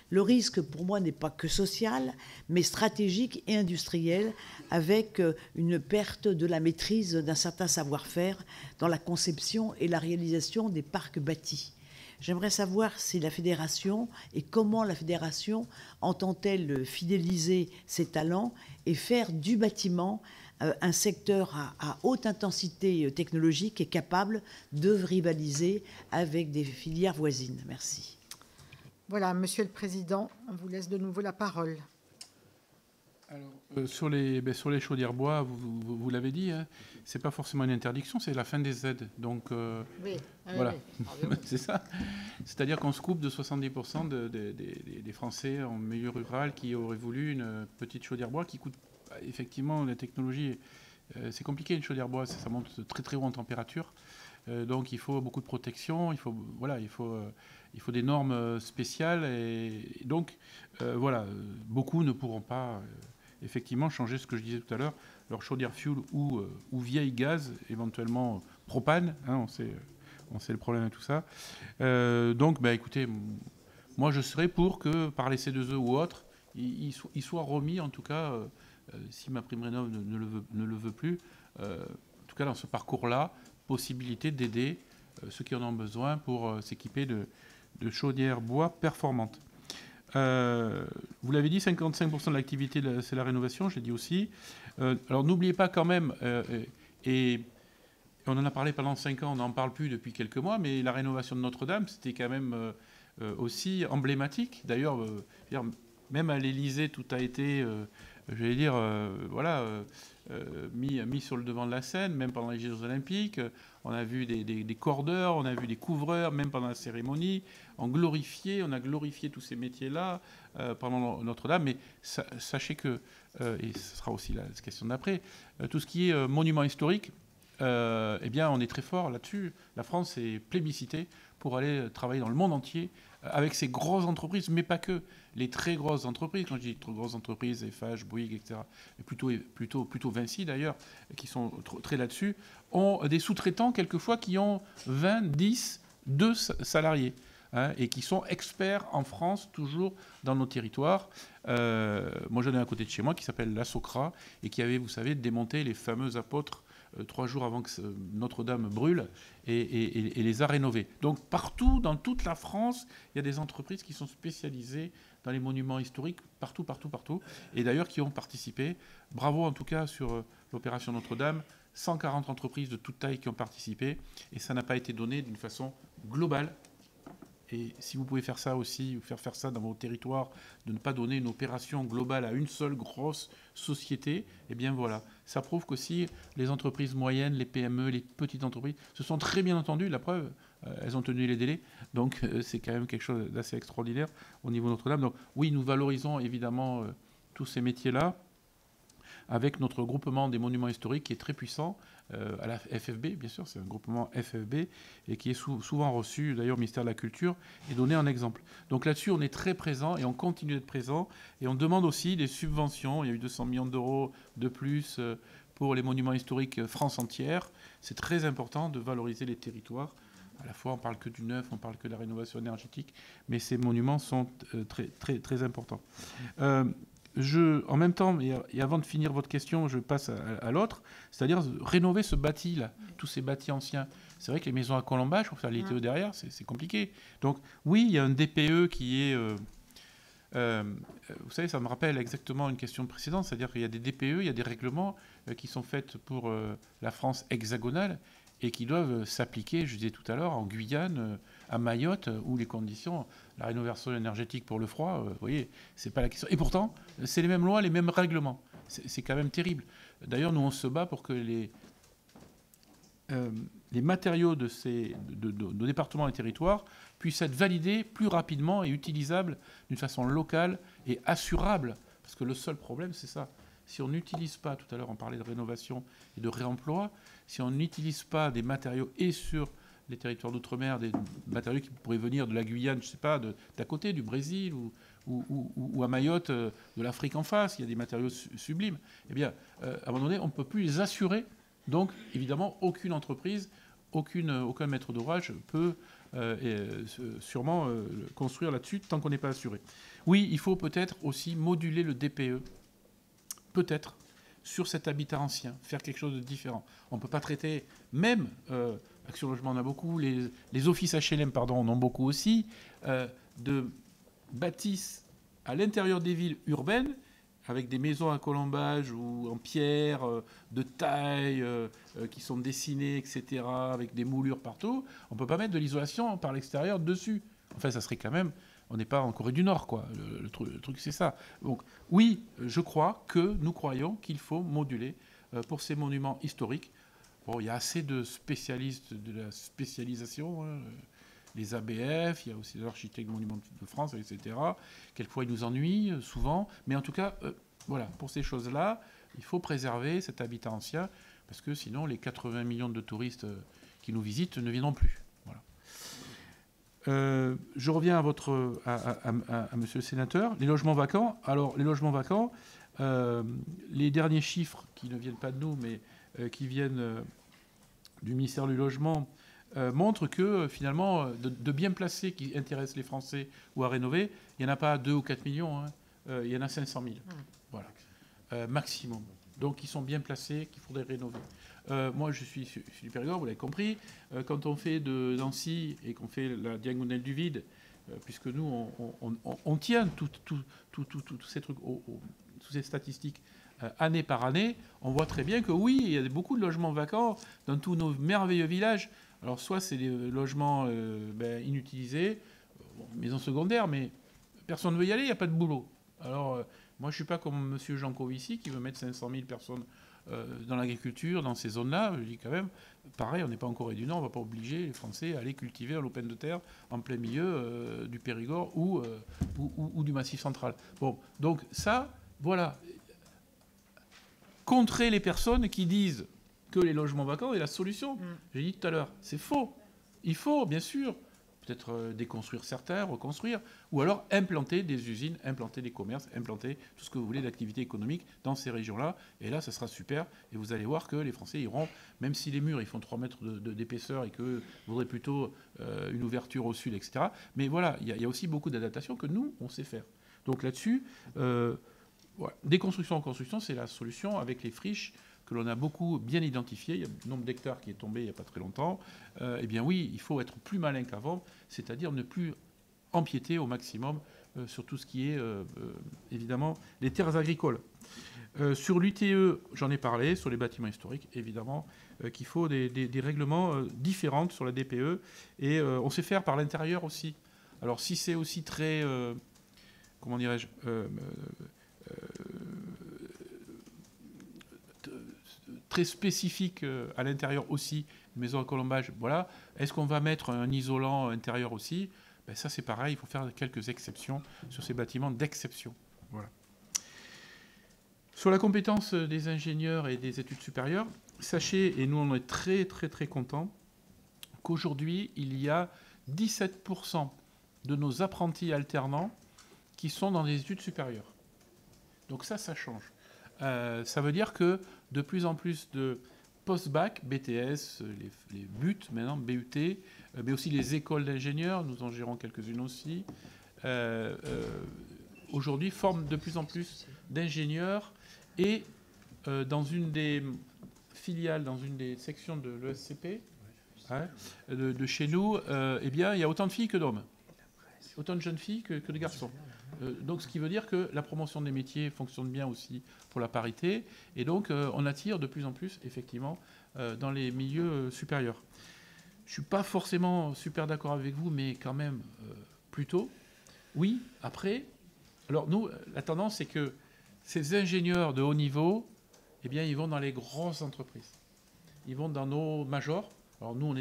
Le risque, pour moi, n'est pas que social, mais stratégique et industriel, avec une perte de la maîtrise d'un certain savoir-faire dans la conception et la réalisation des parcs bâtis. J'aimerais savoir si la Fédération et comment la Fédération entend-elle fidéliser ces talents et faire du bâtiment un secteur à haute intensité technologique et capable de rivaliser avec des filières voisines. Merci. Voilà, Monsieur le Président, on vous laisse de nouveau la parole. Alors, sur les chaudières bois, vous l'avez dit, hein, ce n'est pas forcément une interdiction, c'est la fin des aides. Donc, oui, voilà, oui. c'est ça. C'est-à-dire qu'on se coupe de 70% des Français en milieu rural qui auraient voulu une petite chaudière bois qui coûte, effectivement, la technologie, c'est compliqué une chaudière bois, ça monte très très haut en température. Donc il faut beaucoup de protection, il faut des normes spéciales et donc voilà, beaucoup ne pourront pas effectivement changer ce que je disais tout à l'heure, leur chaudière fuel ou vieille gaz, éventuellement propane, hein, on sait le problème de tout ça. Donc écoutez, moi, je serais pour que, par les C2E ou autres, il soit remis, en tout cas, si MaPrimeRénov' ne le veut plus, en tout cas dans ce parcours-là, possibilité d'aider ceux qui en ont besoin pour s'équiper de chaudières bois performantes. Vous l'avez dit, 55% de l'activité, c'est la rénovation, je l'ai dit aussi. Alors n'oubliez pas quand même, et on en a parlé pendant 5 ans, on n'en parle plus depuis quelques mois, mais la rénovation de Notre-Dame, c'était quand même aussi emblématique. D'ailleurs, même à l'Élysée, tout a été, j'allais dire, mis sur le devant de la scène, même pendant les Jeux Olympiques. On a vu des cordeurs, on a vu des couvreurs, même pendant la cérémonie. On a glorifié tous ces métiers-là pendant Notre-Dame. Mais sachez que, et ce sera aussi la question d'après, tout ce qui est monument historique, eh bien, on est très fort là-dessus. La France est plébiscitée pour aller travailler dans le monde entier avec ces grosses entreprises, mais pas que. Les très grosses entreprises, quand je dis très grosses entreprises, Eiffage, Bouygues, etc., et plutôt Vinci d'ailleurs, qui sont très là-dessus, ont des sous-traitants quelquefois qui ont 20, 10, 2 salariés. Hein, et qui sont experts en France, toujours dans nos territoires. Moi, j'en ai un à côté de chez moi qui s'appelle la Socra et qui avait, vous savez, démonté les fameux apôtres 3 jours avant que Notre-Dame brûle et les a rénovés. Donc partout, dans toute la France, il y a des entreprises qui sont spécialisées dans les monuments historiques, partout. Et d'ailleurs qui ont participé. Bravo en tout cas sur l'opération Notre-Dame. 140 entreprises de toute taille qui ont participé. Et ça n'a pas été donné d'une façon globale. Et si vous pouvez faire ça aussi, ou faire ça dans vos territoires, de ne pas donner une opération globale à une seule grosse société, eh bien voilà. Ça prouve qu'aussi les entreprises moyennes, les PME, les petites entreprises se sont très bien entendues. La preuve, elles ont tenu les délais. Donc c'est quand même quelque chose d'assez extraordinaire au niveau de Notre-Dame. Donc oui, nous valorisons évidemment tous ces métiers-là avec notre groupement des monuments historiques qui est très puissant, à la FFB, bien sûr, c'est un groupement FFB, et qui est souvent reçu, d'ailleurs, au ministère de la Culture, et donné en exemple. Donc là-dessus, on est très présent, et on continue d'être présent, et on demande aussi des subventions. Il y a eu 200 millions d'euros de plus pour les monuments historiques France entière. C'est très important de valoriser les territoires. À la fois, on ne parle que du neuf, on ne parle que de la rénovation énergétique, mais ces monuments sont très importants. En même temps, et avant de finir votre question, je passe à l'autre, c'est-à-dire rénover ce bâti-là, tous ces bâtis anciens. C'est vrai que les maisons à colombage, pour faire l'ITE derrière, c'est compliqué. Donc oui, il y a un DPE qui est... vous savez, ça me rappelle exactement une question précédente, c'est-à-dire qu'il y a des DPE, il y a des règlements qui sont faits pour la France hexagonale et qui doivent s'appliquer, je disais tout à l'heure, en Guyane, à Mayotte, où les conditions, la rénovation énergétique pour le froid, vous voyez, c'est pas la question. Et pourtant, c'est les mêmes lois, les mêmes règlements. C'est quand même terrible. D'ailleurs, nous, on se bat pour que les matériaux de nos départements et territoires puissent être validés plus rapidement et utilisables d'une façon locale et assurable. Parce que le seul problème, c'est ça. Si on n'utilise pas, tout à l'heure on parlait de rénovation et de réemploi, si on n'utilise pas des matériaux et sur les territoires d'outre-mer, des matériaux qui pourraient venir de la Guyane, je ne sais pas, d'à côté, du Brésil ou à Mayotte, de l'Afrique en face, il y a des matériaux sublimes, eh bien, à un moment donné, on ne peut plus les assurer. Donc, évidemment, aucune entreprise, aucun maître d'ouvrage peut sûrement construire là-dessus tant qu'on n'est pas assuré. Oui, il faut peut-être aussi moduler le DPE. Peut-être, sur cet habitat ancien, faire quelque chose de différent. On ne peut pas traiter, même, Action Logement en a beaucoup, les offices HLM, pardon, en ont beaucoup aussi, de bâtisses à l'intérieur des villes urbaines, avec des maisons à colombage ou en pierre, de taille, qui sont dessinées, etc., avec des moulures partout. On ne peut pas mettre de l'isolation par l'extérieur dessus. Enfin, ça serait quand même... On n'est pas en Corée du Nord, quoi. Le truc, c'est ça. Donc, oui, je crois que nous croyons qu'il faut moduler pour ces monuments historiques. Bon, il y a assez de spécialistes de la spécialisation, hein, les ABF, il y a aussi les architectes de monuments de France, etc. Quelquefois, ils nous ennuient, souvent. Mais en tout cas, voilà, pour ces choses-là, il faut préserver cet habitat ancien, parce que sinon, les 80 millions de touristes qui nous visitent ne viendront plus. Je reviens à monsieur le sénateur. Les logements vacants. Alors, les logements vacants, les derniers chiffres qui ne viennent pas de nous, mais qui viennent du ministère du Logement, montre que finalement, de bien placés qui intéressent les Français ou à rénover, il n'y en a pas 2 ou 4 millions, hein, il y en a 500 000. Voilà, maximum. Donc ils sont bien placés, qu'il faudrait rénover. Moi, je suis du Périgord, vous l'avez compris. Quand on fait de Nancy et qu'on fait la diagonale du vide, puisque nous, on tient tous ces trucs, toutes ces statistiques année par année, on voit très bien que oui, il y a beaucoup de logements vacants dans tous nos merveilleux villages. Alors soit c'est des logements inutilisés, maisons secondaires, mais personne ne veut y aller, il n'y a pas de boulot. Alors moi, je ne suis pas comme M. Jean Covici qui veut mettre 500 000 personnes dans l'agriculture, dans ces zones-là. Je dis quand même, pareil, on n'est pas en Corée du Nord, on ne va pas obliger les Français à aller cultiver un lopin de terre en plein milieu du Périgord ou du Massif central. Bon, donc ça, voilà. Contrer les personnes qui disent que les logements vacants est la solution. J'ai dit tout à l'heure, c'est faux. Il faut, bien sûr, peut-être déconstruire certains, reconstruire, ou alors implanter des usines, implanter des commerces, implanter tout ce que vous voulez d'activité économique dans ces régions-là. Et là, ça sera super. Et vous allez voir que les Français iront, même si les murs ils font 3 mètres d'épaisseur et qu'eux voudraient plutôt une ouverture au sud, etc. Mais voilà, il y a aussi beaucoup d'adaptations que nous, on sait faire. Donc là-dessus, voilà. Déconstruction en construction, c'est la solution avec les friches que l'on a beaucoup bien identifiées. Il y a le nombre d'hectares qui est tombé il n'y a pas très longtemps. Eh bien oui, il faut être plus malin qu'avant, c'est-à-dire ne plus empiéter au maximum sur tout ce qui est, évidemment, les terres agricoles. Sur l'UTE, j'en ai parlé, sur les bâtiments historiques, évidemment, qu'il faut des règlements différents sur la DPE. Et on sait faire par l'intérieur aussi. Alors si c'est aussi très, comment dirais-je, très spécifique à l'intérieur aussi, une maison à colombage, voilà. Est-ce qu'on va mettre un isolant intérieur aussi? Ben ça c'est pareil, il faut faire quelques exceptions sur ces bâtiments d'exception. Voilà. Sur la compétence des ingénieurs et des études supérieures, sachez, et nous on est très très très contents, qu'aujourd'hui il y a 17% de nos apprentis alternants qui sont dans des études supérieures. Donc ça change. Ça veut dire que de plus en plus de post-bac, BTS, les BUT maintenant, BUT, mais aussi les écoles d'ingénieurs, nous en gérons quelques-unes aussi, aujourd'hui forment de plus en plus d'ingénieurs et dans une des filiales, dans une des sections de l'ESCP, de chez nous, eh bien, il y a autant de filles que d'hommes. Autant de jeunes filles que de garçons. Donc, ce qui veut dire que la promotion des métiers fonctionne bien aussi pour la parité. Et donc, on attire de plus en plus, effectivement, dans les milieux supérieurs. Je ne suis pas forcément super d'accord avec vous, mais quand même, plutôt. Oui, après. Alors, nous, la tendance, c'est que ces ingénieurs de haut niveau, eh bien, ils vont dans les grosses entreprises. Ils vont dans nos majors. Alors, nous,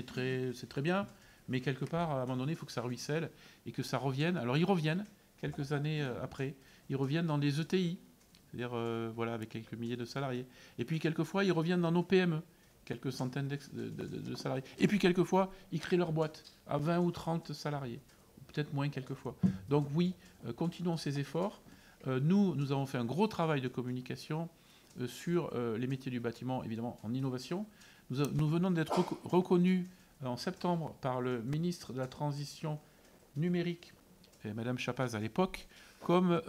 c'est très bien. Mais quelque part, à un moment donné, il faut que ça ruisselle et que ça revienne. Alors, ils reviennent quelques années après. Ils reviennent dans des ETI, c'est-à-dire voilà, avec quelques milliers de salariés. Et puis, quelquefois, ils reviennent dans nos PME, quelques centaines de salariés. Et puis, quelquefois, ils créent leur boîte à 20 ou 30 salariés, peut-être moins quelquefois. Donc, oui, continuons ces efforts. Nous avons fait un gros travail de communication sur les métiers du bâtiment, évidemment, en innovation. Nous venons d'être reconnus en septembre par le ministre de la Transition numérique, et Madame Chapaz à l'époque, comme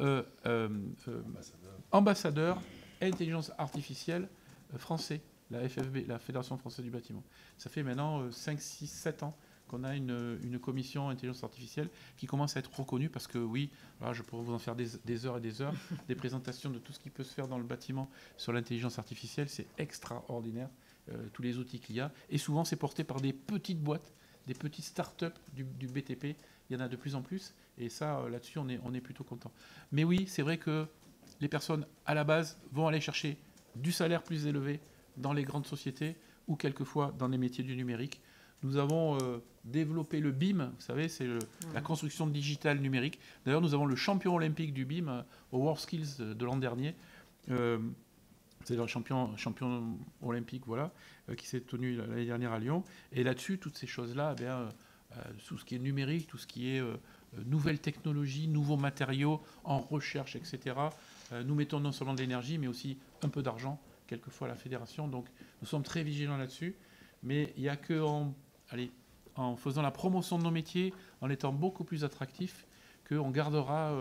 ambassadeur intelligence artificielle français, la FFB, la Fédération française du bâtiment. Ça fait maintenant 5, 6, 7 ans qu'on a une commission intelligence artificielle qui commence à être reconnue parce que oui, alors je pourrais vous en faire des heures et des heures, des présentations de tout ce qui peut se faire dans le bâtiment sur l'intelligence artificielle, c'est extraordinaire. Tous les outils qu'il y a. Et souvent, c'est porté par des petites boîtes, des petites start-up du BTP. Il y en a de plus en plus. Et ça, là-dessus, on est plutôt content. Mais oui, c'est vrai que les personnes, à la base, vont aller chercher du salaire plus élevé dans les grandes sociétés ou quelquefois dans les métiers du numérique. Nous avons développé le BIM, vous savez, c'est la construction digitale numérique. D'ailleurs, nous avons le champion olympique du BIM au World Skills de l'an dernier. C'est le champion olympique, voilà, qui s'est tenu l'année dernière à Lyon. Et là-dessus, toutes ces choses-là, eh bien, tout ce qui est numérique, tout ce qui est nouvelles technologies, nouveaux matériaux en recherche, etc. Nous mettons non seulement de l'énergie, mais aussi un peu d'argent, quelquefois à la fédération. Donc, nous sommes très vigilants là-dessus. Mais il n'y a que en en faisant la promotion de nos métiers, en étant beaucoup plus attractifs, qu'on gardera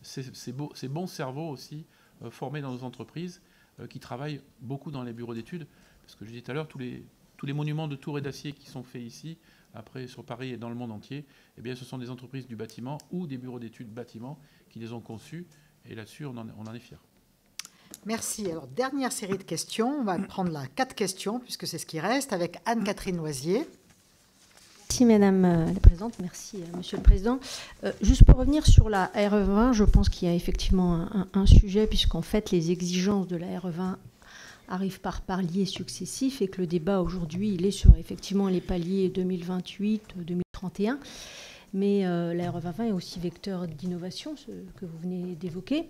ces bons cerveaux aussi formés dans nos entreprises qui travaillent beaucoup dans les bureaux d'études. Parce que je disais tout à l'heure, tous les monuments de tours et d'acier qui sont faits ici, après sur Paris et dans le monde entier, eh bien, ce sont des entreprises du bâtiment ou des bureaux d'études bâtiment qui les ont conçus. Et là-dessus, on en est fiers. Merci. Alors, dernière série de questions. On va prendre 4 questions, puisque c'est ce qui reste, avec Anne-Catherine Loisier. Merci Madame la Présidente, merci Monsieur le Président. Juste pour revenir sur la RE20, je pense qu'il y a effectivement un sujet, puisqu'en fait les exigences de la RE20 arrivent par paliers successifs et que le débat aujourd'hui, il est sur effectivement les paliers 2028-2031. Mais la RE2020 est aussi vecteur d'innovation, ce que vous venez d'évoquer.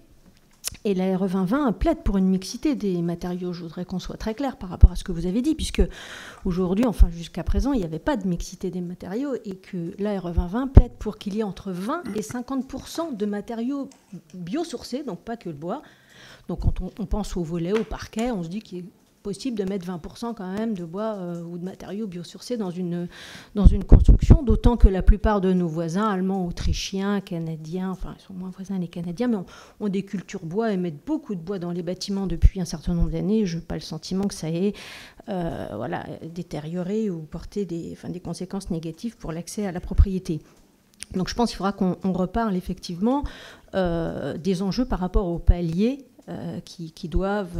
Et la RE 2020 plaide pour une mixité des matériaux. Je voudrais qu'on soit très clair par rapport à ce que vous avez dit, puisque aujourd'hui, enfin jusqu'à présent, il n'y avait pas de mixité des matériaux et que la RE 2020 plaide pour qu'il y ait entre 20 et 50% de matériaux biosourcés, donc pas que le bois. Donc quand on pense au volet, au parquet, on se dit qu'il est possible de mettre 20% quand même de bois ou de matériaux biosourcés dans une construction, d'autant que la plupart de nos voisins, allemands, autrichiens, canadiens, enfin ils sont moins voisins les Canadiens, mais ont des cultures bois et mettent beaucoup de bois dans les bâtiments depuis un certain nombre d'années. Je n'ai pas le sentiment que ça ait détérioré ou porté des conséquences négatives pour l'accès à la propriété. Donc je pense qu'il faudra qu'on reparle effectivement des enjeux par rapport aux paliers qui doivent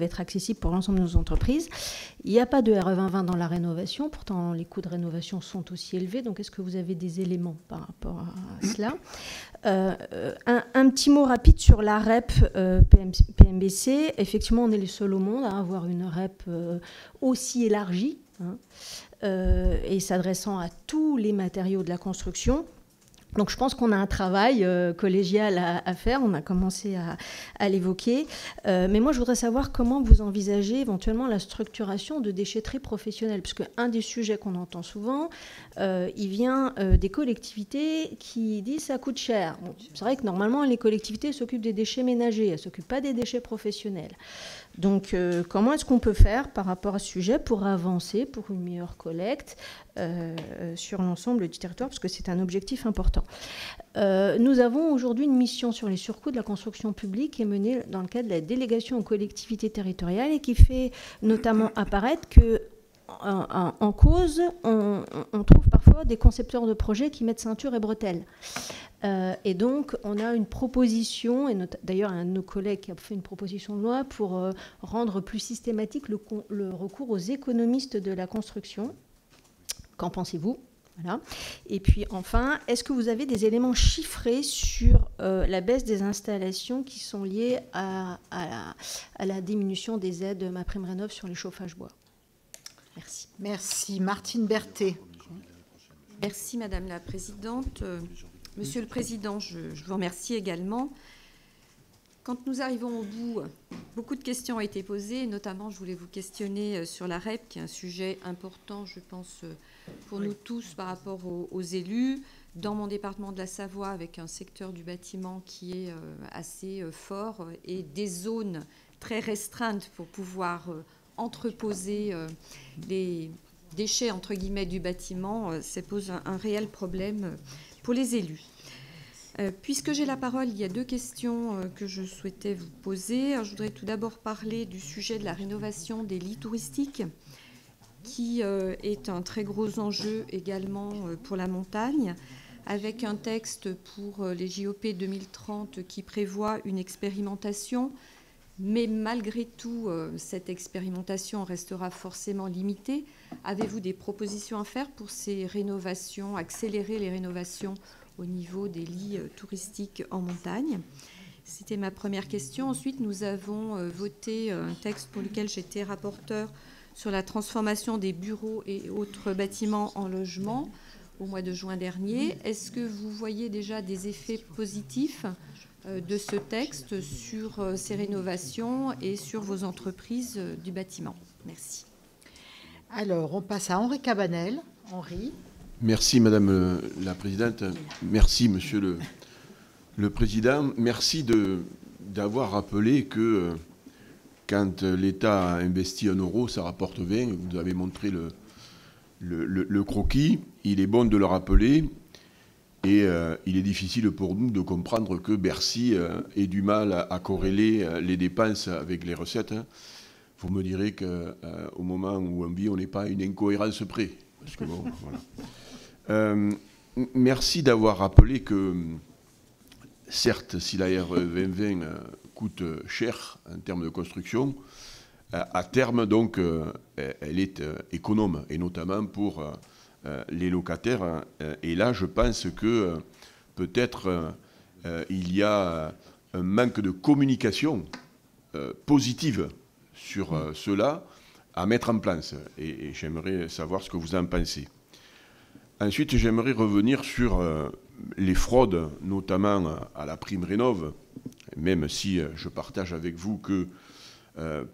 être accessibles pour l'ensemble de nos entreprises. Il n'y a pas de RE 2020 dans la rénovation, pourtant les coûts de rénovation sont aussi élevés. Donc est-ce que vous avez des éléments par rapport à cela ? Un petit mot rapide sur la REP PMBC. Effectivement, on est les seuls au monde à avoir une REP aussi élargie, et s'adressant à tous les matériaux de la construction. Donc je pense qu'on a un travail collégial à faire, on a commencé à l'évoquer. Mais moi je voudrais savoir comment vous envisagez éventuellement la structuration de déchetterie professionnelle, puisque un des sujets qu'on entend souvent, il vient des collectivités qui disent ça coûte cher. Bon, c'est vrai que normalement les collectivités s'occupent des déchets ménagers, elles ne s'occupent pas des déchets professionnels. Donc comment est-ce qu'on peut faire par rapport à ce sujet pour avancer, pour une meilleure collecte sur l'ensemble du territoire, parce que c'est un objectif important. Nous avons aujourd'hui une mission sur les surcoûts de la construction publique qui est menée dans le cadre de la délégation aux collectivités territoriales et qui fait notamment apparaître que en cause, on trouve parfois des concepteurs de projets qui mettent ceinture et bretelles. Et donc, on a une proposition, et d'ailleurs un de nos collègues qui a fait une proposition de loi pour rendre plus systématique le recours aux économistes de la construction. Qu'en pensez-vous ? Voilà. Et puis enfin, est-ce que vous avez des éléments chiffrés sur la baisse des installations qui sont liées à la diminution des aides MaPrimeRénov' sur les chauffages bois ? Merci. Merci. Martine Berthet. Merci Madame la Présidente. Monsieur le Président, je vous remercie également. Quand nous arrivons au bout, beaucoup de questions ont été posées, et notamment je voulais vous questionner sur la REP, qui est un sujet important, je pense, pour nous tous par rapport aux élus. Dans mon département de la Savoie, avec un secteur du bâtiment qui est assez fort et des zones très restreintes pour pouvoir entreposer les déchets, entre guillemets, du bâtiment, ça pose un réel problème pour les élus. Puisque j'ai la parole, il y a deux questions que je souhaitais vous poser. Alors, je voudrais tout d'abord parler du sujet de la rénovation des lits touristiques, qui est un très gros enjeu également pour la montagne, avec un texte pour les JOP 2030 qui prévoit une expérimentation. Mais malgré tout, cette expérimentation restera forcément limitée. Avez-vous des propositions à faire pour ces rénovations, accélérer les rénovations au niveau des lits touristiques en montagne? C'était ma première question. Ensuite, nous avons voté un texte pour lequel j'étais rapporteure sur la transformation des bureaux et autres bâtiments en logements au mois de juin dernier. Est-ce que vous voyez déjà des effets positifs de ce texte sur ces rénovations et sur vos entreprises du bâtiment? Merci. Alors, on passe à Henri Cabanel. Henri. Merci Madame la Présidente. Merci Monsieur le Président. Merci d'avoir rappelé que quand l'État investit 1 euro, ça rapporte 20. Vous avez montré le croquis, il est bon de le rappeler, et il est difficile pour nous de comprendre que Bercy ait du mal à corréler les dépenses avec les recettes. Vous me direz qu'au moment où on vit, on n'est pas à une incohérence près. Parce que bon, voilà. Merci d'avoir rappelé que, certes, si la RE 2020 coûte cher en termes de construction, à terme, donc, elle est économe, et notamment pour les locataires. Et là, je pense que peut-être il y a un manque de communication positive sur cela à mettre en place. Et j'aimerais savoir ce que vous en pensez. Ensuite, j'aimerais revenir sur les fraudes, notamment à la prime Rénov', même si je partage avec vous que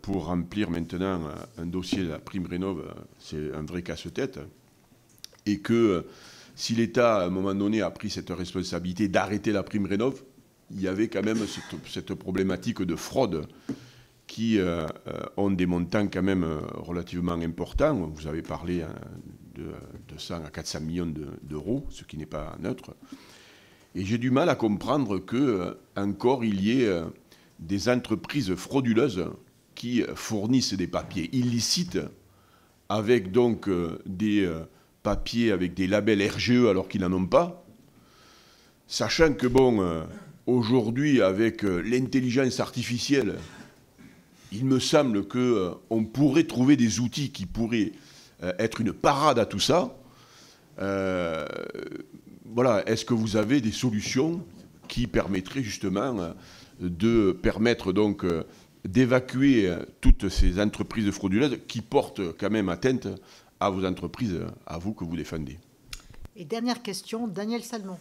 pour remplir maintenant un dossier de la prime Rénov', c'est un vrai casse-tête, et que si l'État, à un moment donné, a pris cette responsabilité d'arrêter la prime Rénov', il y avait quand même cette problématique de fraude qui ont des montants quand même relativement importants. Vous avez parlé de 200 à 400 millions d'euros, ce qui n'est pas neutre. Et j'ai du mal à comprendre qu'encore il y ait des entreprises frauduleuses qui fournissent des papiers illicites avec donc des papiers avec des labels RGE alors qu'ils n'en ont pas, sachant que bon, aujourd'hui avec l'intelligence artificielle, il me semble qu'on pourrait trouver des outils qui pourraient être une parade à tout ça. Voilà, est-ce que vous avez des solutions qui permettraient justement de permettre donc d'évacuer toutes ces entreprises frauduleuses qui portent quand même atteinte à vos entreprises, à vous que vous défendez? Et dernière question, Daniel Salmon.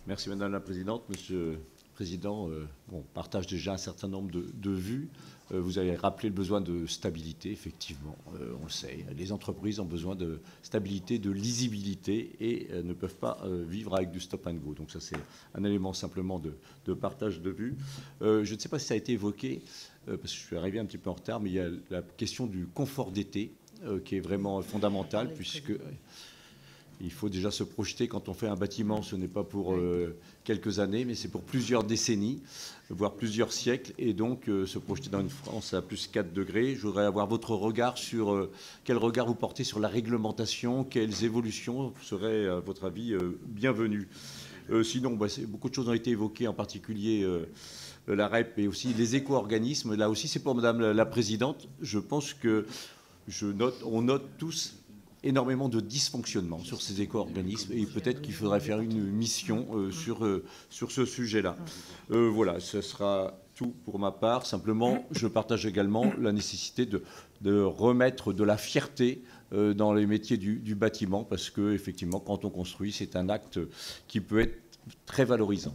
Merci Madame la Présidente. Monsieur le Président, on partage déjà un certain nombre de vues. Vous avez rappelé le besoin de stabilité, effectivement, on le sait. Les entreprises ont besoin de stabilité, de lisibilité et ne peuvent pas vivre avec du stop and go. Donc ça, c'est un élément simplement de partage de vues. Je ne sais pas si ça a été évoqué, parce que je suis arrivé un petit peu en retard, mais il y a la question du confort d'été qui est vraiment fondamentale, puisque il faut déjà se projeter quand on fait un bâtiment, ce n'est pas pour quelques années, mais c'est pour plusieurs décennies, voire plusieurs siècles, et donc se projeter dans une France à plus 4 degrés. Je voudrais avoir votre regard sur quel regard vous portez sur la réglementation, quelles évolutions seraient, à votre avis, bienvenues. Sinon, beaucoup de choses ont été évoquées, en particulier la REP et aussi les éco-organismes. Là aussi, c'est pour Madame la Présidente. Je pense que on note tous énormément de dysfonctionnement sur ces éco-organismes et peut-être qu'il faudrait faire une mission sur ce sujet-là. Voilà, ce sera tout pour ma part. Simplement, je partage également la nécessité de remettre de la fierté dans les métiers du bâtiment parce que, effectivement, quand on construit, c'est un acte qui peut être très valorisant.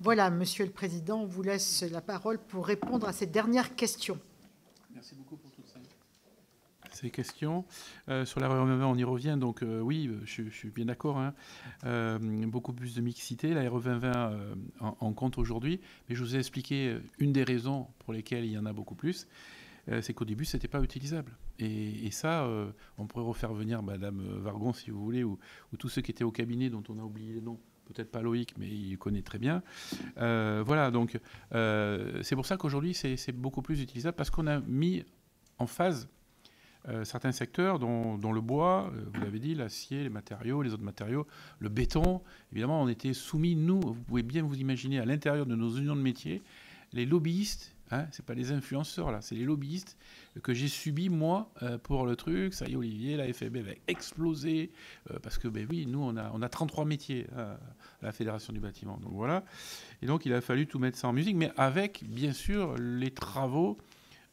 Voilà, Monsieur le Président, on vous laisse la parole pour répondre à cette dernière question. Merci beaucoup pour toutes ces questions. Sur la RE 2020, on y revient. Donc oui, je suis bien d'accord. Hein. Beaucoup plus de mixité. La RE 2020 en compte aujourd'hui. Mais je vous ai expliqué une des raisons pour lesquelles il y en a beaucoup plus. C'est qu'au début, ce n'était pas utilisable. Et ça, on pourrait refaire venir Madame Vargon, si vous voulez, ou tous ceux qui étaient au cabinet, dont on a oublié les noms. Peut-être pas Loïc, mais il connaît très bien. Voilà, donc c'est pour ça qu'aujourd'hui, c'est beaucoup plus utilisable, parce qu'on a mis en phase certains secteurs, dont le bois, vous l'avez dit, l'acier, les matériaux, les autres matériaux, le béton. Évidemment, on était soumis, nous, vous pouvez bien vous imaginer, à l'intérieur de nos unions de métiers, les lobbyistes, hein, ce n'est pas les influenceurs, là, c'est les lobbyistes que j'ai subis, moi, pour le truc. Ça y est, Olivier, la FFB va exploser, parce que, ben oui, nous, on a 33 métiers à la Fédération du bâtiment. Donc voilà. Et donc, il a fallu tout mettre ça en musique, mais avec, bien sûr, les travaux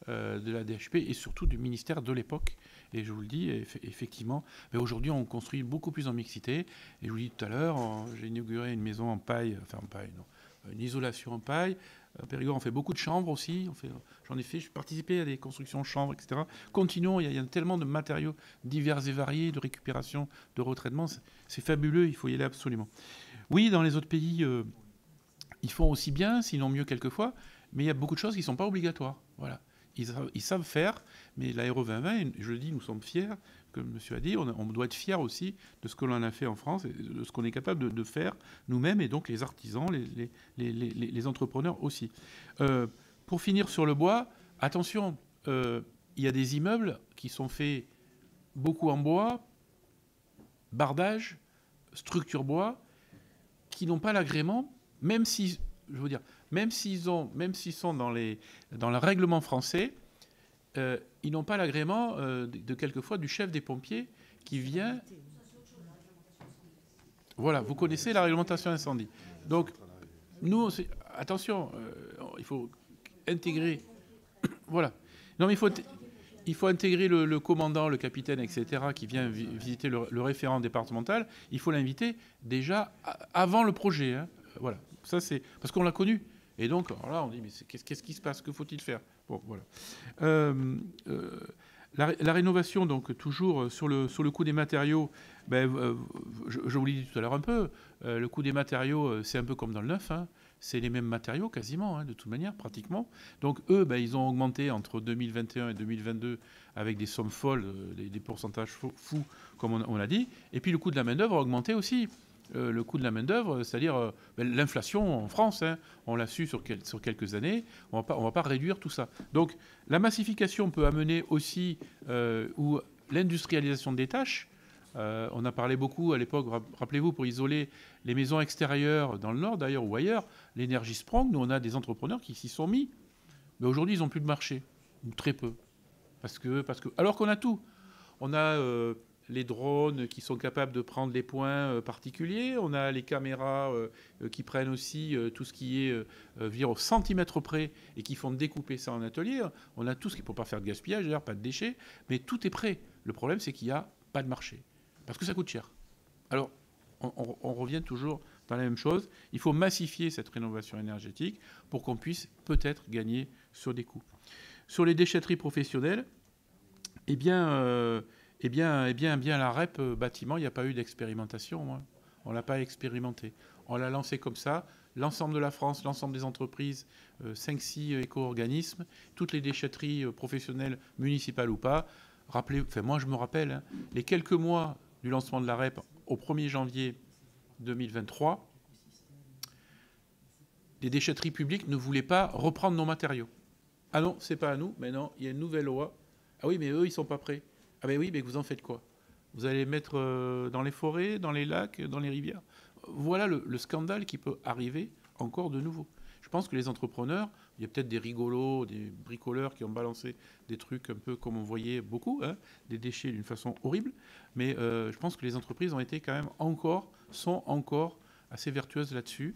de la DHP et surtout du ministère de l'époque. Et je vous le dis, effectivement, mais aujourd'hui, on construit beaucoup plus en mixité. Et je vous le dis tout à l'heure, j'ai inauguré une maison en paille, enfin en paille, non, une isolation en paille. À Périgord, on fait beaucoup de chambres aussi. J'en ai fait, je participé à des constructions de chambres, etc. Continuons, il y a tellement de matériaux divers et variés, de récupération, de retraitement. C'est fabuleux, il faut y aller absolument. Oui, dans les autres pays, ils font aussi bien, sinon mieux quelquefois, mais il y a beaucoup de choses qui ne sont pas obligatoires. Voilà. ils savent faire, mais la RE 2020, je le dis, nous sommes fiers, comme monsieur a dit, on doit être fiers aussi de ce que l'on a fait en France, et de ce qu'on est capable de faire nous-mêmes, et donc les artisans, les entrepreneurs aussi. Pour finir sur le bois, attention, il y a des immeubles qui sont faits beaucoup en bois, bardage, structure bois, qui n'ont pas l'agrément, même si, je veux dire, même s'ils sont dans le règlement français, ils n'ont pas l'agrément de quelquefois du chef des pompiers qui vient. Voilà, vous connaissez la réglementation incendie. Donc, nous, attention, il faut intégrer. Voilà. Non, mais il faut intégrer le commandant, le capitaine, etc., qui vient visiter le référent départemental. Il faut l'inviter déjà avant le projet. Hein. Voilà. Ça, c'est parce qu'on l'a connu. Et donc, alors là, on dit, mais qu'est-ce qui se passe? Que faut-il faire? Bon, voilà. La rénovation, donc, toujours sur le coût des matériaux, ben, je vous l'ai dit tout à l'heure un peu, le coût des matériaux, c'est un peu comme dans le neuf, hein. C'est les mêmes matériaux quasiment, hein, de toute manière, pratiquement. Donc, eux, ben, ils ont augmenté entre 2021 et 2022 avec des sommes folles, des pourcentages fous, comme on l'a dit. Et puis, le coût de la main-d'œuvre a augmenté aussi. Le coût de la main-d'œuvre, c'est-à-dire l'inflation en France, hein, on l'a su sur quelques années, on va pas réduire tout ça. Donc la massification peut amener aussi ou l'industrialisation des tâches. On a parlé beaucoup à l'époque, rappelez-vous, pour isoler les maisons extérieures dans le Nord d'ailleurs ou ailleurs, l'énergie Sprong, nous on a des entrepreneurs qui s'y sont mis. Mais aujourd'hui, ils n'ont plus de marché, ou très peu. Alors qu'on a tout. On a les drones qui sont capables de prendre les points particuliers. On a les caméras qui prennent aussi tout ce qui est au centimètre près et qui font découper ça en atelier. On a tout ce qui, pour ne pas faire de gaspillage, d'ailleurs, pas de déchets, mais tout est prêt. Le problème, c'est qu'il n'y a pas de marché, parce que ça coûte cher. Alors, on revient toujours dans la même chose. Il faut massifier cette rénovation énergétique pour qu'on puisse peut-être gagner sur des coûts. Sur les déchetteries professionnelles, la REP bâtiment, il n'y a pas eu d'expérimentation. Hein. On ne l'a pas expérimenté. On l'a lancé comme ça. L'ensemble de la France, l'ensemble des entreprises, 5-6 éco-organismes, toutes les déchetteries professionnelles, municipales ou pas. Moi, je me rappelle, hein, les quelques mois du lancement de la REP au 1er janvier 2023, les déchetteries publiques ne voulaient pas reprendre nos matériaux. Ah non, c'est pas à nous. Mais non, il y a une nouvelle loi. Ah oui, mais eux, ils ne sont pas prêts. Ah ben oui, mais vous en faites quoi? Vous allez les mettre dans les forêts, dans les lacs, dans les rivières? Voilà le scandale qui peut arriver encore de nouveau. Je pense que les entrepreneurs, il y a peut-être des rigolos, des bricoleurs qui ont balancé des trucs un peu comme on voyait beaucoup, hein, des déchets d'une façon horrible, mais je pense que les entreprises ont été quand même sont encore assez vertueuses là-dessus.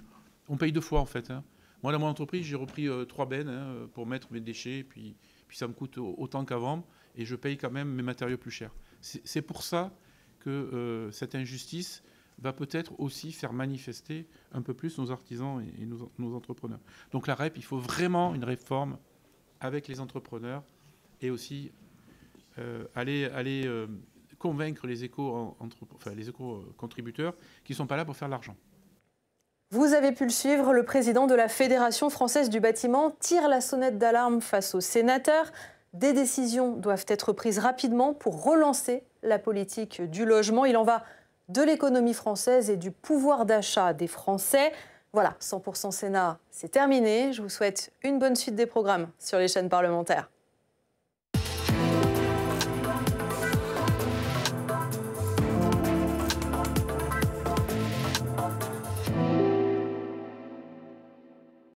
On paye 2 fois en fait. Hein. Moi, dans mon entreprise, j'ai repris 3 bennes hein, pour mettre mes déchets, puis ça me coûte autant qu'avant. Et je paye quand même mes matériaux plus chers. C'est pour ça que cette injustice va peut-être aussi faire manifester un peu plus nos artisans et nos entrepreneurs. Donc la REP, il faut vraiment une réforme avec les entrepreneurs et aussi aller convaincre les éco-contributeurs qui ne sont pas là pour faire de l'argent. Vous avez pu le suivre, le président de la Fédération française du bâtiment tire la sonnette d'alarme face aux sénateurs. Des décisions doivent être prises rapidement pour relancer la politique du logement. Il en va de l'économie française et du pouvoir d'achat des Français. Voilà, 100% Sénat, c'est terminé. Je vous souhaite une bonne suite des programmes sur les chaînes parlementaires.